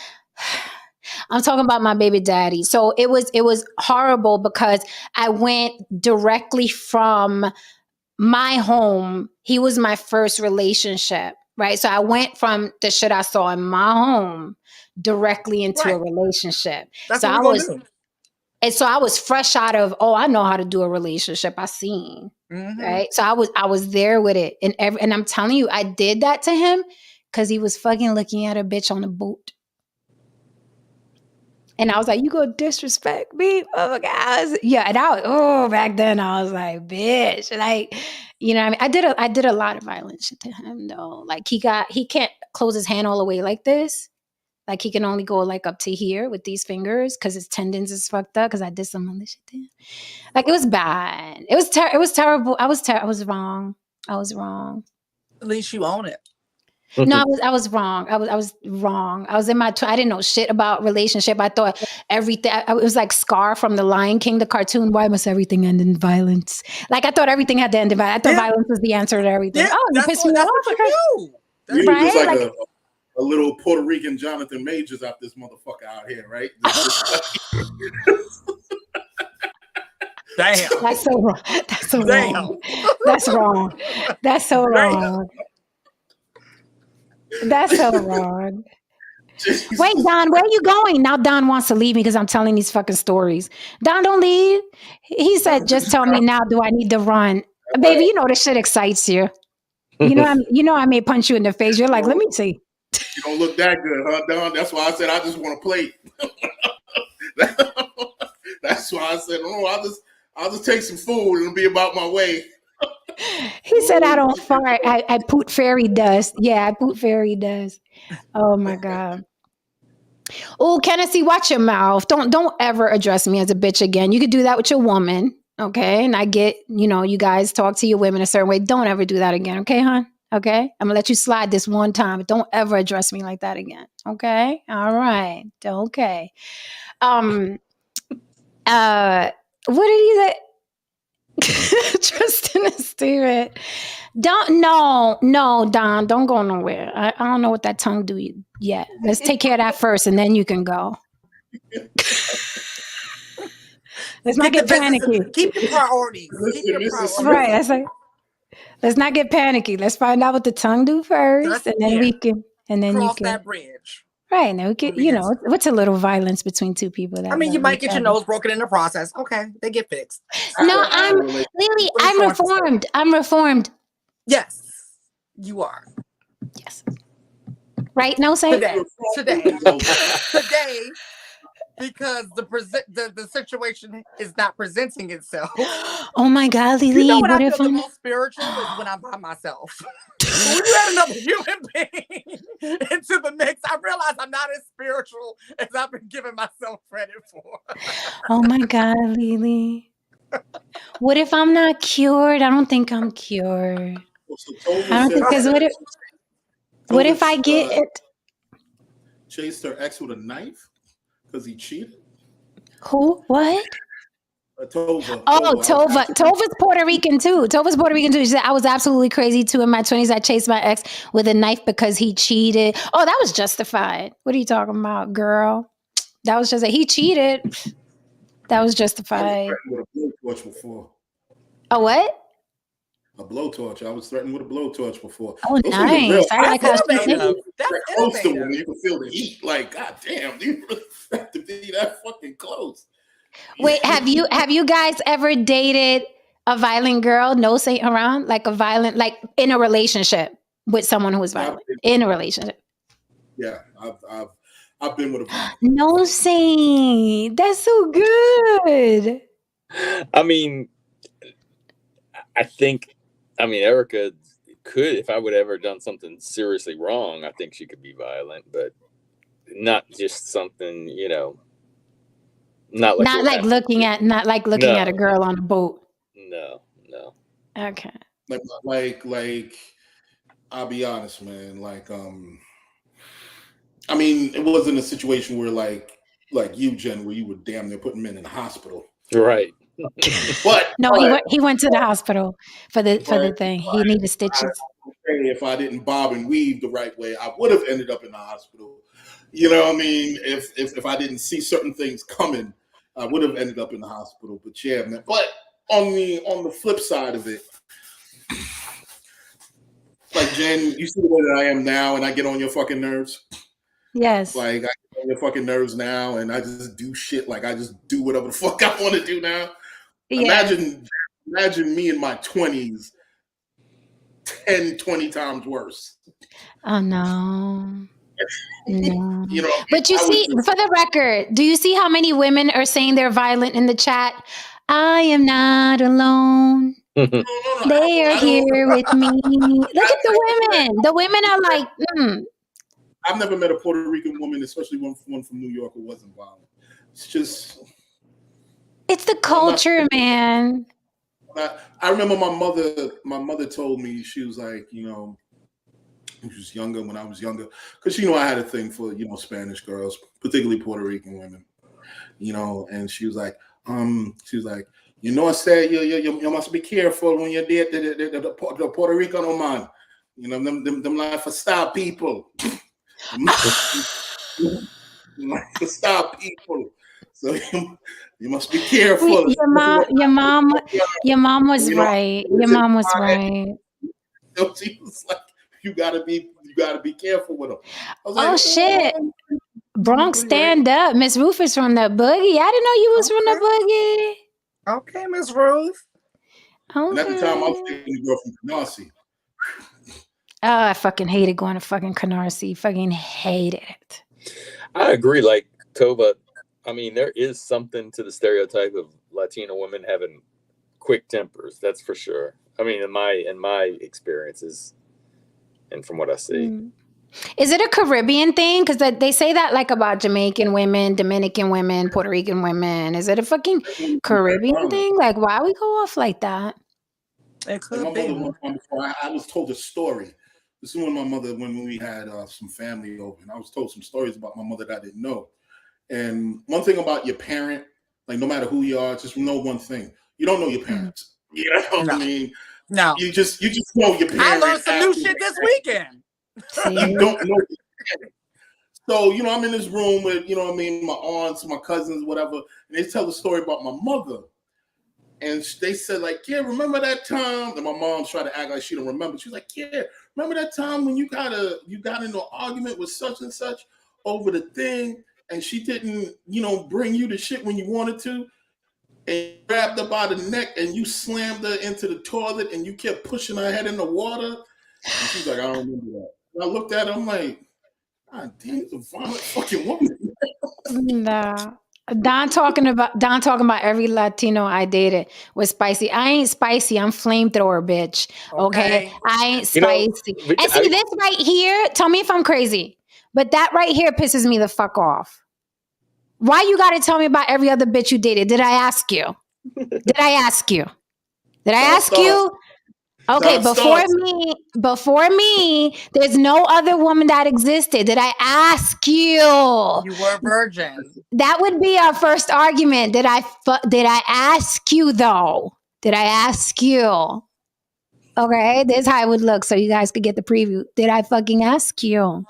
I'm talking about my baby daddy. So it was horrible because I went directly from my home. He was my first relationship, right? So I went from the shit I saw in my home directly into a Right. relationship. That's So what I we're gonna was do. and so I was fresh out of, oh, I know how to do a relationship. I seen. Mm-hmm. Right. So I was there with it. And I'm telling you, I did that to him because he was fucking looking at a bitch on a boat. And I was like, you gonna disrespect me? Oh my God. And back then I was like, bitch. Like, you know what I mean? I did a lot of violent shit to him though. Like he can't close his hand all the way like this. Like he can only go like up to here with these fingers because his tendons is fucked up because I did some other shit to him. Like it was bad. It was terrible. I was wrong. I was wrong. At least you own it. No, I was wrong. I was wrong. I was in my I didn't know shit about relationship. I thought everything it was like Scar from the Lion King, the cartoon. Why must everything end in violence? Like I thought everything had to end in violence. I thought Yeah. violence was the answer to everything. Yeah, Oh, you that's pissed me what off. you Okay. knew. You Right? just like Like- a little Puerto Rican Jonathan Majors out this motherfucker out here, right? Damn. That's so wrong. That's so Damn. wrong. That's wrong. That's so wrong. That's so wrong. Wait, Don, where are you going? Now Don wants to leave me because I'm telling these fucking stories. Don, don't leave. He said, just tell me now, do I need to run? Baby, you know this shit excites you. You know I may punch you in the face. You're like, let me see. You don't look that good, huh, Don? That's why I said I just want to play. That's why I said, I'll just take some food and be about my way. He said, I don't fart. I poot fairy dust. Yeah, I poot fairy dust. Oh my God. Oh, Kennedy, watch your mouth. Don't ever address me as a bitch again. You could do that with your woman. Okay. And I get, you guys talk to your women a certain way. Don't ever do that again. Okay, hon? Okay. I'm gonna let you slide this one time, but don't ever address me like that again. Okay. All right. Okay. What did he say? Tristan and Steven. No, Don, don't go nowhere. I don't know what that tongue do yet. Let's take care of that first and then you can go. Let's not get panicky. Keep your priorities. Keep your priorities. Right. That's like, let's not get panicky. Let's find out what the tongue do first, and then we can, and then cross you can that bridge. Right. And then we can, what's a little violence between two people? That you might get your nose broken in the process. Okay, they get fixed. No, I'm reformed. I'm reformed. Yes, you are. Yes. Right? No, say today, because the situation is not presenting itself. Oh my God, Lily! You know what I feel the most spiritual is when I'm by myself. When you add another human being into the mix, I realize I'm not as spiritual as I've been giving myself credit for. Oh my God, Lily! What if I'm not cured? I don't think I'm cured. I don't think because what if I get it? Chased her ex with a knife because he cheated. Who? What? Tova. Oh, Tova. Tova's Puerto Rican too. She said, I was absolutely crazy too. In my 20s, I chased my ex with a knife because he cheated. Oh, that was justified. What are you talking about, girl? That was just he cheated. That was justified. With a blowtorch before. A what? A blowtorch. I was threatened with a blowtorch before. Oh, Those things are real. nice. I like how That's she said innovative. it. That's That close to innovative. them, you can feel the heat. Like, god damn, you really have to be that fucking close. Wait, have you guys ever dated a violent girl? No saying around, like a violent, like in a relationship with someone who was violent in a relationship. Yeah, I've been with a No saying. That's so good. I mean, Erica could, if I would ever done something seriously wrong, I think she could be violent, but not just something, not like looking at a girl on a boat. No. Okay. like I'll be honest, man. I mean, it wasn't a situation where like you, Jen, where you were damn near putting men in the hospital. Right. But no, he went to the hospital for the thing. He needed stitches. If I didn't bob and weave the right way, I would have ended up in the hospital. You know what I mean? If I didn't see certain things coming, I would have ended up in the hospital. But yeah, man. But on the flip side of it, like Jen, you see the way that I am now, and I get on your fucking nerves. Yes. Like I get on your fucking nerves now, and I just do shit. Like I just do whatever the fuck I want to do now. Yeah. Imagine me in my 20s, 10, 20 times worse. Oh no. No. But for the record, do you see how many women are saying they're violent in the chat? I am not alone. They are here with me. Look at the women. The women are like, I've never met a Puerto Rican woman, especially one from New York, who wasn't violent. It's just... It's the culture, man. I remember my mother told me, she was like, she was younger when I was younger, because I had a thing for Spanish girls, particularly Puerto Rican women, and she was like, I said you must be careful when you date the Puerto Rican man, them lifestyle people, lifestyle people, so you must be careful. Your mom was right. Your mom was right. She was like, you gotta be careful with them. I was Oh like, shit. Bronx, stand up. Miss Rufus from the boogie. I didn't know you was from the boogie. Okay, Miss Ruth. Okay. And at the time, I was dating a girl from Canarsie. Oh, I fucking hated going to fucking Canarsie. Fucking hated it. I agree. Like Tova, I mean, there is something to the stereotype of Latino women having quick tempers. That's for sure. I mean, in my experiences, and from what I see. Is it a Caribbean thing? Because they say that like about Jamaican women, Dominican women, Puerto Rican women. Is it a fucking Caribbean thing? Like, why we go off like that? It could My be. mother, I was told a story. This is when we had some family over, and I was told some stories about my mother that I didn't know. And one thing about your parent, like no matter who you are, just know one thing: you don't know your parents. You know what I mean? No. You just know your parents. I learned some new shit this weekend. You don't know. So, I'm in this room with, my aunts, my cousins, whatever, and they tell the story about my mother. And they said, like, yeah, remember that time? And my mom tried to act like she don't remember. She was like, yeah, remember that time when you got into an argument with such and such over the thing, and she didn't, bring you the shit when you wanted to, and grabbed her by the neck, and you slammed her into the toilet, and you kept pushing her head in the water. And she's like, I don't remember that. And I looked at her, I'm like, God damn, it's a violent fucking woman. Nah. Don talking about every Latino I dated was spicy. I ain't spicy. I'm flamethrower, bitch. Okay? I ain't spicy. And see, this right here, tell me if I'm crazy, but that right here pisses me the fuck off. Why you got to tell me about every other bitch you dated? Did I ask you? Okay, before me, there's no other woman that existed. Did I ask you? You were a virgin. That would be our first argument. Did I ask you though? Did I ask you? Okay, this is how it would look, so you guys could get the preview. Did I fucking ask you?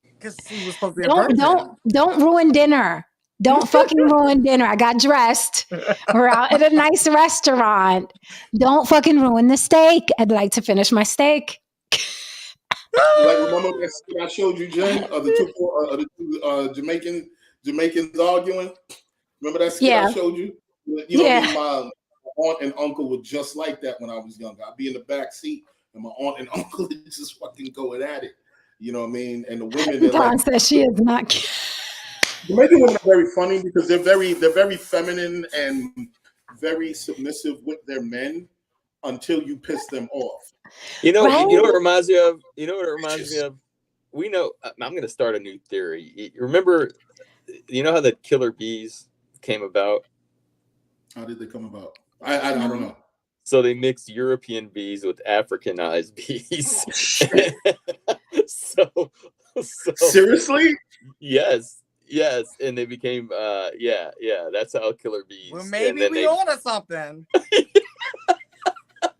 Because she was supposed to be a virgin. Don't ruin dinner. Don't fucking ruin dinner. I got dressed. We're out at a nice restaurant. Don't fucking ruin the steak. I'd like to finish my steak. Like, remember that skit I showed you, Jen? The two Jamaicans arguing. Remember that skit Yeah. I showed you? My aunt and uncle were just like that when I was younger. I'd be in the back seat, and my aunt and uncle would just fucking going at it. You know what I mean? And the women, Dawn says she is not. Jamaican women are very funny because they're very feminine and very submissive with their men until you piss them off. You know Right? what it reminds me of? You know what it reminds me of? We know. I'm going to start a new theory. You remember? You know how the killer bees came about? How did they come about? I don't know. So they mixed European bees with Africanized bees. so Seriously? Yes, and they became that's how killer bees. Well, maybe we on to something.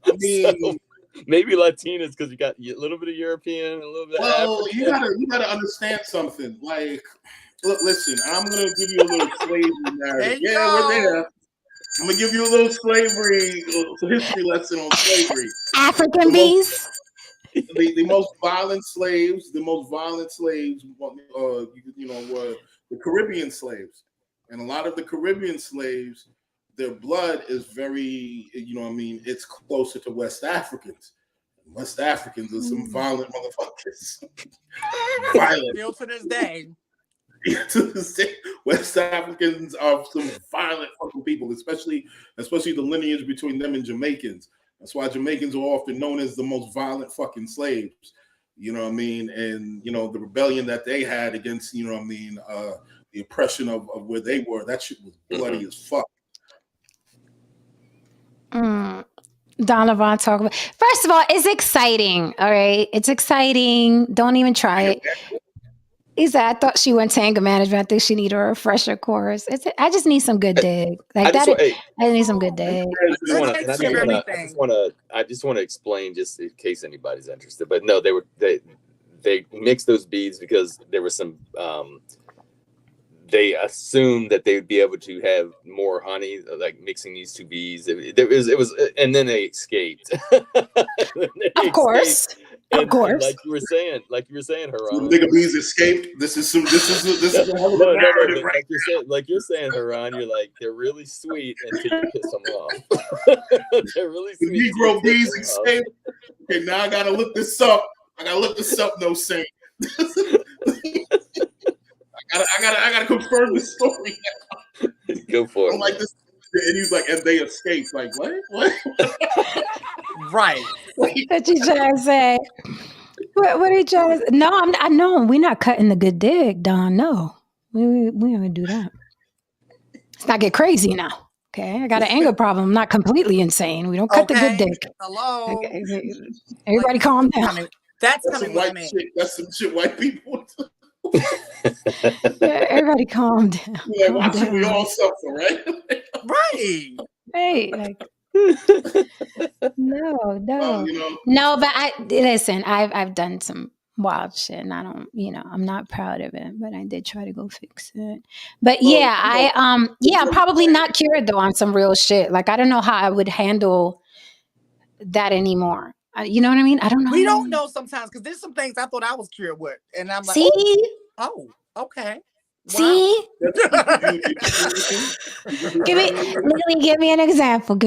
I mean, So, maybe Latinas because you got a little bit of European, a little bit of African. you gotta understand something. Like, look, listen, I'm gonna give you a little slavery narrative. There you Yeah, go. we're there. I'm gonna give you a little history lesson on slavery. African bees. The most violent slaves, were the Caribbean slaves, and a lot of the Caribbean slaves, their blood is very, it's closer to West Africans. West Africans are some violent motherfuckers. Violent. Still to this day. West Africans are some violent fucking people, especially the lineage between them and Jamaicans. That's why Jamaicans are often known as the most violent fucking slaves. You know what I mean? And the rebellion that they had against, the oppression of where they were, that shit was bloody as fuck. Donovan talk about. First of all, it's exciting. All right, it's exciting. Don't even try it. He said, "I thought she went to anger management. I think she need a refresher course. I just need some good dig. Like that. I need some good dig. I just want to explain, just in case anybody's interested. But no, they mixed those beads because there was some. They assumed that they would be able to have more honey, like mixing these two bees. It was, and then they escaped. Of course. And like you were saying, Haran. Nigga bees escaped. This is a hell of a narrative, right? Like you're saying, Haran, you're like, they're really sweet until you piss them off. They're really sweet. The Negro bees escaped. Okay, now I gotta look this up. No saying. I gotta confirm the story. Go for it. I'm like this, and he's like, and they escaped. Like what? Right. What you trying to say? What are you trying to say? No, I know we're not cutting the good dig, Don. No, we don't gonna do that. Let's not get crazy now. Okay, I got an anger problem. I'm not completely insane. We don't cut the good dig. Hello. Okay. Everybody, calm down. That's some coming white with me. shit. That's some shit white people. Yeah, everybody, calm down. Yeah, watching we all suffer, right? Right. Hey, like. No. Well, No, but listen, I've done some wild shit and I don't, I'm not proud of it, but I did try to go fix it. But I'm probably not cured though on some real shit. Like I don't know how I would handle that anymore. You know what I mean? I don't know. We don't know sometimes because there's some things I thought I was cured with. And I'm like, see? Oh, okay. Wow. See? Give me an example.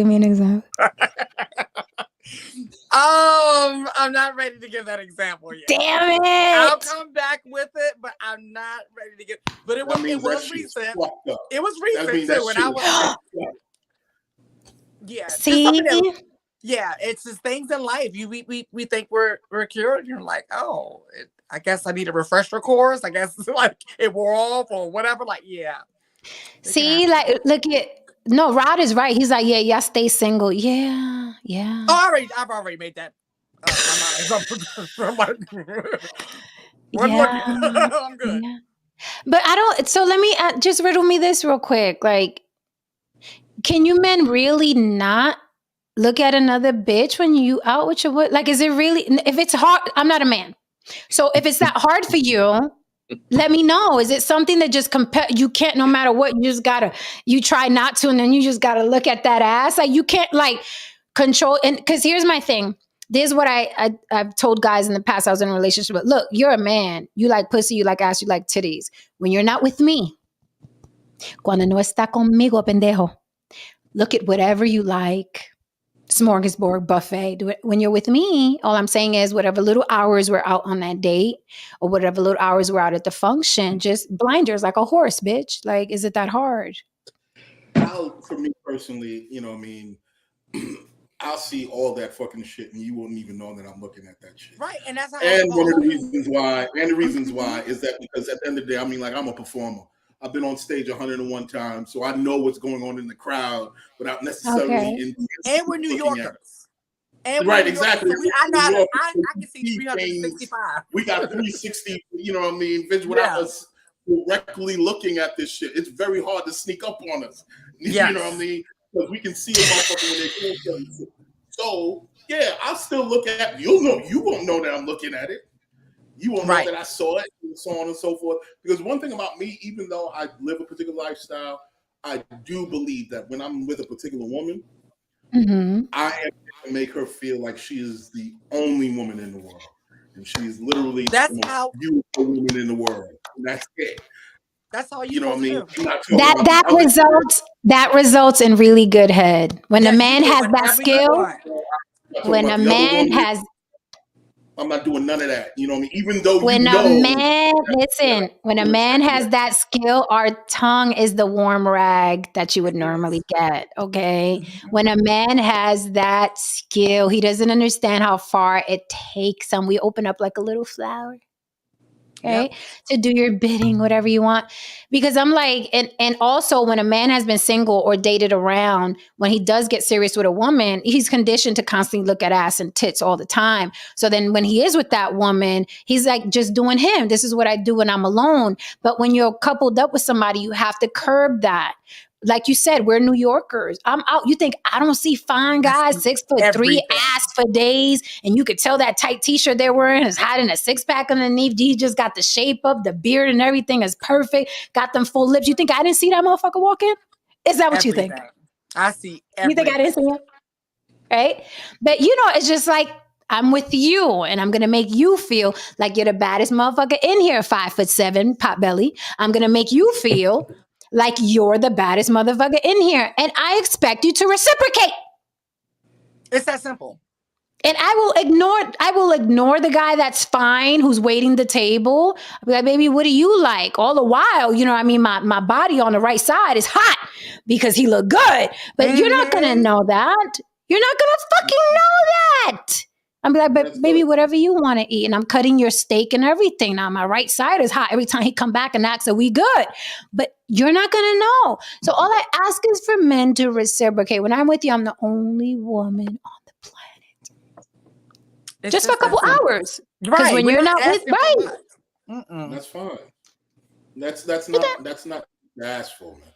I'm not ready to give that example yet. Damn it! I'll come back with it, but I'm not ready to give. But it was recent. It was recent too, and I was like, yeah. See? Yeah, it's just things in life. We think we're cured, and you're like, oh, I guess I need a refresher course. I guess like it wore off or whatever. Like, yeah. See, like, look at. No, Rod is right. He's like, y'all stay single. Yeah. Oh, I've already made that. I'm good. Yeah. But I don't. So let me just riddle me this real quick. Like, can you men really not look at another bitch when you out with your like? Is it really? If it's hard, I'm not a man. So if it's that hard for you, Let me know. Is it something that just you can't, no matter what, you try not to, and then you just gotta look at that ass. Like you can't like control. And because here's my thing. This is what I've told guys in the past. I was in a relationship, but look, you're a man. You like pussy, you like ass, you like titties. When you're not with me, cuando no está conmigo, pendejo, look at whatever you like. Smorgasbord buffet. Do it when you're with me. All I'm saying is whatever little hours we're out on that date or whatever little hours we're out at the function, just blinders like a horse, bitch. Like, is it that hard? For me personally, you know what I mean, I'll see all that fucking shit and you won't even know that I'm looking at that shit. Right. And that's how and one of the reasons why is that because at the end of the day, I mean, like I'm a performer. I've been on stage 101 times, so I know what's going on in the crowd without necessarily. And we're New Yorkers. Right, exactly. So I can see 365. We got 360, you know what I mean, without us directly looking at this shit. It's very hard to sneak up on us. You know what I mean? Because we can see a motherfucker when they're doing something. So, yeah, I'll still look at you won't know that I'm looking at it. You won't know that I saw it, and so on and so forth. Because one thing about me, even though I live a particular lifestyle, I do believe that when I'm with a particular woman, I am to make her feel like she is the only woman in the world. And she's literally the most beautiful woman in the world. And that's it. That's all you know what I mean? That results in really good head. When a man has that skill, when a man has I'm not doing none of that. You know what I mean? Even though when a man has that skill, our tongue is the warm rag that you would normally get. Okay. When a man has that skill, he doesn't understand how far it takes him. We open up like a little flower. Okay, to do your bidding, whatever you want. Because I'm like, and also when a man has been single or dated around, when he does get serious with a woman, he's conditioned to constantly look at ass and tits all the time. So then when he is with that woman, he's like just doing him. This is what I do when I'm alone. But when you're coupled up with somebody, you have to curb that. Like you said, we're New Yorkers. I'm out. You think I don't see fine guys, 6'3", ass for days, and you could tell that tight t-shirt they're wearing is hiding a six-pack underneath. He just got the shape up, the beard and everything is perfect. Got them full lips. You think I didn't see that motherfucker walking? Is that what you think? I see everything. You think I didn't see him? Right? But you know, it's just like I'm with you, and I'm gonna make you feel like you're the baddest motherfucker in here, 5'7", pot belly. I'm gonna make you feel like you're the baddest motherfucker in here. And I expect you to reciprocate. It's that simple. And I will ignore the guy that's fine, who's waiting the table. I'll be like, baby, what do you like? All the while, you know what I mean? My body on the right side is hot because he look good. But you're not going to know that. You're not going to fucking know that. I'm like, but baby, whatever you want to eat. And I'm cutting your steak and everything. Now, my right side is hot. Every time he come back and asks, are we good? But you're not going to know. So all I ask is for men to reciprocate. When I'm with you, I'm the only woman on the planet. Just for a couple hours. Because when you're not with, that's fine. That's not to ask for, man.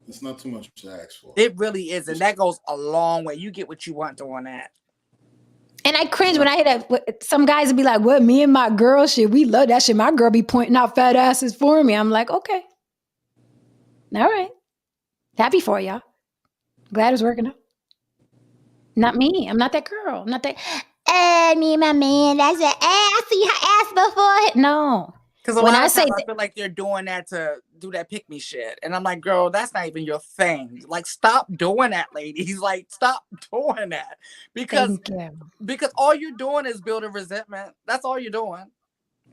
It's not too much to ask for. It really is. And that goes a long way. You get what you want doing that. And I cringe when I hear that. Some guys would be like, "What? Me and my girl shit, we love that shit. My girl be pointing out fat asses for me." I'm like, okay, all right, happy for y'all. Glad it's working out. Not me. I'm not that girl. I'm not that. Me and my man. That's it. I see her ass before. No. Because when I feel like they're doing that to do that pick me shit. And I'm like, girl, that's not even your thing. Like, stop doing that, ladies. Like, stop doing that. Because all you're doing is building resentment. That's all you're doing.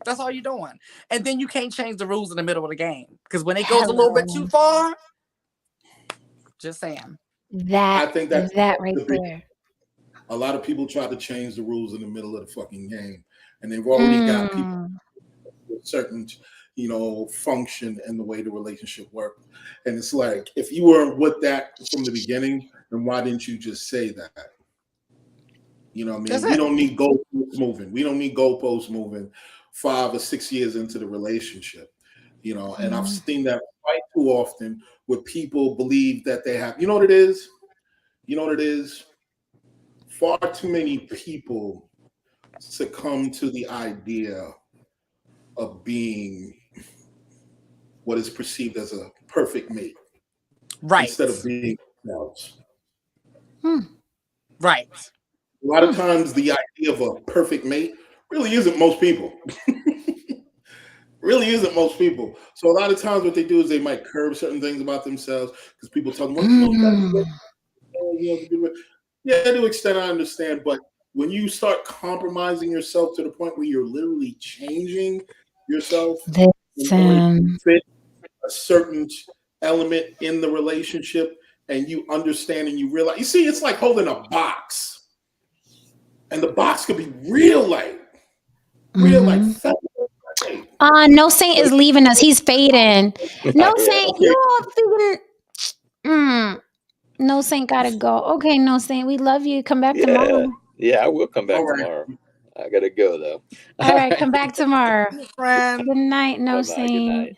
That's all you're doing. And then you can't change the rules in the middle of the game. Because when it goes a little bit too far, just saying. I think that's that right there. A lot of people try to change the rules in the middle of the fucking game. And they've already got people with certain, function and the way the relationship worked. And it's like, if you weren't with that from the beginning, then why didn't you just say that? You know what I mean? We don't need goalposts moving. We don't need goalposts moving 5 or 6 years into the relationship. And I've seen that quite too often where people believe that they have, you know what it is? Far too many people succumb to the idea of being what is perceived as a perfect mate, Right. instead of being themselves. Right. A lot of times, the idea of a perfect mate really isn't most people. Really isn't most people. So a lot of times, what they do is they might curb certain things about themselves because people tell them, "Well, you got to do it." Yeah, to an extent, I understand, but when you start compromising yourself to the point where you're literally changing yourself in order to fit a certain element in the relationship, and you understand and you realize, you see, it's like holding a box, and the box could be real light, No Saint is leaving us. He's fading. No Saint, you all figuring. No Saint gotta go. Okay, No Saint, we love you. Come back tomorrow. Yeah, I will come back tomorrow. I gotta go though. All right, come back tomorrow. Friend. Good night, No Bye-bye, Saint.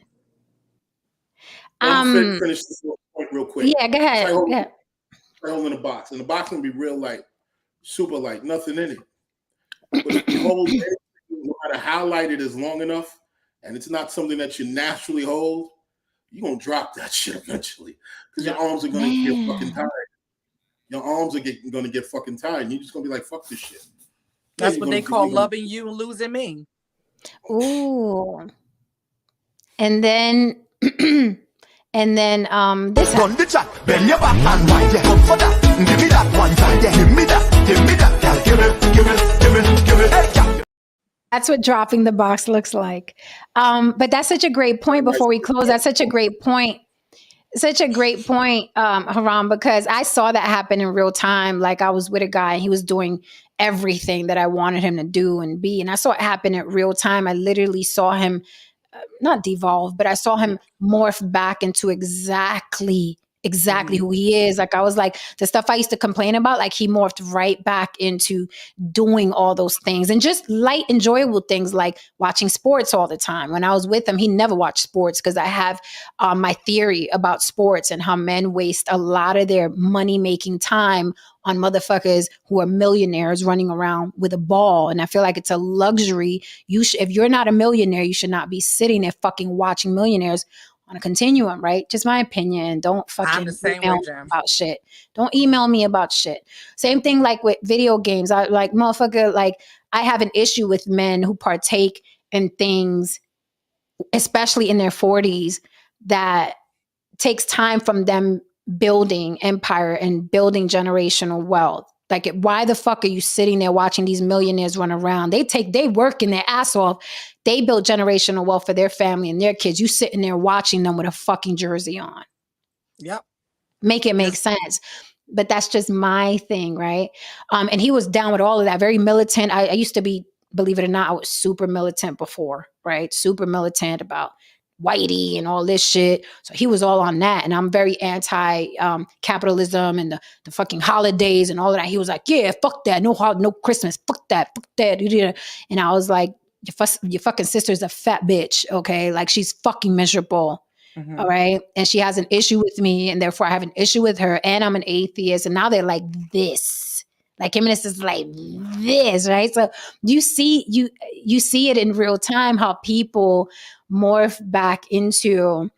Let me finish this point real quick. Yeah, go ahead. It's like holding a box, and the box can be real light, super light, nothing in it. But if you hold it, no matter how light it is long enough, and it's not something that you naturally hold, you're gonna drop that shit eventually because your arms are gonna get fucking tired. Your arms are gonna get fucking tired, and you're just gonna be like, "Fuck this shit." That's what they call loving you and losing me. Ooh. And then this Run the chat, bend your back and wind your head for that. Give me that one time, yeah, give me that, girl, give me, hey, girl. That's what dropping the box looks like. But that's such a great point before we close. That's such a great point. Haram, because I saw that happen in real time. Like I was with a guy and he was doing everything that I wanted him to do and be. And I saw it happen in real time. I literally saw him not devolve, but I saw him morph back into exactly who he is. Like I was like, the stuff I used to complain about, like he morphed right back into doing all those things and just light, enjoyable things like watching sports all the time. When I was with him, he never watched sports because I have my theory about sports and how men waste a lot of their money-making time on motherfuckers who are millionaires running around with a ball. And I feel like it's a luxury. If you're not a millionaire, you should not be sitting there fucking watching millionaires on a continuum, right? Just my opinion. Don't fucking email me about shit. Don't email me about shit. Same thing like with video games. I like motherfucker, like I have an issue with men who partake in things, especially in their 40s, that takes time from them building empire and building generational wealth. Like, why the fuck are you sitting there watching these millionaires run around? They work in their ass off. They build generational wealth for their family and their kids. You sitting there watching them with a fucking jersey on. Yep. Make it make sense. But that's just my thing, right? And he was down with all of that. Very militant. I used to be, believe it or not, I was super militant before, right? Super militant about whitey and all this shit. So he was all on that. And I'm very anti capitalism and the fucking holidays and all of that. He was like, yeah, fuck that. No Christmas. Fuck that. And I was like, your fucking sister's a fat bitch. Okay. Like she's fucking miserable. Mm-hmm. All right. And she has an issue with me and therefore I have an issue with her and I'm an atheist. And now they're like this. Like feminists is like this, right? So you see it in real time how people morph back into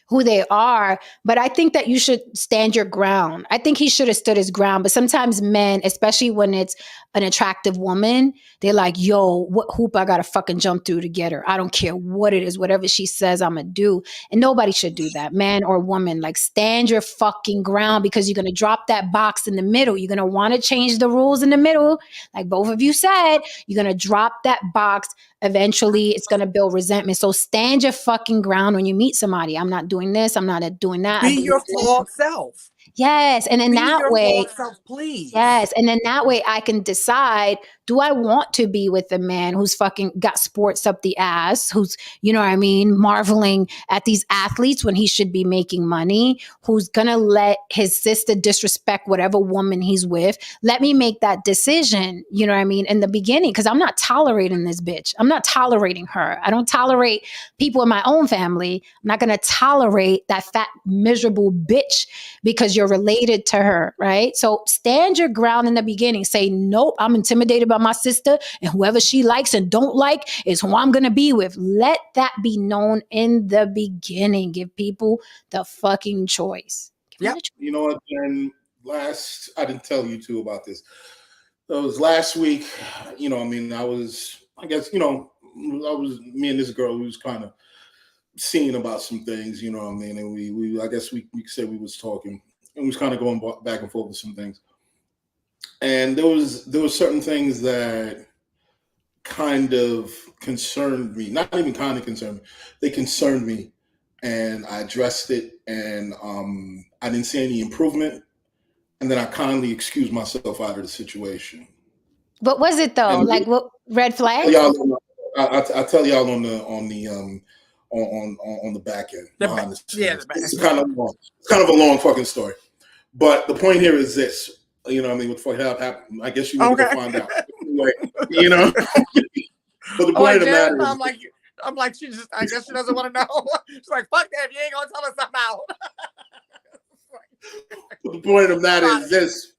who they are. But I think that you should stand your ground. I think he should have stood his ground. But sometimes men, especially when it's an attractive woman, they're like, yo, what hoop I gotta fucking jump through to get her? I don't care what it is, whatever she says, I'm gonna do. And nobody should do that, man or woman. Like, stand your fucking ground, because you're gonna drop that box in the middle. You're gonna want to change the rules in the middle. Like both of you said, you're gonna drop that box. Eventually, it's gonna build resentment. So stand your fucking ground when you meet somebody. I'm not doing this. I'm not doing that. Be your full self. Yes. And in that way, self, please. Yes. And then that way I can decide, do I want to be with a man who's fucking got sports up the ass, who's, you know what I mean, marveling at these athletes when he should be making money, who's going to let his sister disrespect whatever woman he's with? Let me make that decision, you know what I mean, in the beginning, because I'm not tolerating this bitch. I'm not tolerating her. I don't tolerate people in my own family. I'm not going to tolerate that fat, miserable bitch because because you're related to her, right? So stand your ground in the beginning. Say, nope, I'm intimidated by my sister, and whoever she likes and don't like is who I'm going to be with. Let that be known in the beginning. Give people the fucking choice. Yep. You know what? And I didn't tell you two about this. It was last week. You know, I mean, me and this girl, we was kind of seeing about some things, you know what I mean? And we I guess we could say we was talking, and we was kind of going back and forth with some things. And there was certain things that kind of concerned me. Not even kind of concerned me. They concerned me. And I addressed it, and I didn't see any improvement. And then I kindly excused myself out of the situation. What was it though? And like what red flags? I tell y'all on the back end. It's kind of a long fucking story. But the point here is this. You know what I mean? What the fuck happened? I guess you need to find out. Anyway, you know. But the point of the matter is, I'm like, I guess she doesn't want to know. She's like, fuck that, you ain't gonna tell us something out. But the point of the matter is this.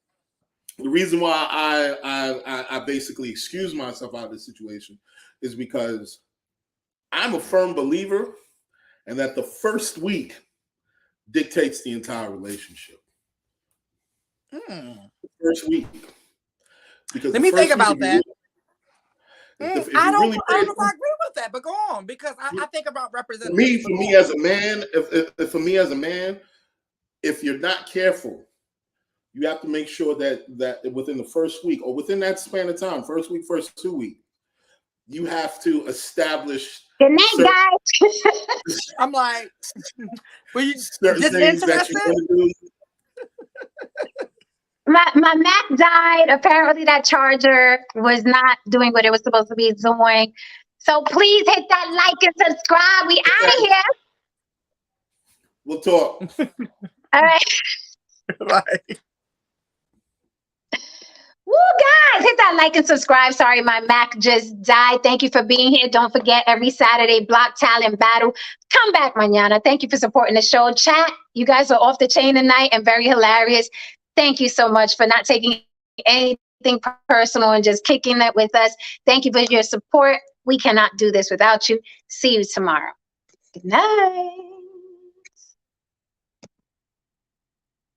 The reason why I basically excuse myself out of this situation is because I'm a firm believer in that the first week dictates the entire relationship. The first week. Because let me think about that. I don't know if I agree with that, but go on, because I think about representation. For me as a man, if you're not careful, you have to make sure that within the first week or within that span of time, first week, first 2 weeks, you have to establish. Good night, guys. I'm like, were you certain things that you want to do? My Mac died. Apparently that charger was not doing what it was supposed to be doing. So please hit that like and subscribe. We out of here. We'll talk. All right. Bye. Woo, guys, hit that like and subscribe. Sorry, my Mac just died. Thank you for being here. Don't forget, every Saturday, Block Talent Battle. Come back mañana. Thank you for supporting the show. Chat, you guys are off the chain tonight and very hilarious. Thank you so much for not taking anything personal and just kicking it with us. Thank you for your support. We cannot do this without you. See you tomorrow. Good night.